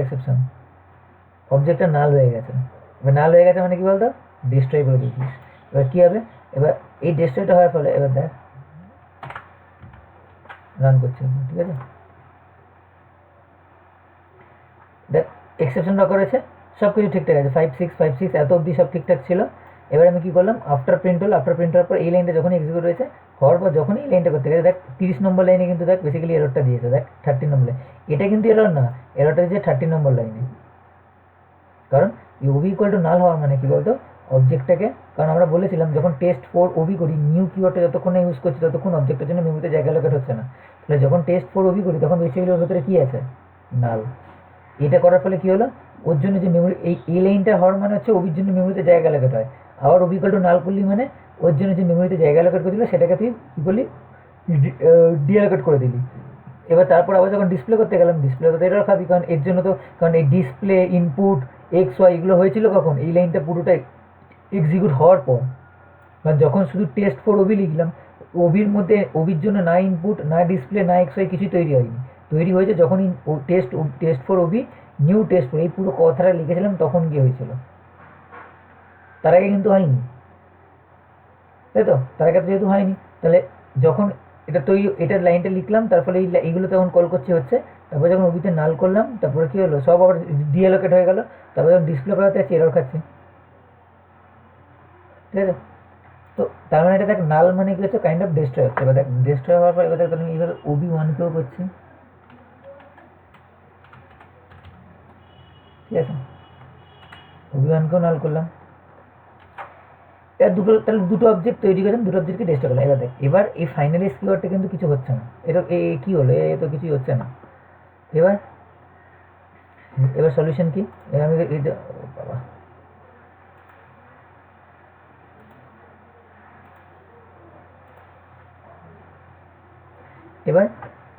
exception, অবজেক্টটা নাল হয়ে গেছে। এবার নাল হয়ে গেছে মানে কি বলতো? ডিস্ট্রয় করে দিয়েছিস। এবার কি হবে? এবার এই ডিস্ট্রয়টা হওয়ার ফলে এবার দেখ রান করছে, ঠিক আছে? দেখ এক্সেপশনটা করেছে, সব কিছু ঠিকঠাক আছে, 5-6 এত অবধি সব ঠিকঠাক ছিল। এবার আমি কি করলাম? আফটার প্রিন্ট হওয়ার পর এই লাইনটা যখন এক্সিকিউট হয়েছে, হওয়ার পর যখন এই লাইনটা করতে গেছে, দেখ 30 নম্বর লাইনে কিন্তু দেখ বেসিক্যালি এররটা দিয়েছে। দেখ 13 নম্বর লাইন, এটা কিন্তু এরর না, এররটা দিয়েছে 13 নম্বর লাইনে। কারণ ওবি ইকুয়াল টু নাল হওয়ার মানে কি বলতো? অবজেক্টটাকে, কারণ আমরা বলেছিলাম যখন টেস্ট 4 ওবি করি, নিউ কিওয়ার্ডটা যতক্ষণ না ইউজ করছি ততক্ষণ অবজেক্টের জন্য মেমোরিতে জায়গা অ্যালোকেট হচ্ছে না। তাহলে যখন টেস্ট 4 ওবি করি তখন বেসিক্যালি ওর ভেতরে কি আছে? নাল। এটা করার ফলে কি হলো? ওর জন্য যে মেমোরি, এই লাইনটা হওয়ার মানে হচ্ছে ওবির জন্য মেমোরিতে জায়গা অ্যালোকেট হয়। আবার ওবি ইকুয়াল টু নাল করলি মানে ওর জন্য যে মেমোরিতে জায়গা অ্যালোকেট করেছিল সেটাকে তুই কী করলি? ডিঅ্যালোকেট করে দিলি। এবার তারপর আবার যখন ডিসপ্লে করতে গেলাম, ডিসপ্লে তো এটাও খাবি, কারণ এর জন্য তো, কারণ এই ডিসপ্লে ইনপুট এক্স ওয়াই এগুলো হয়েছিল কখন? এই লাইনটা পুরোটা এক্সিকিউট হওয়ার পর। কারণ যখন শুধু টেস্ট 4 ওবি লিখলাম, ওবির মধ্যে ওবির জন্য না ইনপুট না ডিসপ্লে না এক্স ওয়াই কিছুই তৈরি হয়নি, তৈরি হয়েছে যখন টেস্ট 4 ওবি নিউ টেস্ট 4 এই পুরো কথাটা লিখেছিলাম তখন গিয়ে হয়েছিল, তার আগে কিন্তু হয়নি, তাই তো? তার আগে তো যেহেতু হয়নি, তাহলে যখন এটা তৈরি, এটার লাইনটা লিখলাম, তার ফলে এইগুলো তখন কল করছে হচ্ছে। তারপরে যখন ওবিতে নাল করলাম, তারপরে কি হলো? সব আবার ডিঅ্যালোকেট হয়ে গেল। তারপরে যখন ডিসপ্লে করাতে যাচ্ছি এরর খাচ্ছে, ঠিক আছে? তো তার মানে এটা দেখ নাল মানে কি হচ্ছে কাইন্ড অফ ডিস্ট্রয় হচ্ছে। এবার দেখ ডিস্ট্রয় হওয়ার পর এবার দেখ আমি এইভাবে OB1 কেও করছি, ঠিক আছে, OB1 কেও নাল করলাম। এবার তাহলে দুটো অবজেক্ট তৈরি করেছেন, দুটো অবজেক্টকে ডিস্ট্রয় করলাম। এবার দেখ এবার এই ফাইনালিস্ট কিওয়ার্ডটা কিন্তু কিছু হচ্ছে না, এটা কি হলো, এ তো কিছুই হচ্ছে না। এবার সলিউশন কি, আমি এই যে বাবা এবার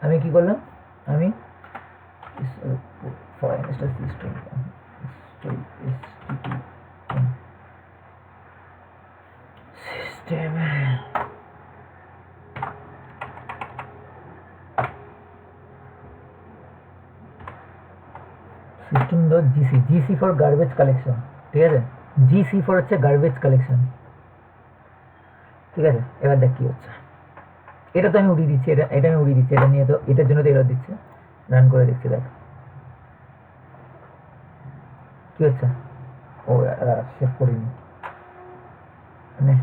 আমি কি করলাম, আমি system dot GC for garbage collection, ঠিক আছে, জিসি ফর হচ্ছে গার্বেজ কালেকশন, ঠিক আছে। এবার দেখ কি হচ্ছে, এটা তো আমি উড়িয়ে দিচ্ছি, এটা আমি উড়িয়ে দিচ্ছি, এটা নিয়ে তো এটার জন্য তো এরর দিচ্ছে, রান করে দেখছি দেখ কি হচ্ছে। ও সেভ করিনি, মানে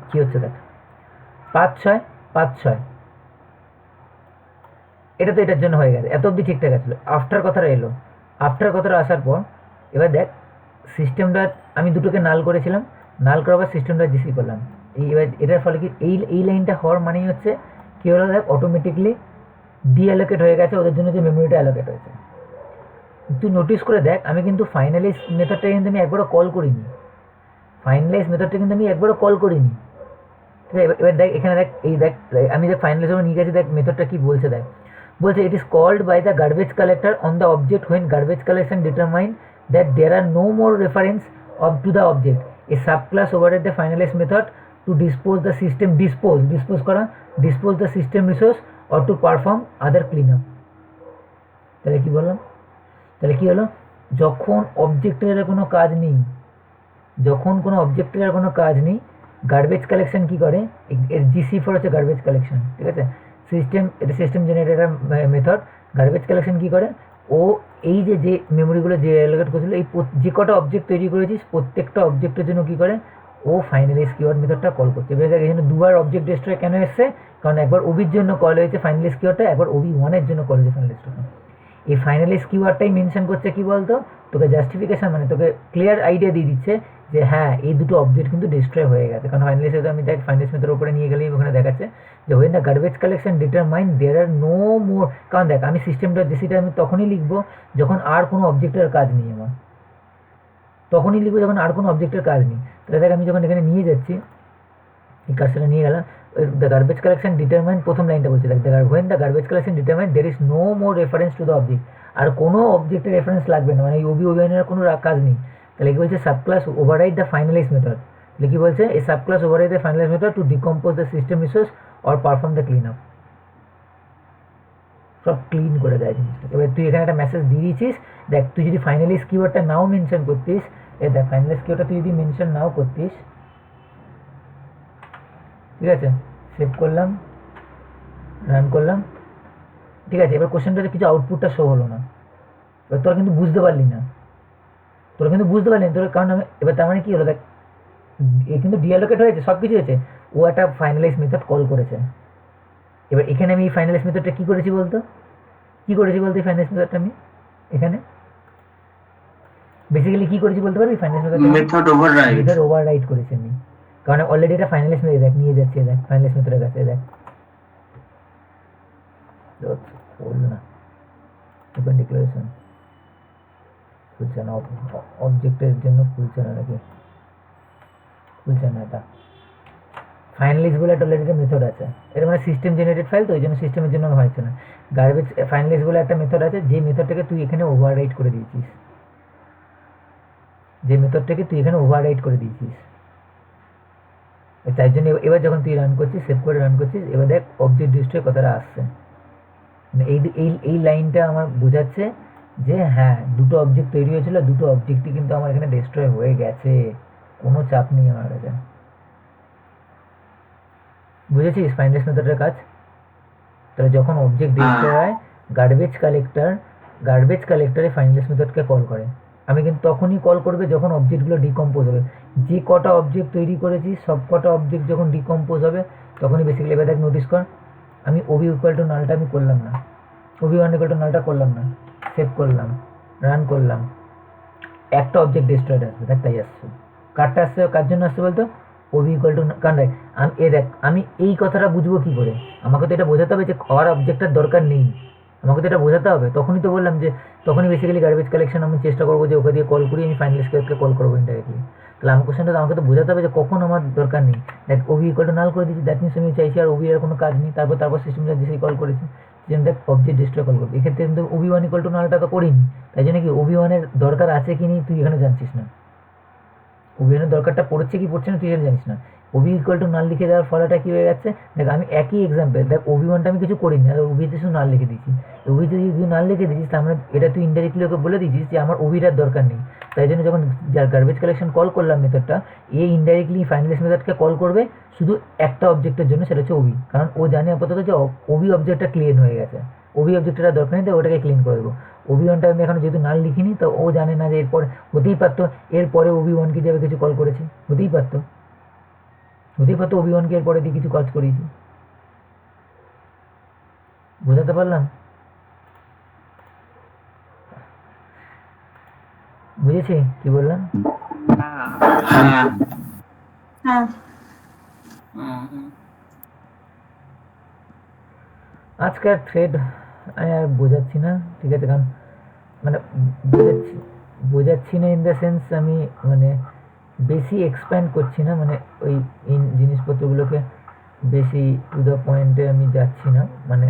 কি হচ্ছে দেখ 5-6-5-6, এটা তো এটার জন্য হয়ে গেছে, এত অব্দি ঠিকঠাক আছে। আফটার কথাটা এলো, আফটার কথাটা আসার পর এবার দেখ সিস্টেমটা আমি দুটোকে নাল করেছিলাম, নাল করার পর সিস্টেমটা জিসি করলাম। এবার এটার ফলে কি এই লাইনটা হওয়ার মানেই হচ্ছে কি হলো দেখ অটোমেটিকলি ডিঅ্যালোকেট হয়ে গেছে ওদের জন্য যে মেমোরিটা অ্যালোকেট হয়েছে। তুই নোটিস করে দেখ আমি কিন্তু ফাইনালাইজ মেথডটা কিন্তু আমি একবারও কল করিনি, ফাইনালাইজ মেথডটা কিন্তু আমি একবারও কল করিনি, ঠিক আছে। এবার দেখ এখানে দেখ এই দেখ আমি যে ফাইনালাইজ নিয়ে গেছি, দেখ মেথডটা কি বলছে, দেখ বলছে it is called by the garbage collector on the object when garbage collection determine that there are no more reference to the object a subclass override the finalize method to dispose the system dispose করা dispose the system resource or to perform other clean up. তাহলে কি বললাম, তাহলে কি হলো, যখন অবজেক্টের কোনো কাজ নেই, যখন কোনো অবজেক্টের কোনো কাজ নেই গার্বেজ কালেকশন কি করে, এর জিসি ফর হচ্ছে গার্বেজ কালেকশন, ঠিক আছে, এটা system generator method. Garbage collection কি করে, ও এই যে মেমোরিগুলো যে অ্যালোকেট করেছিল এই যে কটা অবজেক্ট তৈরি করেছিস প্রত্যেকটা অবজেক্টের জন্য কি করে ও ফাইনালাইজ কিওয়ার্ড মেথডটা কল করছে। এবার দেখ এখানে দুবার অবজেক্ট ডিস্ট্রয় কেন এসছে, কারণ একবার ওবির জন্য কল হয়েছে ফাইনালাইজ কিওয়ার্ডটা, একবার OB1 এর জন্য কল হয়েছে ফাইনালাইজ কিওয়ার্ডটা। এই ফাইনালাইজ কিওয়ার্ডটাই মেনশন করছে কি বলতো, তোকে জাস্টিফিকেশন মানে তোকে ক্লিয়ার আইডিয়া দিয়ে দিচ্ছে যে হ্যাঁ এই দুটো অবজেক্ট কিন্তু ডিস্ট্রয় হয়ে গেছে। কারণ ফাইনালাইজ হয়তো আমি দেখ ফাইনালাইজ মেথডের উপরে নিয়ে গেলেই ওখানে দেখাচ্ছে যে when the garbage collection determine there are no more, কারণ দেখ আমি সিস্টেমটা জিসিটা আমি তখনই লিখবো যখন আর কোনো অবজেক্টের কাজ নেই আমার, তখনই লিখবো যখন আর কোনো অবজেক্টের কাজ নেই। তাহলে দেখ আমি যখন এখানে নিয়ে যাচ্ছি এই কাজটা নিয়ে গেলাম, দ্য গার্বেজ কালেকশন ডিটারমাইন প্রথম লাইনটা বলছে দেখ when the garbage collection determine there is no more reference to the object, আর কোনো অবজেক্টের রেফারেন্স লাগবে না, মানে এই OB1 কোনো কাজ নেই। তাহলে কি বলছে subclass override the finalize method, তাহলে কি বলছে এই subclass override the finalize method to decompose the system resource or perform the clean up, সব ক্লিন করে দেয় জিনিসটা। এবার তুই এখানে একটা মেসেজ দিয়ে দিয়েছিস, দেখ তুই যদি ফাইনালাইজ কিওয়ার্ডটা নাও মেনশন করতিস, দেখ ফাইনালাইজ কিওয়ার্ডটা তুই যদি মেনশন নাও করতিস, ঠিক আছে, সেভ করলাম, রান করলাম, ঠিক আছে। এবার কোশ্চেনটা কিছু আউটপুটটা শো হলো না, এবার তোরা কিন্তু বুঝতে পারলি না, তোর কারণ আমি এবার তার মানে কি হলো দেখ এ কিন্তু ডিঅ্যালোকেট হয়েছে, সব কিছু হয়েছে, ও একটা ফাইনালাইজ মেথড কল করেছে। এবার এখানে আমি এই ফাইনালাইজ মেথডটা কি করেছি বলতো এই ফাইনালাইজ মেথডটা আমি এখানে বেসিক্যালি কি করেছি বলতে পারবি, ফাইনালাইজ মেথড ওভাররাইড করেছি আমি, কারণ অলরেডি এটা ফাইনালাইজ মেথড দেখ নিয়ে যাচ্ছে, দেখ ফাইনালাইজ মেথডের কাছে দেখ না ওপেন ডিক্লারেশন খুলছে না, অবজেক্টের জন্য খুলছে না নাকি, খুলছে না, এটা ফাইনালাইজ বলে একটা অলরেডি মেথড আছে, এটা মানে সিস্টেম জেনারেটেড ফাইল, তো ওই জন্য সিস্টেমের জন্য হয়েছে না। গার্বেজ ফাইনালাইজ বলে একটা মেথড আছে যে মেথডটাকে তুই এখানে ওভাররাইড করে দিয়েছিস, তাই জন্য এবার যখন তুই রান করছিস, সেভ করে রান করছিস, এবার দেখ অবজেক্ট ডিস্ট্রয় কথাটা আসছে, মানে এই লাইনটা আমার বোঝাচ্ছে যে হ্যাঁ দুটো অবজেক্ট তৈরি হয়েছিল, দুটো অবজেক্টই কিন্তু আমার এখানে ডিস্ট্রয় হয়ে গেছে, কোনো চাপ নেই আমার কাছে। বুঝেছিস ফাইনালাইজ মেথডের কাজ? তাহলে যখন অবজেক্ট ডিস্ট্রয় হয় গার্বেজ কালেক্টরে ফাইনালাইজ মেথডকে কল করে, আমি কিন্তু তখনই কল করবে যখন অবজেক্টগুলো ডিকম্পোজ হবে। যে কটা অবজেক্ট তৈরি করেছি সব কটা অবজেক্ট যখন ডিকম্পোজ হবে তখনই বেসিক্যালি এবার দেখ নোটিস কর, আমি ওবি ইকুয়াল টু নালটা আমি করলাম না, ওবি ওয়ান ইকুয়াল টু নালটা করলাম না, সেভ করলাম, রান করলাম, একটা অবজেক্ট ডিস্ট্রয়েড আসবে, দেখ তাই আসছে। কারটা আসছে, কার জন্য আসছে বলতো? ওবি ইকুয়াল টু কারণ দেখ আমি দেখ আমি এই কথাটা বুঝবো কি করে? আমাকে তো এটা বোঝাতে হবে যে আর অবজেক্টটার দরকার নেই, আমাকে তো এটা বোঝাতে হবে। তখনই তো বললাম যে তখনই বেসিক্যালি গার্বেজ কালেকশন আমি চেষ্টা করবো যে ওকে দিয়ে কল করি, আমি ফাইনাল স্কেপকে কল করবো ইনডাইরেক্টলি। তাহলে আমার কোশ্চেনটা আমাকে তো বোঝাতে হবে যে কখন আমার দরকার নেই। দেখ ওবি ইকুয়াল টু নাল করে দিচ্ছি, দ্যাট মিনস আমি চাইছি আর ওবি এর কোনো কাজ নেই, তারপর সিস্টেম দিয়েছি কল করেছি, সেজন্য দেখ অবজেক্ট ডিস্ট্রয় কল করবি। এক্ষেত্রে কিন্তু ওবি ওয়ান ইকুয়াল টু নালটা তো করিনি, তাই জন্য কি ওবি ওয়ানের দরকার আছে কি নেই তুই এখানে জানছিস না, ওবি ওয়ানের দরকারটা পড়ছে কি পড়ছে না তুই এখানে জানিস না। ওবি ইকুয়াল টু নাল লিখে দেওয়ার ফলেটা কি হয়ে যাচ্ছে? দেখ আমি একই এক্সাম্পল, দেখ ওবি ওয়ানটা আমি কিছু করিনি, আর ওবিতে শুধু নাল লিখে দিচ্ছি। ওবিতে যদি তুই নাল লিখে দিচ্ছিস তার মানে এটা তুই ইনডাইরেক্টলি ওকে বলে দিচ্ছিস যে আমার ওবিটার দরকার নেই। তাই জন্য যখন যার গার্বেজ কালেকশন কল করলাম মেথডটা, এ ইনডাইরেক্টলি ফাইনালিস্ট মেথডকে কল করবে শুধু একটা অবজেক্টের জন্য, সেটা হচ্ছে ওবি। কারণ ও জানে আপাতত যে ওবি অবজেক্টটা ক্লিন হয়ে গেছে, ওবি অবজেক্টটা দরকার নেই, তো ওটাকে ক্লিন করে দেবো। ওবি ওয়ানটা আমি এখন যেহেতু নাল লিখিনি, তো ও জানে না যে এরপর হতেই পারতো এরপরে ওবি ওয়ানকে যাবে কিছু কল করেছি, হতেই পারতো ওবি ওয়ানকে এরপরে দিয়ে কিছু কাজ করিয়েছি। বোঝাতে পারলাম? বুঝেছি কি বললাম? হ্যাঁ হ্যাঁ আজকের থ্রেড আমি আর বোঝাচ্ছি না, ঠিক আছে? কারণ মানে বোঝাচ্ছি না ইন দ্য সেন্স আমি মানে বেশি এক্সপ্যান্ড করছি না, মানে ওই জিনিসপত্রগুলোকে বেশি টু দ্য পয়েন্টে আমি যাচ্ছি না, মানে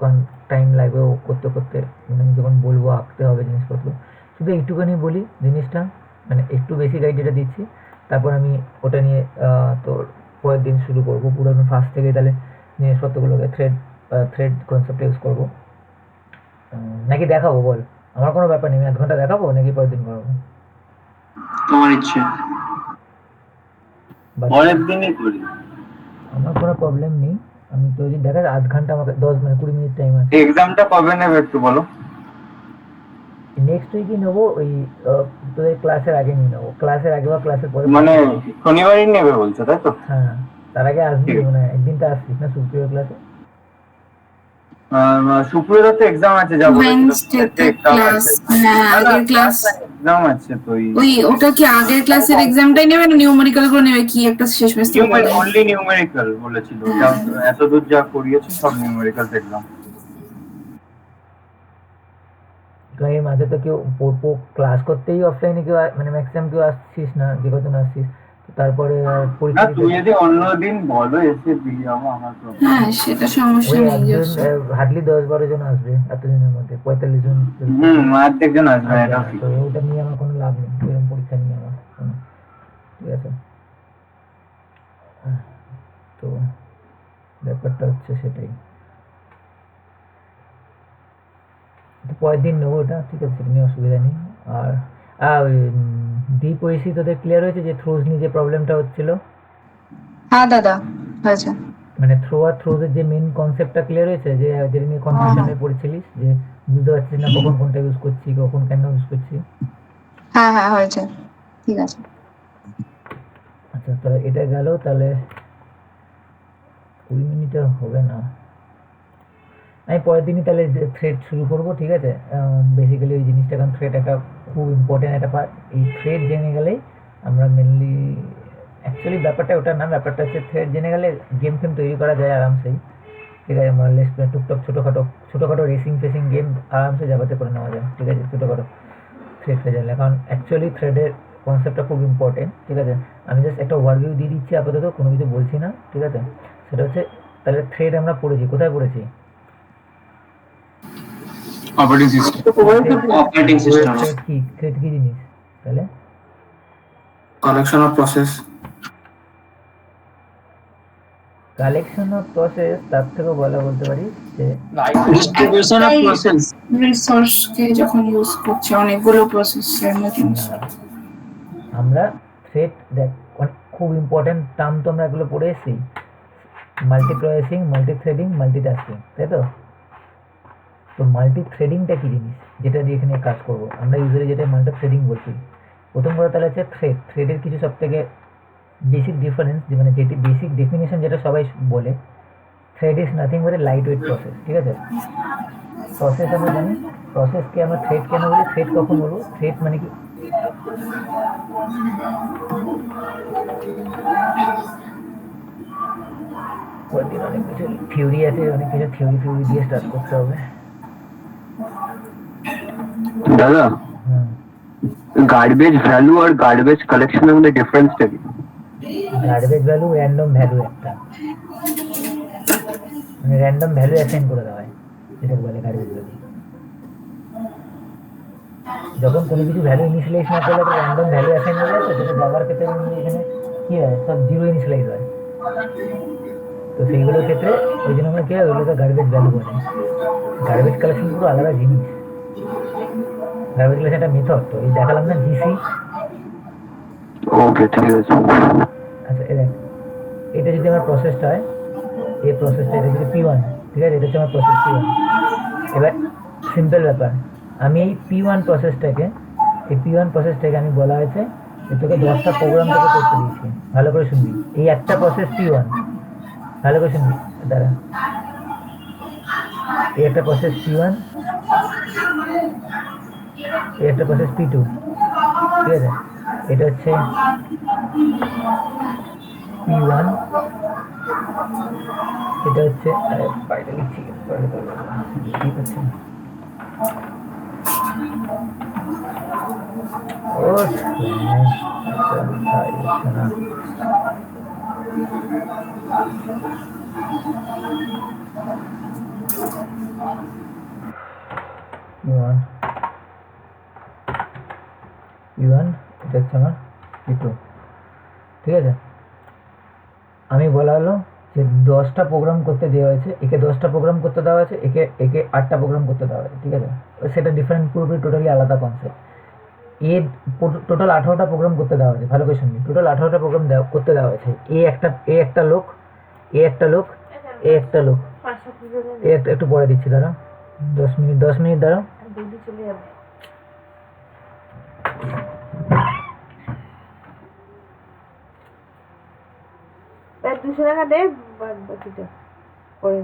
কারণ টাইম লাগবে ও করতে করতে, মানে আমি যখন বলবো আঁকতে হবে জিনিসপত্র, শুধু একটুখানি বলি জিনিসটা, মানে একটু বেশি গাইডটা দিচ্ছি, তারপর আমি ওটা নিয়ে তোর পরের দিন শুরু করবো পুরো একদম ফার্স্ট থেকে, তাহলে জিনিসপত্রগুলোকে থ্রেড কনসেপ্ট ইউজ করবো। নাকি দেখাবো বল? আমার কোনো ব্যাপার নেই, আমি 1 ঘন্টা দেখাবো নাকি পরের দিন করাবো? তোমার ইচ্ছে। পরের দিনই করি। আমার কোনো প্রবলেম নেই, আমি তো যদি দেখা 8 ঘন্টা, আমাকে 10 মানে 20 মিনিট টাইম আছে। এক্সামটা কবে নেবে একটু বলো? নেক্সট উইকই নেবো, ওই তোদের ক্লাসের আগে নিয়ে নেবো, ক্লাসের আগে বা ক্লাসের পরে। মানে শনিবারই নেবে বলছো তাই তো? হ্যাঁ, তার আগে আসবি, মানে একদিনটা আসছিস না শুক্রবার ক্লাসে? শুক্রবার তো এক্সাম আছে, যাবো। ওয়েডনেসডে ক্লাস, হ্যাঁ আগের ক্লাস এক্সাম আছে তো ওই ওটা কি আগের ক্লাসের এক্সামটাই নেবে না নিউমেরিক্যাল গুলো নেবে? কি একটা শেষ মেশ অনলি নিউমেরিক্যাল বলেছিল, এতদূর যা করিয়েছি সব নিউমেরিক্যাল এক্সাম। এর মাঝে তো কেউ ক্লাস করতেই অফলাইনে কেউ মানে ম্যাক্সিমাম কেউ আসছিস না, যে কজন আসছিস, তো তারপরে না পরীক্ষা তুই যদি অন্যদিন বলো এসে দিয়ে যাবো, আমার তো হ্যাঁ সেটা সমস্যা ওই নেই। হার্ডলি 10-12 জন আসবে এতজনের মধ্যে, 45 জন। অর্ধেক জন আসবে, এটা ঠিক। তো ওটা নিয়ে আমার কোনো লাভ নেই, এরকম পরীক্ষা নিয়ে আমার কোনো, ঠিক আছে? তো ব্যাপারটা হচ্ছে সেটাই, তো পরের দিন নেবো ওটা, ঠিক আছে? সেটা নিয়ে অসুবিধা নেই। আর ওই ডিপ ওইসি তোদের ক্লিয়ার হয়েছে যে থ্রোজ নিয়ে যে প্রবলেমটা হচ্ছিল? হ্যাঁ দাদা হয়েছে। মানে থ্রোজের যে মেইন কনসেপ্টটা ক্লিয়ার হয়েছে, যে যেটা নিয়ে কনফিউশনে পড়েছিলিস, যে বুঝতে পারছিস না কখন কোনটা ইউজ করছি, কখন কেন ইউজ করছি? হ্যাঁ হ্যাঁ হয়েছে, ঠিক আছে। আচ্ছা, তাহলে এটা গেল, তাহলে 20 মিনিটে হবে না, আমি পরের দিনই তাহলে থ্রেড শুরু করবো, ঠিক আছে? বেসিক্যালি ওই জিনিসটা, কারণ থ্রেড একটা খুব ইম্পর্টেন্ট একটা পার্ট। এই থ্রেড জেনে গেলেই আমরা মেনলি, অ্যাকচুয়ালি ব্যাপারটা ওটা না, ব্যাপারটা হচ্ছে থ্রেড জেনে গেলে গেম ফেম তৈরি করা যায় আরামসেই, ঠিক আছে? মডেলেস টুকটাক ছোটোখাটো রেসিং ফেসিং গেম আরামসে যাবাতে করে নেওয়া যায়, ঠিক আছে? ছোটোখাটো থ্রেড জানলে, কারণ অ্যাকচুয়ালি থ্রেডের কনসেপ্টটা খুব ইম্পর্টেন্ট, ঠিক আছে? আমি জাস্ট একটা ওভারভিউ দিয়ে দিচ্ছি আপাতত, কোনো কিছু বলছি না, ঠিক আছে? সেটা হচ্ছে, তাহলে থ্রেড আমরা পড়েছি, কোথায় পড়েছি? Operating system. Operating system. Thread কি জিনিস তাহলে? Collection of process. Collection of process, তার থেকেও বলা বলতে পারি যে ডিস্ট্রিবিউশন অফ প্রসেস। রিসোর্স কে যখন ইউজ করছে অনেকগুলো প্রসেসের মধ্যে। আমরা থ্রেড, দেখ খুব ইম্পর্টেন্ট টার্ম তো আমরা এগুলো পড়ে এসেছি, multi processing, multi threading, multitasking, তাই তো? তো মাল্টি থ্রেডিংটা কি জিনিস? যেটা দিয়ে এখানে কাজ করব, আমরা ইউজুয়ালি যেটা মাল্টি থ্রেডিং বলছি। প্রথম কথা তাহলে হচ্ছে থ্রেডের কিছু সব থেকে বেসিক ডিফারেন্স, মানে যেটি বেসিক ডেফিনেশন যেটা সবাই বলে, thread is nothing but A light weight process. ঠিক আছে, প্রসেস আমরা জানি, প্রসেসকে আমরা থ্রেড কেন বলি, থ্রেড কখন বলবো, থ্রেড মানে কি কয়েকদিন অনেক কিছু থিওরি আছে, অনেক কিছু থিওরি দিয়ে স্টার্ট করতে হবে। দাদা, হুম, গার্বেজ ভ্যালু আর গার্বেজ কালেকশনের মধ্যে ডিফারেন্সটা কি? গার্বেজ ভ্যালু র্যান্ডম ভ্যালু একটা, মানে র্যান্ডম ভ্যালু অ্যাসাইন করে দেওয়া হয়, যেটা বলে গার্বেজ ভ্যালু। যখন কোনো কিছু ভ্যালু ইনিশিয়ালাইজ না করলে তো র্যান্ডম ভ্যালু অ্যাসাইন হয়ে যায়, তো সেটা জাভার ক্ষেত্রে এখানে কি হয়, সব জিরো ইনিশিয়ালাইজ হয়। তো সেইগুলোর ক্ষেত্রে ওই জন্য আমরা কি হয়, ওগুলোকে গার্বেজ ভ্যালু বলে। গার্বেজ কালেকশন পুরো আলাদা জিনিস। গার্বেজ কালেকশন একটা মেথড, তো এই দেখালাম না জিসি। ওকে, ঠিক আছে। আচ্ছা, এটা যদি আমার প্রসেসটা হয়, এই প্রসেসটা, এটা যদি P1, ঠিক আছে, এটা হচ্ছে আমার প্রসেস P1। এবার সিম্পল ব্যাপার, আমি এই P1 প্রসেসটাকে আমি বলা হয়েছে যে তোকে 10টা প্রোগ্রাম তোকে করতে দিয়েছি। ভালো করে শুনবি, এই একটা প্রসেস P1, ভালো করে শুনবি দাঁড়া, এই একটা প্রসেস P1, এই একটা প্রসেস P2, ঠিক আছে, এটা হচ্ছে P1, এটা হচ্ছে বাইরে লিখছি ঠিক আছে। ও না, P1 এটা হচ্ছে আমার P2, ঠিক আছে। আমি বলা হলো যে 10টা প্রোগ্রাম করতে দেওয়া হয়েছে, একে 10টা প্রোগ্রাম করতে দেওয়া হয়েছে, একে 8টা প্রোগ্রাম করতে দেওয়া হয়েছে, ঠিক আছে। সেটা ডিফারেন্ট, পুরোপুরি টোটালি আলাদা কনসেপ্ট। এর টোটাল 18টা প্রোগ্রাম করতে দেওয়া হয়েছে, ভালো করে শুনবি, টোটাল 18টা প্রোগ্রাম করতে দেওয়া হয়েছে। এ একটা লোক, এ একটা লোক, একটু পরে দিচ্ছি, দাঁড়া 10 মিনিট দাঁড়াও। দুশো টাকা দে, বাকিটা করে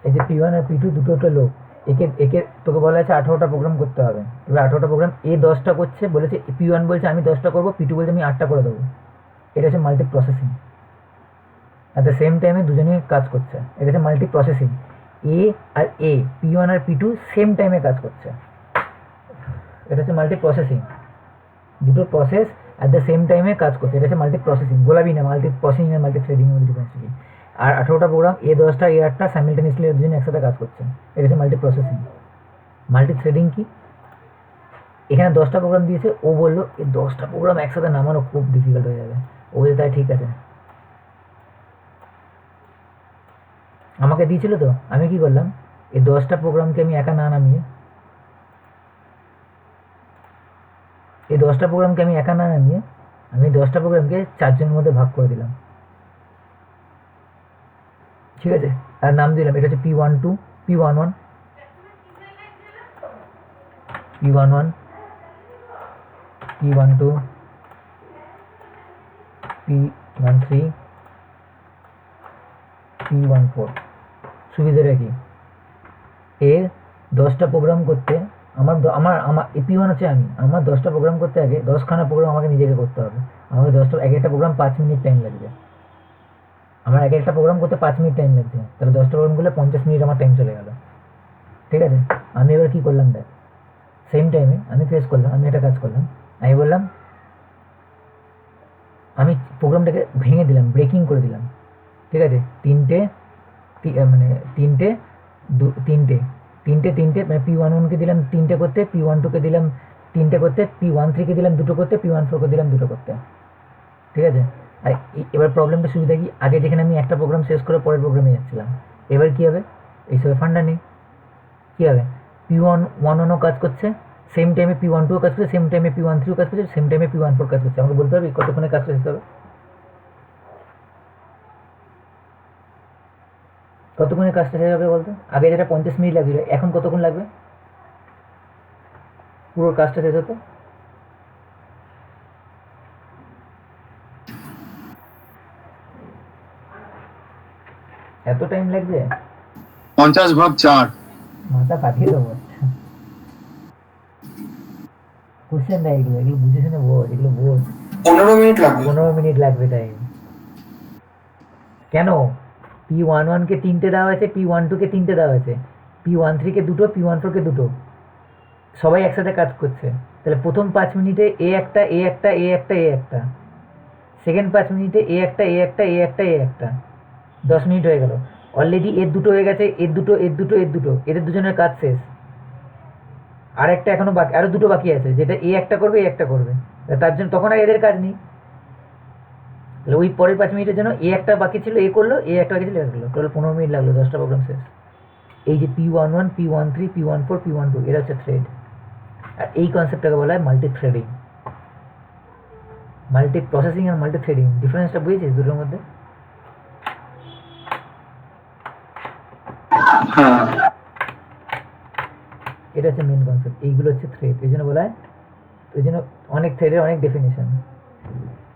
এই যে P1 আর P2 দুটো লোক, একে তোকে বলা আছে 18টা প্রোগ্রাম করতে হবে। এবার 18টা প্রোগ্রাম এ 10টা করছে, বলেছে P1 বলছে আমি 10টা করবো, P2 বলছে আমি 8টা করে দেবো। এটা হচ্ছে multi processing. At the same টাইমে দুজনেই কাজ করছে, এটা হচ্ছে মাল্টি প্রসেসিং। P1 আর P2 সেম টাইমে কাজ করছে, এটা হচ্ছে মাল্টি প্রসেসিং। দুটো প্রসেস অ্যাট দ্য সেম টাইমে কাজ করছে, এটা হচ্ছে মাল্টি প্রসেসিং। গোলাবি না, মাল্টি প্রসেসিং আর মাল্টি থ্রেডিং এর মধ্যে ডিফারেন্স কি? আর 18টা প্রোগ্রাম A10টা A8টা সাইমালটেনিয়াসলি দুজনে একসাথে কাজ করছে, এটা হচ্ছে মাল্টি প্রসেসিং। মাল্টি থ্রেডিং কি? এখানে 10টা প্রোগ্রাম দিয়েছে, ও বললো এই 10টা প্রোগ্রাম একসাথে নামানো খুব ডিফিকাল্ট হয়ে যাবে। ও বলছে তাই ঠিক আছে, আমাকে দিয়েছিল তো, আমি কি করলাম, এই 10টা প্রোগ্রামকে আমি একা না নামিয়ে, আমি 10টা প্রোগ্রামকে 4 জনের মধ্যে ভাগ করে দিলাম, ঠিক আছে। আর নাম দিলাম, এটা হচ্ছে P12, P11, P11, P12, P13, P14। সুবিধাটা কি? এর 10টা প্রোগ্রাম করতে আমার P1 হচ্ছে আমার 10টা প্রোগ্রাম করতে আগে 10খানা প্রোগ্রাম আমাকে নিজেকে করতে হবে। আমাকে 10টা, এক একটা প্রোগ্রাম 5 মিনিট টাইম লাগবে। আমার এক একটা প্রোগ্রাম করতে 5 মিনিট টাইম লাগছে, তাহলে 10টা প্রোগ্রাম করলে 50 মিনিট আমার টাইম চলে গেল, ঠিক আছে। আমি এবার কি করলাম, দেখ সেম টাইমে আমি ফেস করলাম, আমি একটা কাজ করলাম, আমি বললাম আমি প্রোগ্রামটাকে ভেঙে দিলাম, ব্রেকিং করে দিলাম, ঠিক আছে। তিনটে মানে P11কে দিলাম 3টে করতে, P12কে দিলাম 3টে করতে, P13কে দিলাম 2টো করতে, P14কে দিলাম 2টো করতে, ঠিক আছে। আর এবার প্রবলেমটা সুবিধা কি, আগে যেখানে আমি একটা প্রোগ্রাম শেষ করে পরের প্রোগ্রামে যাচ্ছিলাম, এবার কি হবে, এইসবের ফান্ডা নেই। কি হবে, P11ও কাজ করছে, সেম টাইমে P12ও কাজ করছে, সেম টাইমে P13ও কাজ করছে, সেম টাইমে P14 কাজ করছে। আমাকে বলতে হবে কতক্ষণে কাজটা শেষ হবে, কতক্ষণে কাজটা শেষ হবে বলতো? আগে যেটা 50 মিনিট লাগছিল, এখন কতক্ষণ লাগবে পুরো কাজটা শেষ হতে? এত টাইম লাগবে? 50/4। মাথা ফাটিয়ে দেবো। কোশ্চেন না এগুলো, এগুলো বুঝে শুনে বোঝ, এগুলো বোঝ। 15 মিনিট লাগবে। 15 মিনিট লাগবে টাইম। কেন? P11 কে 3টে দেওয়া হয়েছে, P12 কে 3টে দেওয়া হয়েছে, P13 কে 2টো, P14 কে 2টো, সবাই একসাথে কাজ করছে। তাহলে প্রথম 5 মিনিটে এ একটা, এ একটা, এ একটা, এ একটা, সেকেন্ড 5 মিনিটে এ একটা, এ একটা, এ একটা, এ একটা, 10 মিনিট হয়ে গেল। অলরেডি এর দুটো হয়ে গেছে, এর দুটো, এর দুটো, এর দুটো, এদের দুজনের কাজ শেষ। আর একটা এখনো বাকি, আরো দুটো বাকি আছে, যেটা এ একটা করবে, এ একটা করবে। তার জন্য তখন আর এদের কাজ নেই। তাহলে ওই পরের 5 মিনিটের জন্য এ একটা বাকি ছিল, এ করলো, এ একটা বাকি ছিল, এ করলো, টোটাল 15 মিনিট লাগলো, 10টা প্রোগ্রাম শেষ। এই যে P11, P13, P14, P12 এরা হচ্ছে থ্রেড। আর এই কনসেপ্টটাকে বলা হয় মাল্টি থ্রেডিং। মাল্টি প্রসেসিং আর মাল্টি থ্রেডিং ডিফারেন্সটা বুঝেছিস দুটোর মধ্যে? হ্যাঁ এটা হচ্ছে মেন কনসেপ্ট। এইগুলো হচ্ছে থ্রেড। এই জন্য বলা হয়, এই জন্য অনেক থ্রেডের অনেক ডেফিনেশন।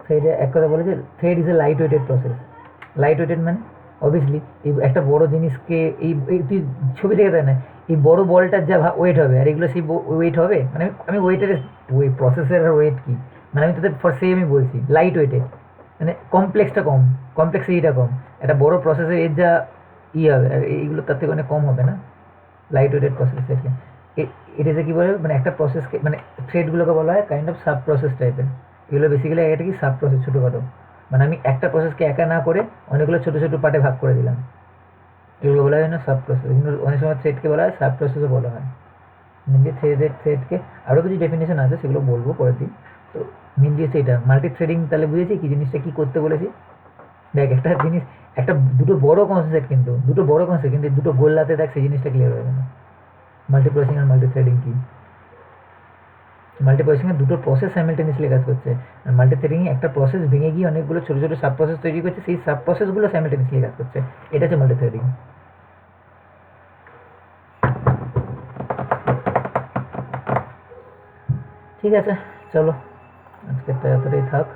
থ্রেডে এক কথা বলে যে thread is a light weighted process. Light weighted মানে অবভিয়াসলি এই একটা বড় জিনিসকে এই তুই ছবি দেখে দেয় না, এই বড় বলটার যা ওয়েট হবে আর এগুলো সেই ওয়েট হবে। মানে আমি ওয়েটের ওই প্রসেসের ওয়েট কি, মানে আমি তোদের ফর সে আমি বলছি লাইট ওয়েটেড, মানে কমপ্লেক্সটা কম, কমপ্লেক্সিটিটা কম। একটা বড় প্রসেসের এর যা হবে আর এইগুলো তার থেকে অনেক কম হবে না, লাইট ওয়েটেড প্রসেস। এটা যে কী বলে, মানে একটা প্রসেসকে, মানে থ্রেডগুলোকে বলা হয় কাইন্ড অফ সাব প্রসেস টাইপের। এগুলো বেসিক্যালি এটা কি সাব প্রসেস, ছোটোখাটো। মানে আমি একটা প্রসেসকে একা না করে অনেকগুলো ছোটো ছোটো পার্টে ভাগ করে দিলাম, এগুলো বলা হয় না সাব প্রসেস। অনেক সময় থ্রেডকে বলা হয় সাব প্রসেসও বলা হয়। মেনলি থ্রেডকে আরও কিছু ডেফিনেশন আছে, সেগুলো বলবো পরের দিন। তো মেনলি হচ্ছে এটা মাল্টি থ্রেডিং। তাহলে বুঝেছি কি জিনিসটা কী করতে বলেছি? দেখ একটা জিনিস, একটা দুটো বড় কনসেপ্ট, কিন্তু দুটো বড় কনসেপ্ট, কিন্তু দুটো গোল্লাতে দেখ সেই জিনিসটা ক্লিয়ার হয়ে গেল। মাল্টি প্রসেসিং আর মাল্টি থ্রেডিং কি? মাল্টি প্রসেসিংয়ে দুটো প্রসেস সাইমেলটেনিয়াসলি কাজ করছে, আর মাল্টি থ্রেডিংয়ে একটা প্রসেস ভেঙে গিয়ে অনেকগুলো ছোটো ছোটো সাব প্রসেস তৈরি করছে, সেই সাব প্রসেসগুলো সাইমেলটেনিয়াসলি কাজ করছে। এটা হচ্ছে মাল্টি থ্রেডিং। ঠিক আছে, চলো আজকেরটা এতটাই থাক।